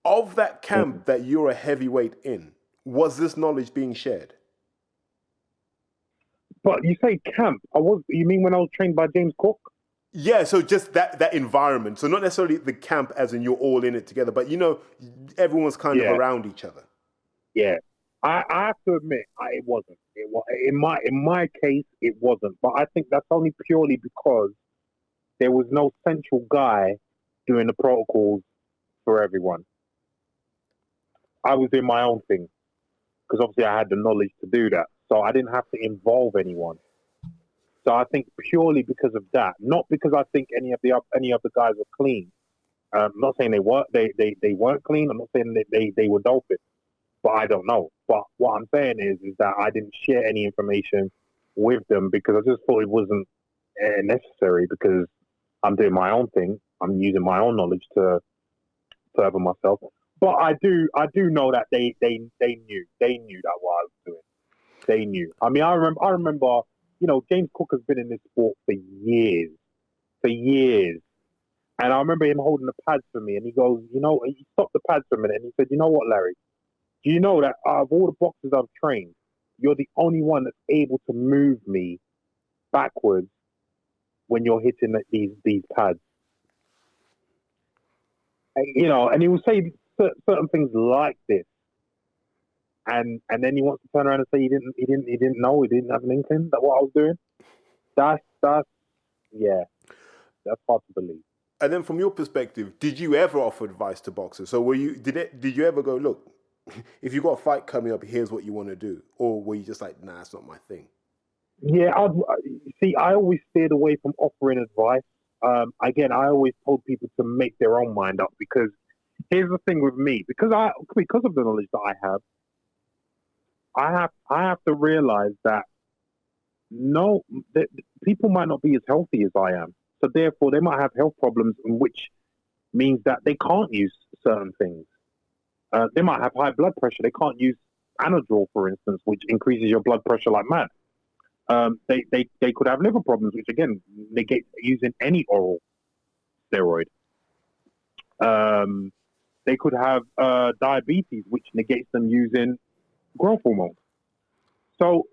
Of that camp that you're a heavyweight in, was this knowledge being shared? But you say camp. You mean when I was trained by James Cook? Yeah, so just that environment. So not necessarily the camp as in you're all in it together, but everyone's kind of around each other. Yeah. I have to admit, it wasn't. In my case, it wasn't. But I think that's only purely because there was no central guy doing the protocols for everyone. I was doing my own thing, because obviously I had the knowledge to do that. So I didn't have to involve anyone. So I think purely because of that, not because I think any of the guys were clean. I'm not saying they weren't clean. I'm not saying that they were doping. but I don't know. But what I'm saying is that I didn't share any information with them because I just thought it wasn't necessary because I'm doing my own thing. I'm using my own knowledge to further myself. But I do know that they knew that what I was doing. They knew. I mean, I remember, James Cook has been in this sport for years. And I remember him holding the pads for me, and he goes, he stopped the pads for a minute, and he said, "You know what, Larry? Do you know that out of all the boxers I've trained, you're the only one that's able to move me backwards when you're hitting these pads." And he will say certain things like this, and then he wants to turn around and say he didn't know, he didn't have an inkling that what I was doing. That's hard to believe. And then from your perspective, did you ever offer advice to boxers? So did you ever go, look, if you've got a fight coming up, here's what you want to do? Or were you just like, nah, it's not my thing? Yeah, I always steered away from offering advice. Again, I always told people to make their own mind up because here's the thing with me, because of the knowledge that I have to realize that that people might not be as healthy as I am. So therefore, they might have health problems, which means that they can't use certain things. They might have high blood pressure. They can't use Anadrol, for instance, which increases your blood pressure like mad. They could have liver problems, which again negates using any oral steroid. They could have diabetes, which negates them using growth hormone. So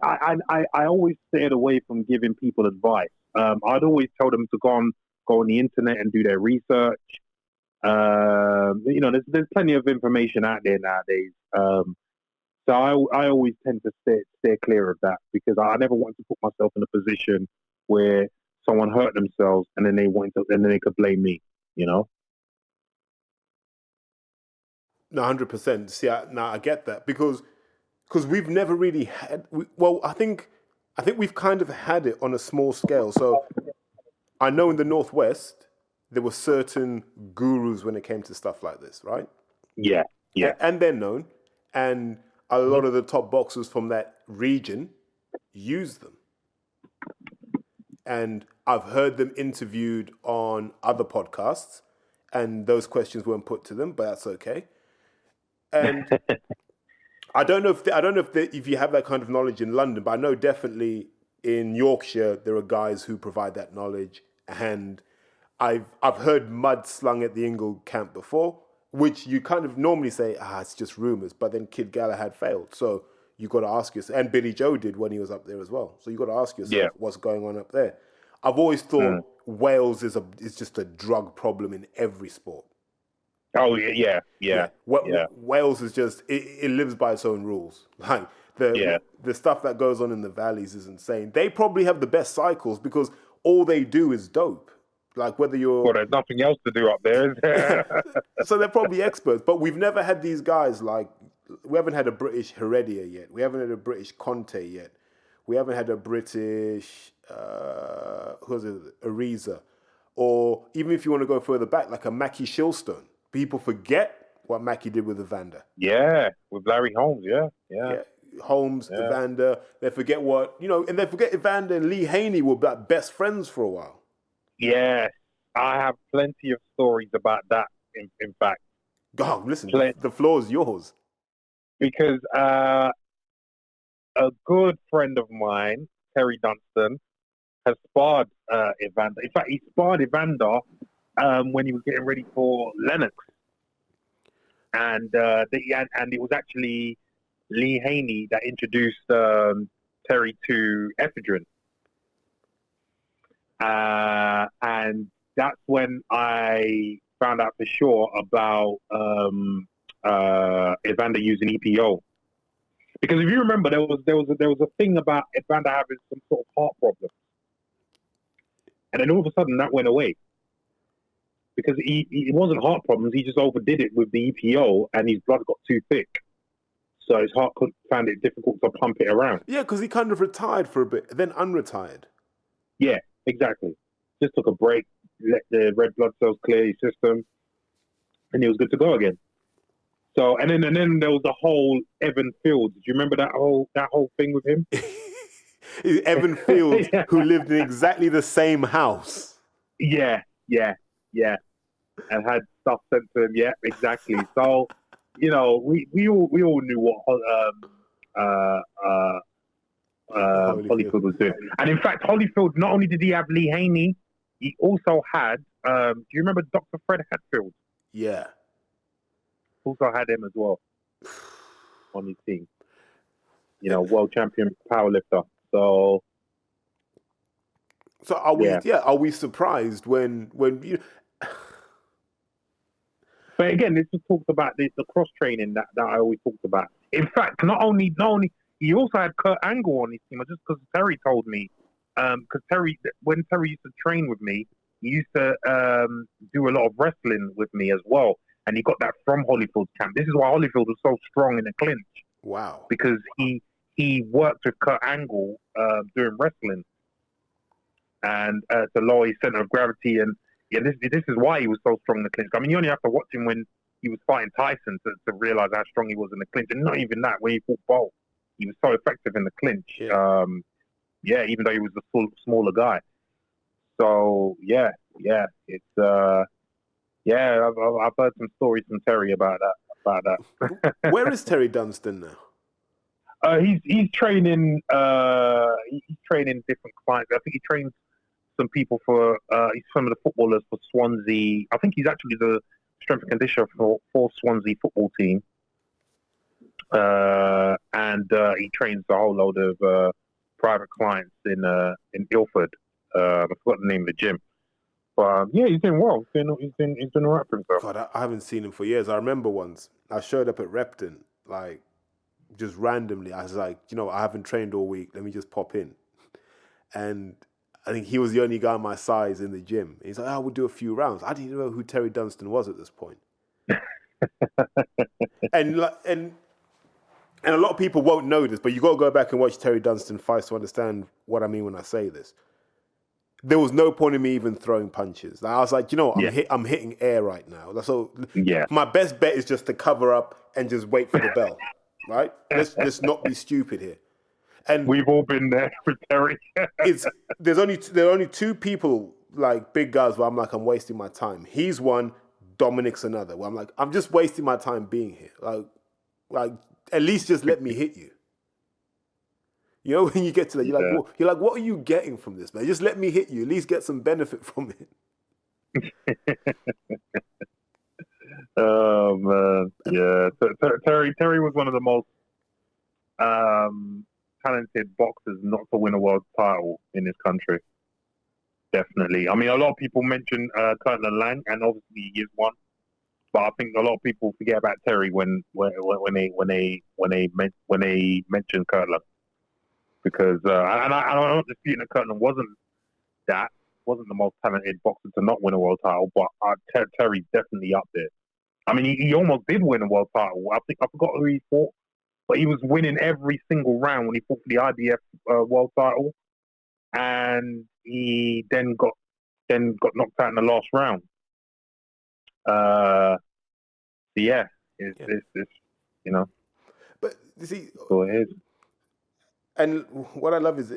I always stayed away from giving people advice. I'd always tell them to go on the internet and do their research. There's plenty of information out there nowadays. So I always tend to steer clear of that because I never want to put myself in a position where someone hurt themselves and then they could blame me. No, 100%. See, I get that because we've never really had. I think we've kind of had it on a small scale. So I know in the Northwest there were certain gurus when it came to stuff like this, right? Yeah. And they're known, and a lot of the top boxers from that region use them. And I've heard them interviewed on other podcasts, and those questions weren't put to them, but that's okay. And I don't know if you have that kind of knowledge in London, but I know definitely in Yorkshire there are guys who provide that knowledge, and I've heard mud slung at the Ingle camp before, which you kind of normally say, it's just rumours, but then Kid Galahad failed, so you got to ask yourself, and Billy Joe did when he was up there as well, so you got to ask yourself what's going on up there. I've always thought Wales is just a drug problem in every sport. Oh yeah. Wales is just it lives by its own rules. Like the stuff that goes on in the valleys is insane. They probably have the best cycles because all they do is dope. Like whether you're there's nothing else to do up there. So they're probably experts. But we've never had these guys we haven't had a British Heredia yet. We haven't had a British Conte yet. We haven't had a British Ariza, or even if you want to go further back, like a Mackie Shilstone. People forget what Mackie did with Evander. Yeah, with Larry Holmes, yeah. Holmes, Evander. They forget and they forget Evander and Lee Haney were best friends for a while. Yeah, I have plenty of stories about that, in fact. God, listen, the floor is yours. Because a good friend of mine, Terry Dunstan, has sparred Evander. In fact, he sparred Evander when he was getting ready for Lennox. And it was actually Lee Haney that introduced Terry to ephedrine. And that's when I found out for sure about Evander using EPO. Because if you remember, there was a thing about Evander having some sort of heart problem. And then all of a sudden that went away. Because it wasn't heart problems, he just overdid it with the EPO and his blood got too thick. So his heart found it difficult to pump it around. Yeah, because he kind of retired for a bit, then unretired. Yeah, exactly. Just took a break, let the red blood cells clear his system, and he was good to go again. So and then there was the whole Evan Fields. Do you remember that whole thing with him? Evan Fields, Yeah, who lived in exactly the same house. yeah, yeah, yeah, and had stuff sent to him. Yeah, exactly. So, we all knew what uh, uh, Holyfield. Holyfield was doing. And in fact, Holyfield, not only did he have Lee Haney, he also had. Do you remember Dr. Fred Hatfield? Yeah. Also had him as well on his team. World champion powerlifter. So are we? yeah. Yeah. Are we surprised when you? But again, this just talks about the cross training that I always talked about. In fact, not only he also had Kurt Angle on his team. Just because Terry told me, because when Terry used to train with me, he used to do a lot of wrestling with me as well, and he got that from Holyfield's camp. This is why Holyfield was so strong in the clinch. Wow. Because he worked with Kurt Angle doing wrestling, and to lower his center of gravity. And yeah, this is why he was so strong in the clinch. I mean, you only have to watch him when he was fighting Tyson to realize how strong he was in the clinch. And not even that, when he fought Bolt, he was so effective in the clinch. Yeah. Even though he was a smaller guy. So yeah, it's I've heard some stories from Terry about that. Where is Terry Dunstan now? He's training. He's training different clients. I think he trains some people for. He's some of the footballers for Swansea. I think he's actually the strength and conditioner for Swansea football team. And he trains a whole load of private clients in Ilford. I forgot the name of the gym. But yeah, he's doing well. He's doing all right for himself. God, I haven't seen him for years. I remember once I showed up at Repton, like just randomly. I was like, I haven't trained all week. Let me just pop in. And I think he was the only guy my size in the gym. He's like, we'll do a few rounds. I didn't even know who Terry Dunstan was at this point. and a lot of people won't know this, but you got to go back and watch Terry Dunstan fights to understand what I mean when I say this. There was no point in me even throwing punches. I was like, I'm hitting air right now. So my best bet is just to cover up and just wait for the bell, right? Let's not be stupid here. And we've all been there with Terry. there are only two people, like big guys, where I'm like, I'm wasting my time. He's one, Dominic's another. Where I'm like, I'm just wasting my time being here. Like at least just let me hit you. When you get to that, you're like, what are you getting from this, man? Just let me hit you. At least get some benefit from it. Oh man, yeah. Terry was one of the most talented boxers not to win a world title in this country. Definitely. I mean, a lot of people mention Curtin Lang, and obviously he is one. But I think a lot of people forget about Terry when they mention Curtin. Because I'm not disputing that Curtin wasn't the most talented boxer to not win a world title, but Terry's definitely up there. I mean, he almost did win a world title. I forgot who he fought, but he was winning every single round when he fought for the IBF world title, and he then got knocked out in the last round. It's But you see, so it is. And what I love is I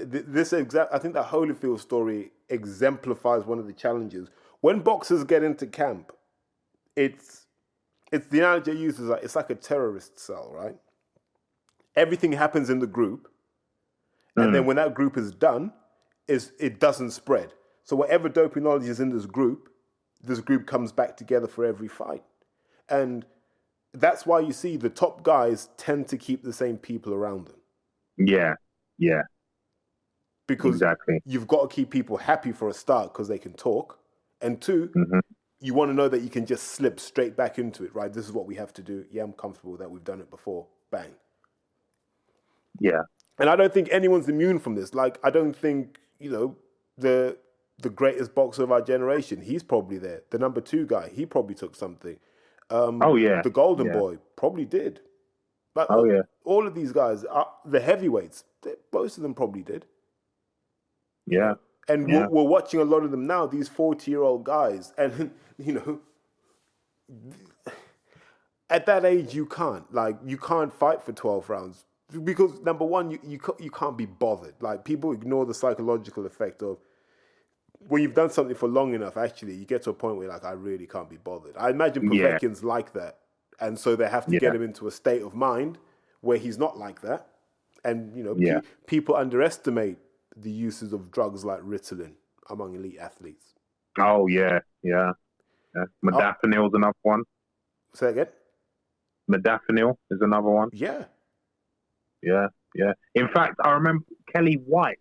think that Holyfield story exemplifies one of the challenges. When boxers get into camp, it's the analogy I use is like, it's like a terrorist cell, right? Everything happens in the group, and then when that group is done, it doesn't spread. So whatever doping knowledge is in this group comes back together for every fight. And that's why you see the top guys tend to keep the same people around them. Yeah. Because exactly. You've got to keep people happy for a start because they can talk. And two, you want to know that you can just slip straight back into it, right? This is what we have to do. Yeah, I'm comfortable that we've done it before. Bang. Yeah. And I don't think anyone's immune from this. Like, I don't think, the greatest boxer of our generation, he's probably there. The number 2 guy, he probably took something. The Golden Boy probably did. But all of these guys, the heavyweights, most of them probably did. Yeah. And we're watching a lot of them now, these 40-year-old guys. And, at that age, you can't fight for 12 rounds because number one, you can't be bothered. Like, people ignore the psychological effect of when you've done something for long enough. Actually, you get to a point where you're like, I really can't be bothered. I imagine Povetkin's like that, and so they have to get him into a state of mind where he's not like that. And people underestimate the uses of drugs like Ritalin among elite athletes. Oh yeah. Modafinil is another one. Say again. Modafinil is another one. Yeah. In fact, I remember Kelly White,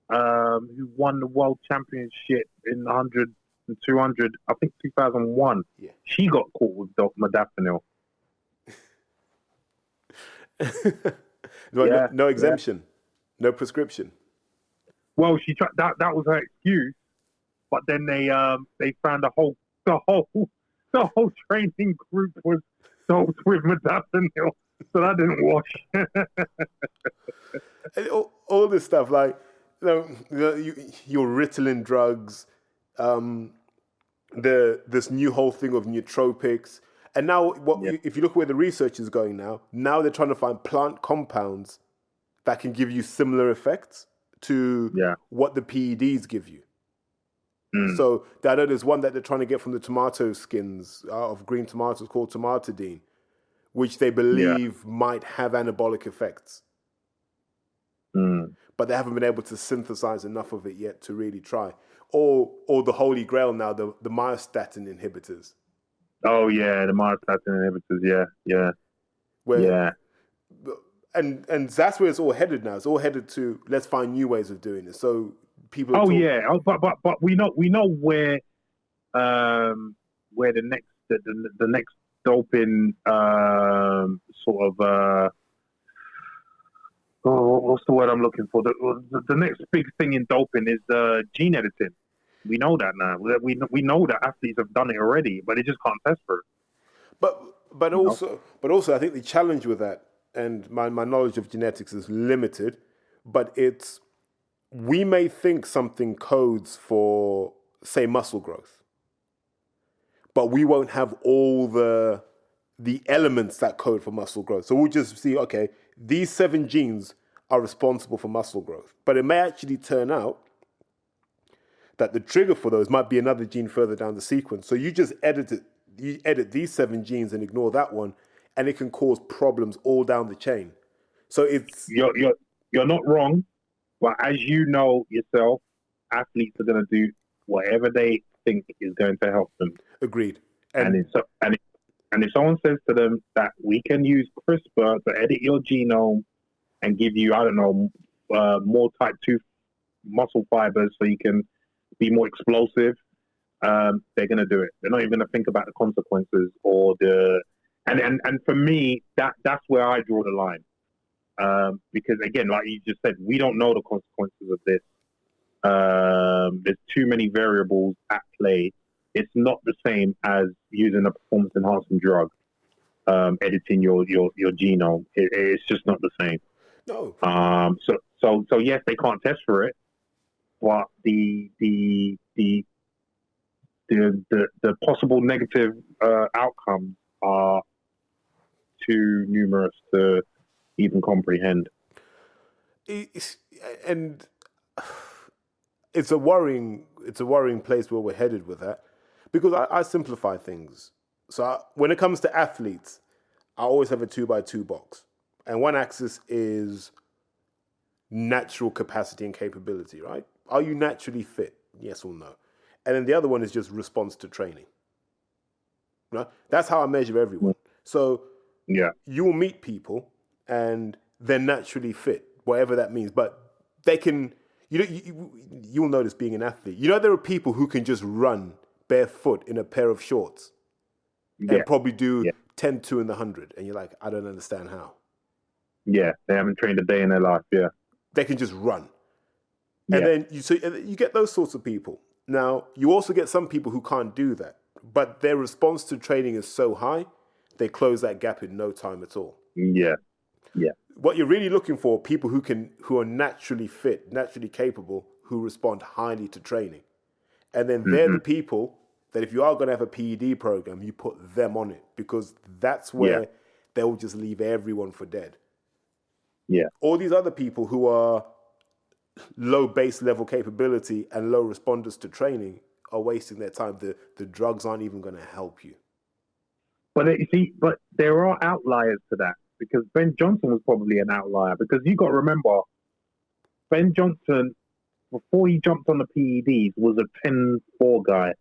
who won the world championship in 100 and 200, I think 2001. Yeah. She got caught with modafinil. No exemption, no prescription. Well, she tried that was her excuse, but then they found the whole training group was dosed with modafinil, so that didn't wash. And all this stuff, like your Ritalin drugs, this new whole thing of nootropics, and now if you look where the research is going now they're trying to find plant compounds that can give you similar effects to what the PEDs give you. So I know there's one that they're trying to get from the tomato skins of green tomatoes called tomatidine, which they believe might have anabolic effects. But they haven't been able to synthesize enough of it yet to really try. Or the holy grail now, the myostatin inhibitors. Oh yeah, the myostatin inhibitors. Yeah. And that's where it's all headed now. It's all headed to, let's find new ways of doing it. So people. But we know where the next doping sort of what's the word I'm looking for? The next big thing in doping is gene editing. We know that now. We know that athletes have done it already, but they just can't test for it. But also, I think the challenge with that, and my knowledge of genetics is limited, but we may think something codes for, say, muscle growth, but we won't have all the elements that code for muscle growth. So we'll just see, okay, these 7 genes are responsible for muscle growth, but it may actually turn out that the trigger for those might be another gene further down the sequence. So you just edit these 7 genes and ignore that one, and it can cause problems all down the chain. So it's you're not wrong, but as you know yourself, athletes are going to do whatever they think is going to help them. Agreed. And if someone says to them that we can use CRISPR to edit your genome and give you, I don't know, more type 2 muscle fibers so you can be more explosive, they're going to do it. They're not even going to think about the consequences or and for me, that's where I draw the line. Because again, like you just said, we don't know the consequences of this. There's too many variables at play. It's not the same as using a performance enhancing drug, editing your genome. It's just not the same. No. So yes, they can't test for it, but the possible negative outcomes are too numerous to even comprehend. It's a worrying place where we're headed with that, because I simplify things. So when it comes to athletes, I always have a 2x2 box, and one axis is natural capacity and capability, right? Are you naturally fit? Yes or no? And then the other one is just response to training. Right? That's how I measure everyone. So you will meet people and they're naturally fit, whatever that means. But they can, you'll notice being an athlete, there are people who can just run barefoot in a pair of shorts and probably do 10, 2 in the 100. And you're like, I don't understand how. Yeah, they haven't trained a day in their life, They can just run. And then you get those sorts of people. Now, you also get some people who can't do that, but their response to training is so high, they close that gap in no time at all. Yeah. What you're really looking for, people who are naturally fit, naturally capable, who respond highly to training. And then they're the people that if you are going to have a PED program, you put them on it, because that's where they'll just leave everyone for dead. Yeah. All these other people who are low base level capability and low responders to training are wasting their time. The drugs aren't even going to help you. But you see, but there are outliers to that, because Ben Johnson was probably an outlier, because you got to remember, Ben Johnson, before he jumped on the PEDs, was a 10-4 guy.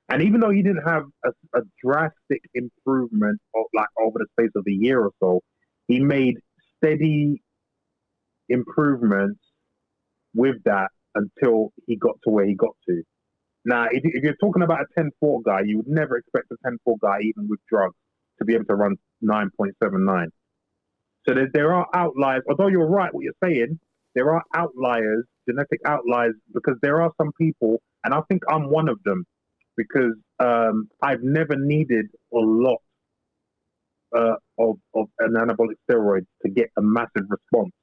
And even though he didn't have a drastic improvement over the space of a year or so, he made steady improvements with that until he got to where he got to. Now, if you're talking about a 10-4 guy, you would never expect a 10-4 guy, even with drugs, to be able to run 9.79. So there are outliers. Although you're right, what you're saying, there are outliers, genetic outliers, because there are some people, and I think I'm one of them, because I've never needed a lot of an anabolic steroid to get a massive response.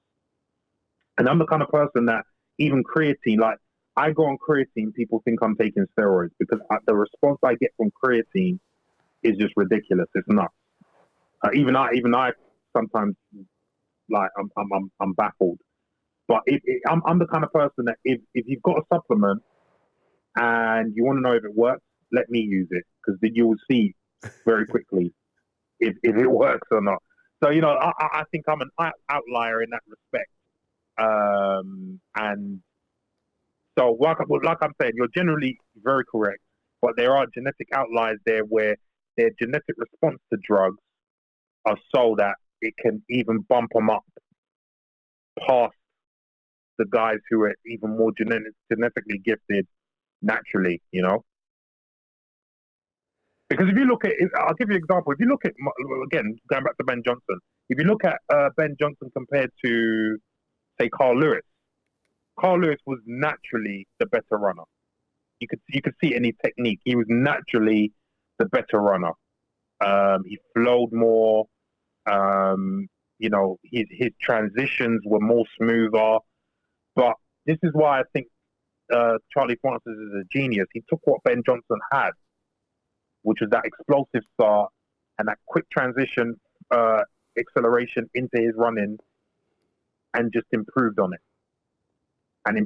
And I'm the kind of person that even creatine, like I go on creatine, people think I'm taking steroids, because the response I get from creatine is just ridiculous. It's nuts. Even I sometimes, like, I'm baffled. But I'm the kind of person that if you've got a supplement and you want to know if it works, let me use it, because then you will see very quickly if it works or not. So, I think I'm an outlier in that respect. And so, like I'm saying, you're generally very correct, but there are genetic outliers there where their genetic response to drugs are so that it can even bump them up past the guys who are even more genetically gifted naturally, Because if you look at, I'll give you an example. If you look at, again, going back to Ben Johnson, if you look at Ben Johnson compared to, say, Carl Lewis was naturally the better runner. You could see any technique. He was naturally the better runner. He flowed more. His transitions were more smoother. But this is why I think Charlie Francis is a genius. He took what Ben Johnson had, which was that explosive start and that quick transition acceleration into his running, and just improved on it. And he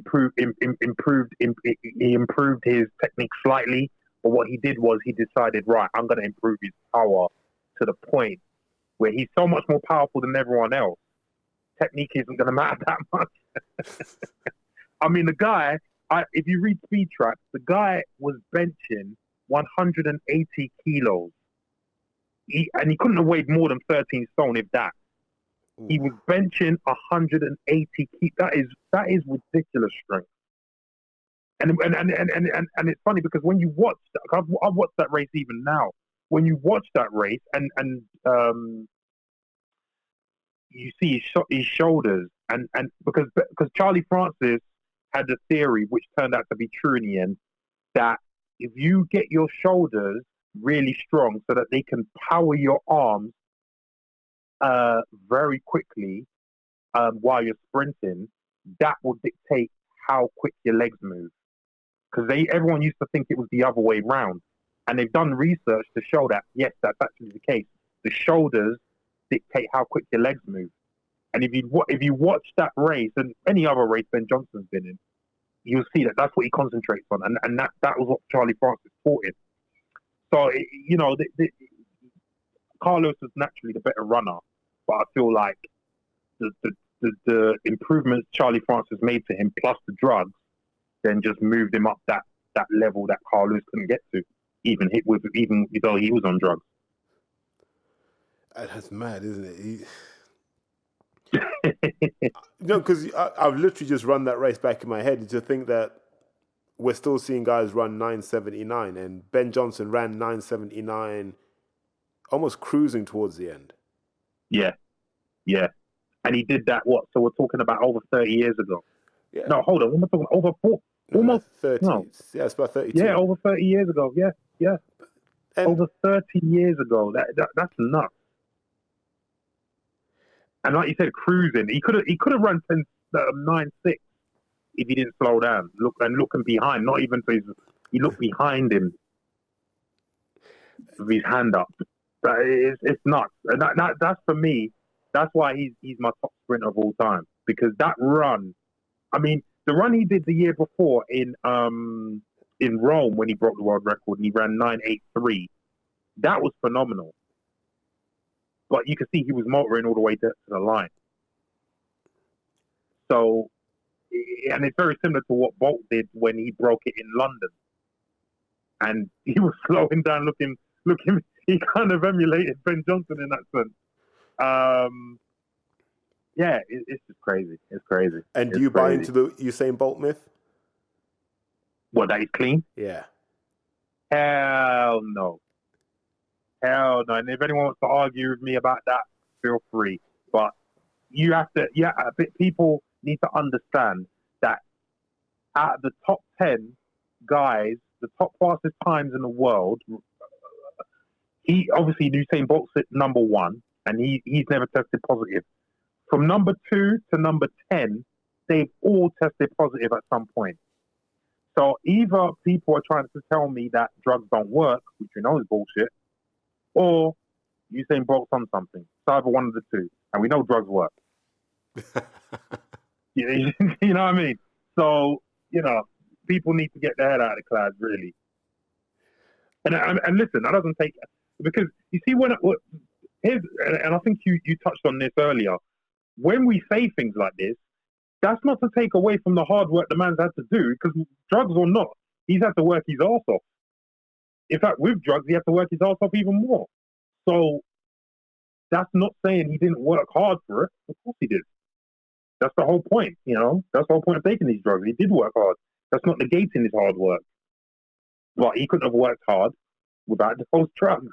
improved his technique slightly, but what he did was he decided, right, I'm going to improve his power to the point where he's so much more powerful than everyone else. Technique isn't going to matter that much. I mean, the guy, if you read Speed Tracks, the guy was benching 180 kilos. And he couldn't have weighed more than 13 stone, if that. Ooh. He was benching 180 kilos. That is ridiculous strength. And it's funny because when you watch that, I've watched that race even now. When you watch that race and you see his shoulders, and because Charlie Francis had a theory which turned out to be true in the end, that if you get your shoulders really strong so that they can power your arms very quickly while you're sprinting, that will dictate how quick your legs move. Because everyone used to think it was the other way round. And they've done research to show that, yes, that's actually the case. The shoulders dictate how quick your legs move. And if you watch that race, and any other race Ben Johnson's been in, you'll see that that's what he concentrates on. And that was what Charlie Francis taught him. So, Carlos was naturally the better runner. But I feel like the improvements Charlie Francis made to him, plus the drugs, then just moved him up that level that Carlos couldn't get to, even though he was on drugs. That's mad, isn't it? Because I've literally just run that race back in my head to think that we're still seeing guys run 9.79, and Ben Johnson ran 9.79, almost cruising towards the end. Yeah. And he did that, what? So we're talking about over 30 years ago. Yeah. No, hold on. We're talking over 4, almost 30. No. Yeah, it's about 32. Yeah, over 30 years ago. Yeah. And over 30 years ago. That's nuts. And like you said, cruising. He could have run 9.6 if he didn't slow down. Looking behind, not even so he looked behind him with his hand up. It's nuts. And that's for me. That's why he's my top sprinter of all time, because that run. I mean, the run he did the year before in Rome when he broke the world record and he ran 9:83. That was phenomenal. But you can see he was motoring all the way to the line. So, and it's very similar to what Bolt did when he broke it in London. And he was slowing down, looking. He kind of emulated Ben Johnson in that sense. Yeah, it's just crazy. It's crazy. And do you buy into the Usain Bolt myth? What, that he's clean? Yeah. Hell no. Hell no. And if anyone wants to argue with me about that, feel free. But you have to, people need to understand that out of the top 10 guys, the top fastest times in the world, he obviously Usain Bolt's at number 1, and he's never tested positive. From number 2 to number 10, they've all tested positive at some point. So either people are trying to tell me that drugs don't work, which we know is bullshit, or Usain Bolt's on something. It's either one of the two, and we know drugs work. You know what I mean? So, people need to get their head out of the clouds, really. And listen, that doesn't take, because you see and I think you touched on this earlier. When we say things like this, that's not to take away from the hard work the man's had to do, because drugs or not, he's had to work his arse off. In fact, with drugs, he had to work his arse off even more. So that's not saying he didn't work hard for it. Of course he did. That's the whole point, That's the whole point of taking these drugs. He did work hard. That's not negating his hard work. But he couldn't have worked hard without those drugs.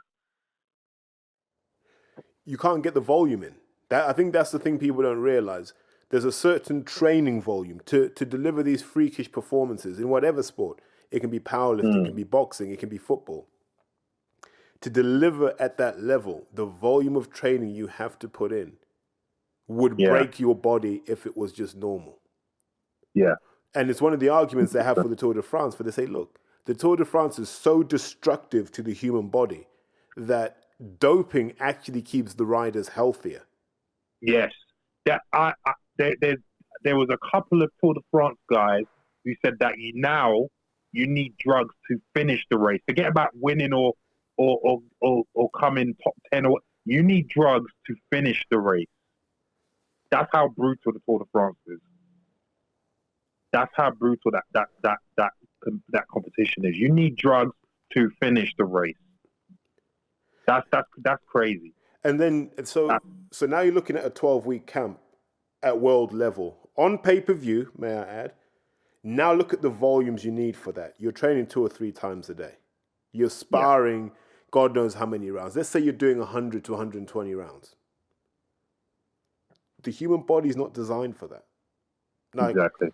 You can't get the volume in. I think that's the thing people don't realize. There's a certain training volume to deliver these freakish performances in whatever sport. It can be powerlifting, it can be boxing, it can be football. To deliver at that level, the volume of training you have to put in would break your body if it was just normal. Yeah. And it's one of the arguments they have for the Tour de France, where they say, look, the Tour de France is so destructive to the human body that doping actually keeps the riders healthier. Yes. There was a couple of Tour de France guys who said that you need drugs to finish the race. Forget about winning or coming top 10. You need drugs to finish the race. That's how brutal the Tour de France is. That's how brutal that competition is. You need drugs to finish the race. That's crazy. And then so now you're looking at a 12-week camp at world level on pay-per-view. May I add? Now look at the volumes you need for that. You're training 2 or 3 times a day. You're sparring God knows how many rounds. Let's say you're doing 100 to 120 rounds. The human body is not designed for that. Exactly.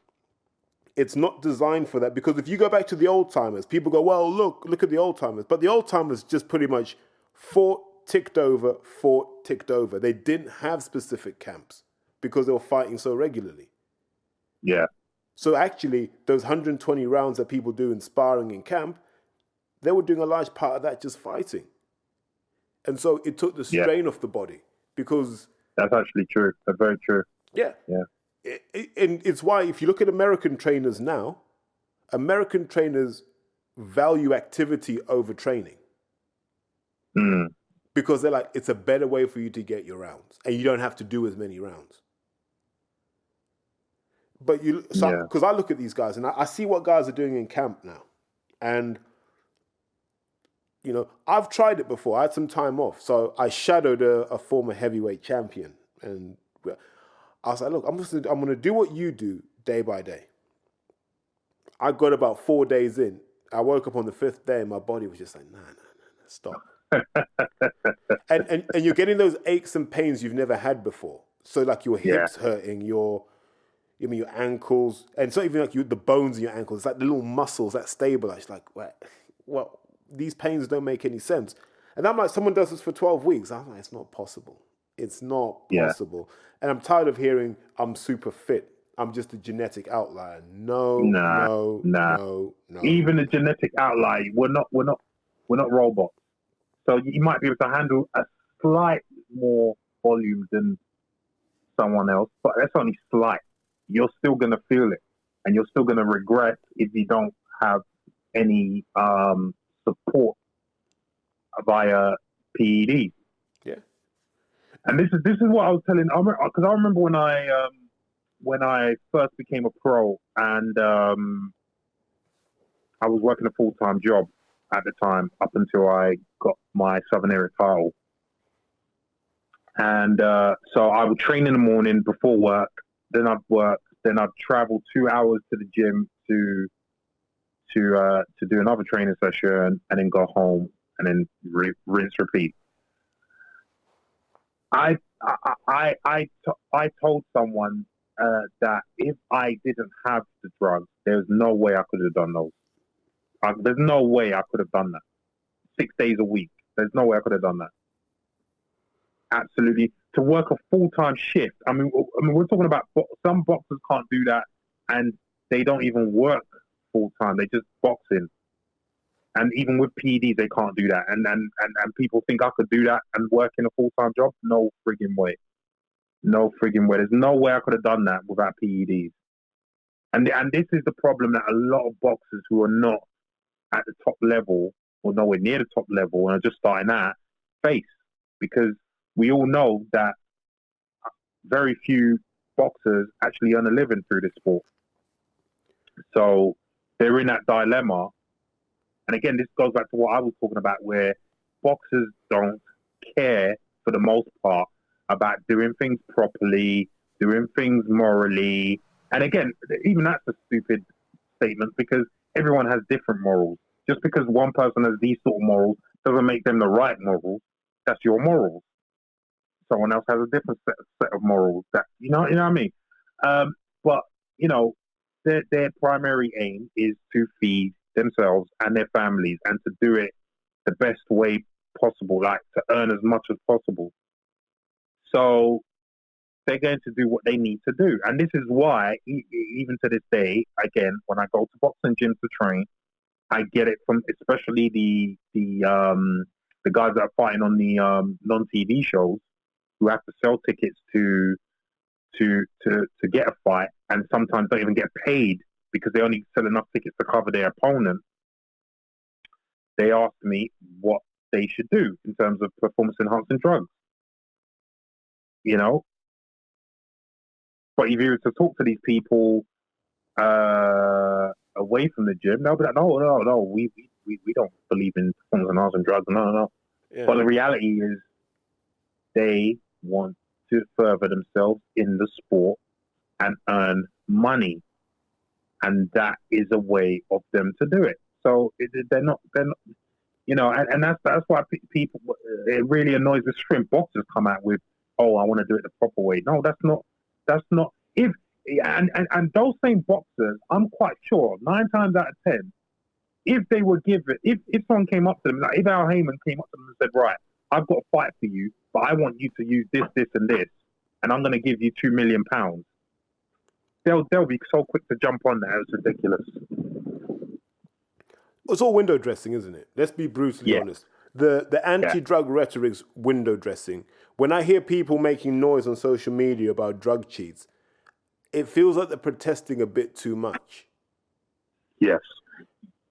It's not designed for that, because if you go back to the old timers, people go, well, look at the old timers. But the old timers just pretty much fought, ticked over. They didn't have specific camps because they were fighting so regularly. Yeah. So actually, those 120 rounds that people do in sparring in camp, they were doing a large part of that just fighting. And so it took the strain off the body, because... That's actually true. That's very true. Yeah. Yeah. And it's why, if you look at American trainers now, American trainers value activity over training. Because they're like, it's a better way for you to get your rounds, and you don't have to do as many rounds. But because I look at these guys and I see what guys are doing in camp now. And, I've tried it before. I had some time off. So I shadowed a former heavyweight champion. And I was like, look, I'm going to do what you do day by day. I got about 4 days in. I woke up on the 5th day and my body was just like, nah, stop. and you're getting those aches and pains you've never had before. So like your hips hurting, your ankles, and it's not even like the bones in your ankles. It's like the little muscles that stabilize. Like, well, these pains don't make any sense. And I'm like, someone does this for 12 weeks. I'm like, it's not possible. It's not possible. And I'm tired of hearing I'm super fit. I'm just a genetic outlier. No. Even a genetic outlier, we're not robots. So you might be able to handle a slight more volume than someone else, but that's only slight. You're still going to feel it, and you're still going to regret if you don't have any support via PEDs. Yeah. And this is what I was telling, because I remember when I first became a pro, and I was working a full-time job at the time up until I got my Southern Area title. And so I would train in the morning before work, then I'd work, then I'd travel 2 hours to the gym to do another training session, and then go home and then rinse, repeat. I told someone that if I didn't have the drugs, there's no way I could have done those. There's no way I could have done that. 6 days a week. There's no way I could have done that. Absolutely. To work a full-time shift. I mean, we're talking about some boxers can't do that, and they don't even work full-time. They just boxing. And even with PEDs, they can't do that. And people think I could do that and work in a full-time job? No frigging way. No frigging way. There's no way I could have done that without PEDs. And this is the problem that a lot of boxers who are not at the top level, or nowhere near the top level, and are just starting out, face. Because we all know that very few boxers actually earn a living through this sport. So they're in that dilemma. And again, this goes back to what I was talking about, where boxers don't care, for the most part, about doing things properly, doing things morally. And again, even that's a stupid statement, because everyone has different morals. Just because one person has these sort of morals doesn't make them the right morals. That's your morals. Someone else has a different set of morals. That you know what I mean. But you know, their primary aim is to feed themselves and their families, and to do it the best way possible, like to earn as much as possible. So they're going to do what they need to do. And this is why, even to this day, again, when I go to boxing gyms to train, I get it from especially the guys that are fighting on the non-TV shows, who have to sell tickets to get a fight, and sometimes don't even get paid because they only sell enough tickets to cover their opponent. They asked me what they should do in terms of performance-enhancing drugs. You know? But if you were to talk to these people away from the gym, they'll be like, no, we don't believe in performance-enhancing drugs, no. Yeah. But the reality is they want to further themselves in the sport and earn money. And that is a way of them to do it. So they're not, you know, and that's why people, it really annoys the shrimp boxers come out with, oh, I want to do it the proper way. No, that's not, and those same boxers, I'm quite sure, 9 times out of 10, if they were given, if someone came up to them, like if Al Heyman came up to them and said, right, I've got a fight for you, but I want you to use this, and this, and I'm going to give you £2 million, they'll be so quick to jump on that. It's ridiculous. It's all window dressing, isn't it? Let's be brutally honest. The anti-drug rhetoric's window dressing. When I hear people making noise on social media about drug cheats, it feels like they're protesting a bit too much. Yes.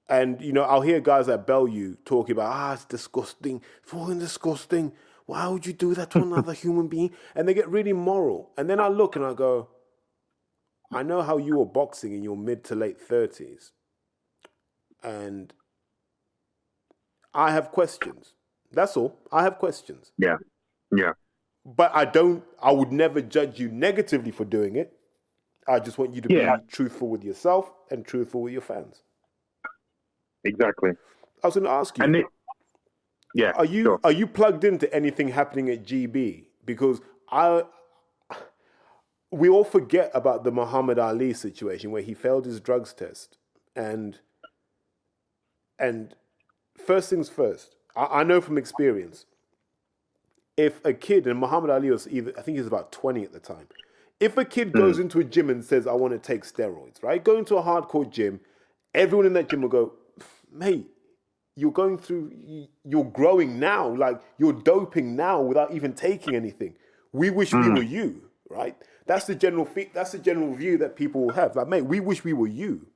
And, you know, I'll hear guys like Bellew talking about, it's disgusting, fucking disgusting. Why would you do that to another human being? And they get really moral. And then I look and I go, I know how you were boxing in your mid to late 30s. And I have questions. That's all. I have questions. Yeah. But I would never judge you negatively for doing it. I just want you to be truthful with yourself and truthful with your fans. Exactly. I was going to ask you. Are you plugged into anything happening at GB? Because we all forget about the Muhammad Ali situation where he failed his drugs test. And first things first, I know from experience, if a kid, and Muhammad Ali was I think he was about 20 at the time, if a kid goes into a gym and says, I want to take steroids, right? Go into a hardcore gym, everyone in that gym will go, mate, you're growing now, like you're doping now without even taking anything. We wish we were you, right? That's the general view that people will have. Like, mate, we wish we were you,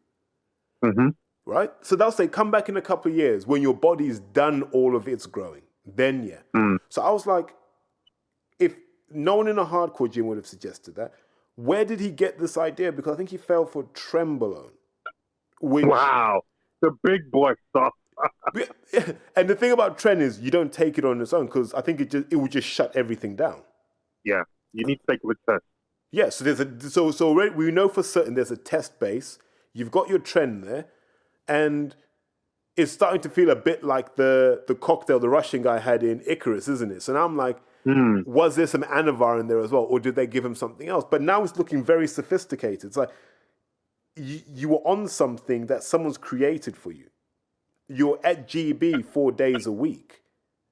right? So they'll say, come back in a couple of years when your body's done all of its growing. Then, yeah. So I was like, if no one in a hardcore gym would have suggested that, where did he get this idea? Because I think he fell for Trembolone. Wow, the big boy stuff. And the thing about Tren is you don't take it on its own, because I think it would just shut everything down. Yeah, you need to take it with test. Yeah, so already we know for certain there's a test base. You've got your Tren there, and it's starting to feel a bit like the cocktail the Russian guy had in Icarus, isn't it? So now I'm like, was there some Anavar in there as well, or did they give him something else? But now it's looking very sophisticated. It's like you were on something that someone's created for you. You're at GB 4 days a week.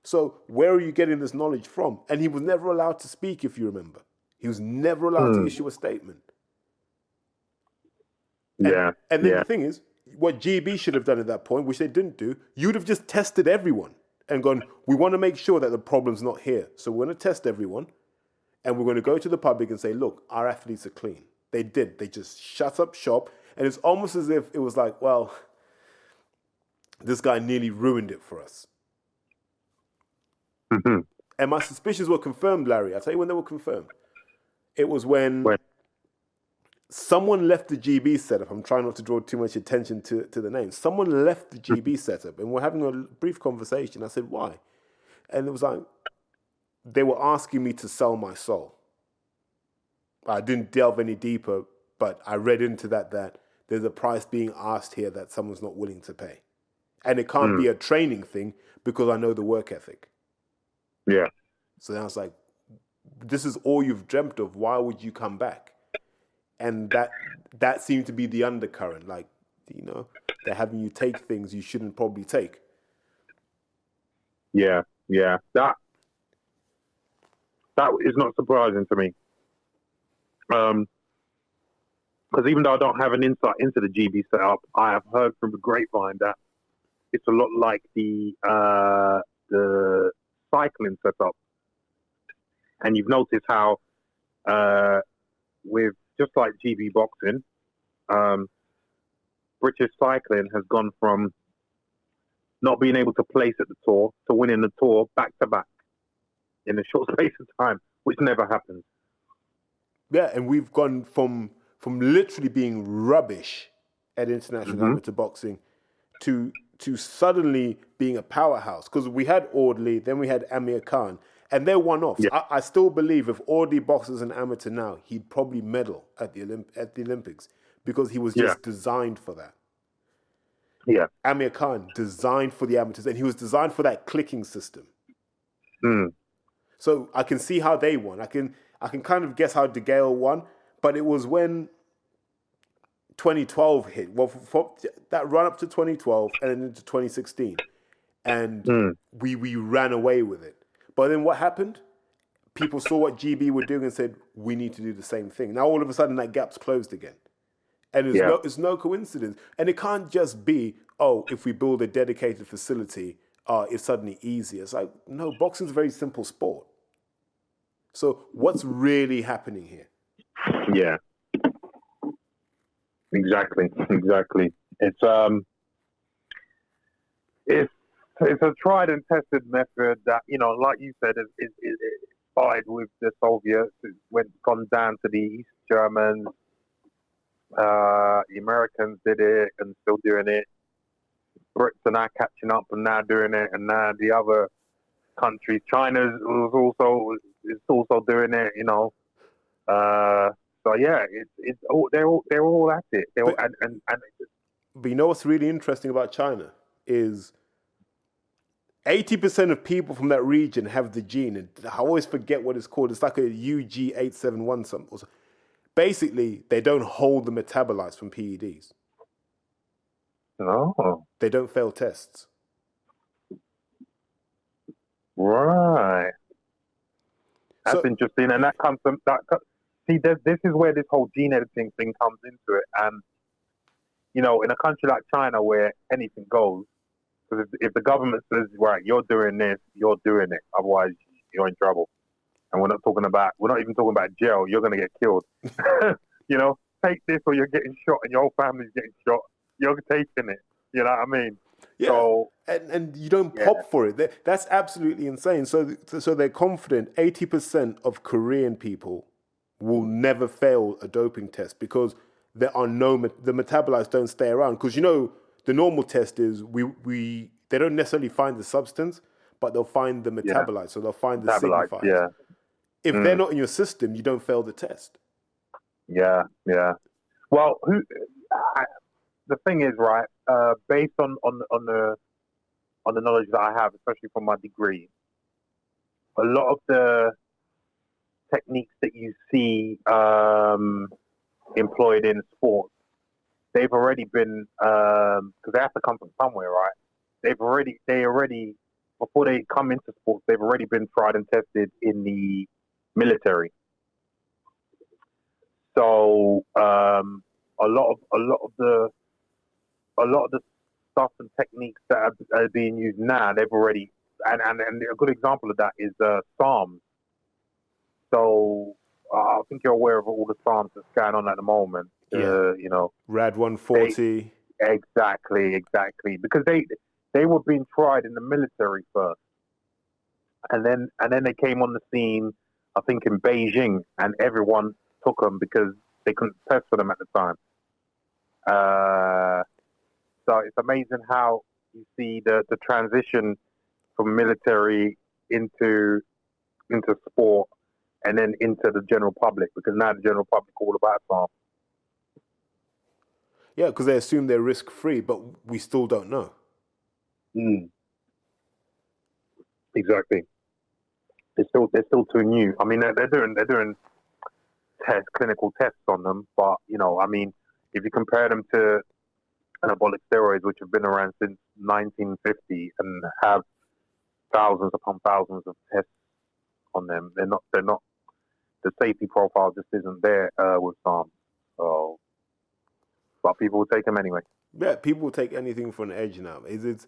So where are you getting this knowledge from? And he was never allowed to speak, if you remember. He was never allowed to issue a statement. And then the thing is, what GB should have done at that point, which they didn't do, you'd have just tested everyone and gone, we want to make sure that the problem's not here. So we're going to test everyone, and we're going to go to the public and say, look, our athletes are clean. They did. They just shut up shop. And it's almost as if it was like, well, this guy nearly ruined it for us. And my suspicions were confirmed, Larry. I'll tell you when they were confirmed. It was when someone left the GB setup. I'm trying not to draw too much attention to the name. Someone left the GB setup, and we're having a brief conversation. I said, why? And it was like, they were asking me to sell my soul. I didn't delve any deeper, but I read into that there's a price being asked here that someone's not willing to pay. And it can't be a training thing because I know the work ethic. Yeah. So then I was like, this is all you've dreamt of. Why would you come back? And that seemed to be the undercurrent. Like, they're having you take things you shouldn't probably take. Yeah. That is not surprising to me. Because even though I don't have an insight into the GB setup, I have heard from the grapevine that it's a lot like the cycling setup. And you've noticed how with just like GB boxing, British cycling has gone from not being able to place at the tour to winning the tour back to back in a short space of time, which never happens. Yeah, and we've gone from literally being rubbish at international amateur boxing to suddenly being a powerhouse. Because we had Audley, then we had Amir Khan, and they're one-offs. Yeah. I still believe if Audley boxes an amateur now, he'd probably medal at the Olympics because he was just designed for that. Yeah. Amir Khan, designed for the amateurs, and he was designed for that clicking system. So I can see how they won. I can kind of guess how De Gale won, but it was when 2012 hit. Well, for that run up to 2012 and then into 2016, and we ran away with it. But then what happened? People saw what GB were doing and said, we need to do the same thing. Now all of a sudden that gap's closed again. And it's no coincidence. And it can't just be, if we build a dedicated facility, it's suddenly easier. It's like, no, boxing's a very simple sport. So what's really happening here? Yeah. Exactly. It's a tried and tested method that, like you said, is started with the Soviets. It gone down to the East Germans. The Americans did it and still doing it. Brits are now catching up and now doing it, and now the other countries, China is also doing it. So yeah, it's all, they're all at it. But you know what's really interesting about China is 80% of people from that region have the gene, and I always forget what it's called. It's like a UG871 something. Basically, they don't hold the metabolites from PEDs. No. They don't fail tests. Right. That's interesting, and that comes from that. See, this is where this whole gene editing thing comes into it, and in a country like China where anything goes, Because if the government says, right, you're doing this, you're doing it. Otherwise, you're in trouble. And we're not even talking about jail. You're going to get killed. You know, take this or you're getting shot and your whole family's getting shot. You're taking it. You know what I mean? Yeah. So, and you don't pop for it. That's absolutely insane. So they're confident 80% of Korean people will never fail a doping test because there are the metabolites don't stay around. Because, you know, the normal test is they don't necessarily find the substance, but they'll find the metabolites. So they'll find the signifiers. Yeah. If they're not in your system, you don't fail the test. Yeah. Well, the thing is, right? Based on the knowledge that I have, especially from my degree, a lot of the techniques that you see employed in sports, they've already been because they have to come from somewhere, right? They already before they come into sports, they've already been tried and tested in the military. So a lot of the stuff and techniques that are being used now, they've already and a good example of that is Psalms. So I think you're aware of all the Psalms that's going on at the moment. You know, Rad 140. Exactly, because they were being tried in the military first, and then they came on the scene. I think in Beijing, and everyone took them because they couldn't test for them at the time. So it's amazing how you see the transition from military into sport and then into the general public, because now the general public are all about farm. Yeah, because they assume they're risk-free, but we still don't know. Exactly. They're still too new. I mean, they're doing clinical tests on them, but you know, I mean, if you compare them to anabolic steroids, which have been around since 1950 and have thousands upon thousands of tests on them, they're not. The safety profile just isn't there with some. So, but people will take them anyway. Yeah, people will take anything for an edge now. It's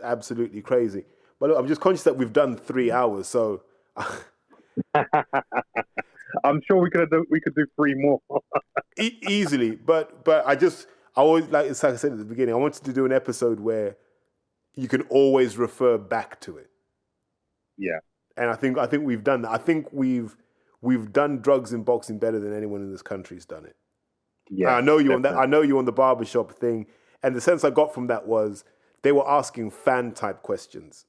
absolutely crazy. But look, I'm just conscious that we've done 3 hours, so I'm sure we could do 3 more easily. But I always like I said at the beginning, I wanted to do an episode where you can always refer back to it. Yeah, and I think we've done that. I think we've done drugs in boxing better than anyone in this country's done it. Yeah, and I know you on that. I know you on the barbershop thing, and the sense I got from that was they were asking fan type questions.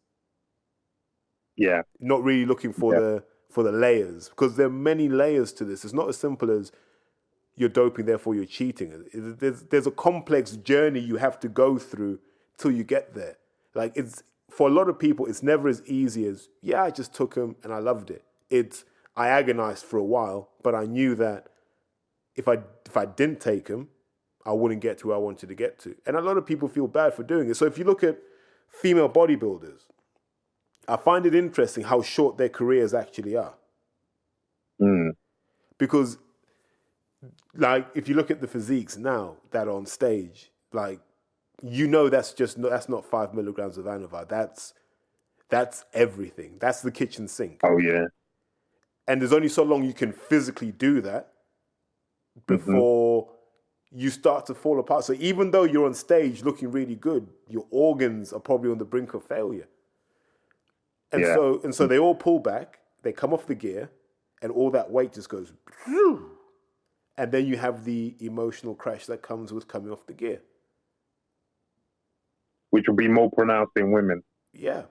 Yeah, not really looking for the layers, because there are many layers to this. It's not as simple as you're doping, therefore you're cheating. There's a complex journey you have to go through till you get there. Like for a lot of people, it's never as easy as, I just took them and I loved it. I agonized for a while, but I knew that if I didn't take them, I wouldn't get to where I wanted to get to. And a lot of people feel bad for doing it. So if you look at female bodybuilders, I find it interesting how short their careers actually are. Because, like, if you look at the physiques now that are on stage, like, you know that's not 5 milligrams of Anavar. That's everything. That's the kitchen sink. Oh, yeah. And there's only so long you can physically do that before you start to fall apart. So even though you're on stage looking really good, your organs are probably on the brink of failure. And so they all pull back, they come off the gear, and all that weight just goes, and then you have the emotional crash that comes with coming off the gear. Which will be more pronounced in women. Yeah.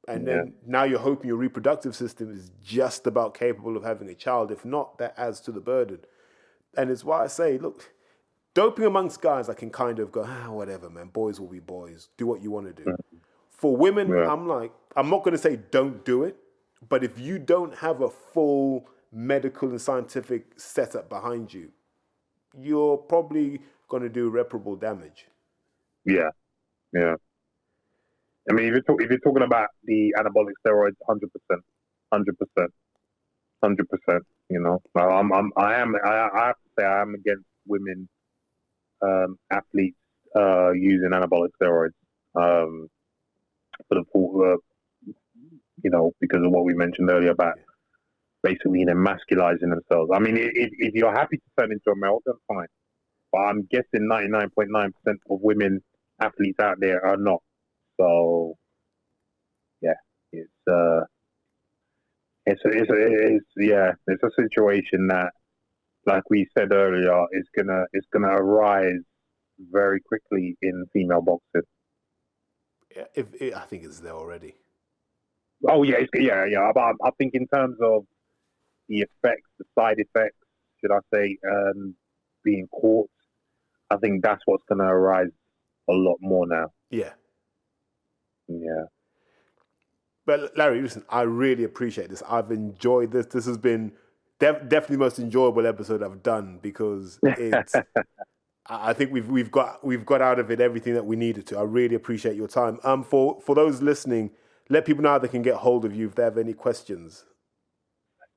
And then now you're hoping your reproductive system is just about capable of having a child. If not, that adds to the burden. And it's why I say, look, doping amongst guys, I can kind of go, whatever, man. Boys will be boys. Do what you want to do. For women, I'm not going to say don't do it, but if you don't have a full medical and scientific setup behind you, you're probably going to do irreparable damage. Yeah. I mean, if you're talking about the anabolic steroids, 100%. You know, I have to say I am against women athletes using anabolic steroids for the because of what we mentioned earlier about basically emasculizing themselves. I mean, if you're happy to turn into a male, then fine. But I'm guessing 99.9% of women athletes out there are not. So, yeah, it's a situation that, like we said earlier, is gonna arise very quickly in female boxing. Yeah, I think it's there already. Oh yeah, I think in terms of the effects, the side effects, should I say, being caught, I think that's what's going to arise a lot more now. Yeah. Yeah. But Larry, listen, I really appreciate this. I've enjoyed this. This has been definitely the most enjoyable episode I've done because it's. I think we've got out of it everything that we needed to. I really appreciate your time. For those listening, let people know how they can get hold of you if they have any questions.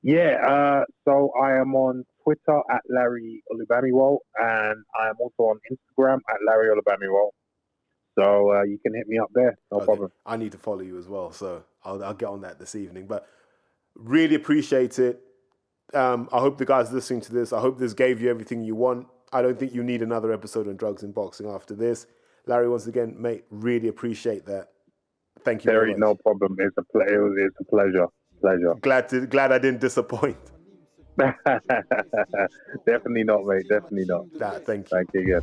Yeah, so I am on Twitter at Larry Olubamiwo, and I am also on Instagram at Larry Olubamiwo. So you can hit me up there, no problem. I need to follow you as well, so I'll get on that this evening. But really appreciate it. I hope the guys listening to this, I hope this gave you everything you want. I don't think you need another episode on drugs and boxing after this. Larry, once again, mate, really appreciate that. Thank you very much. No problem. It's a pleasure. Glad I didn't disappoint. Definitely not, mate. Definitely not. Thank you. Thank you again.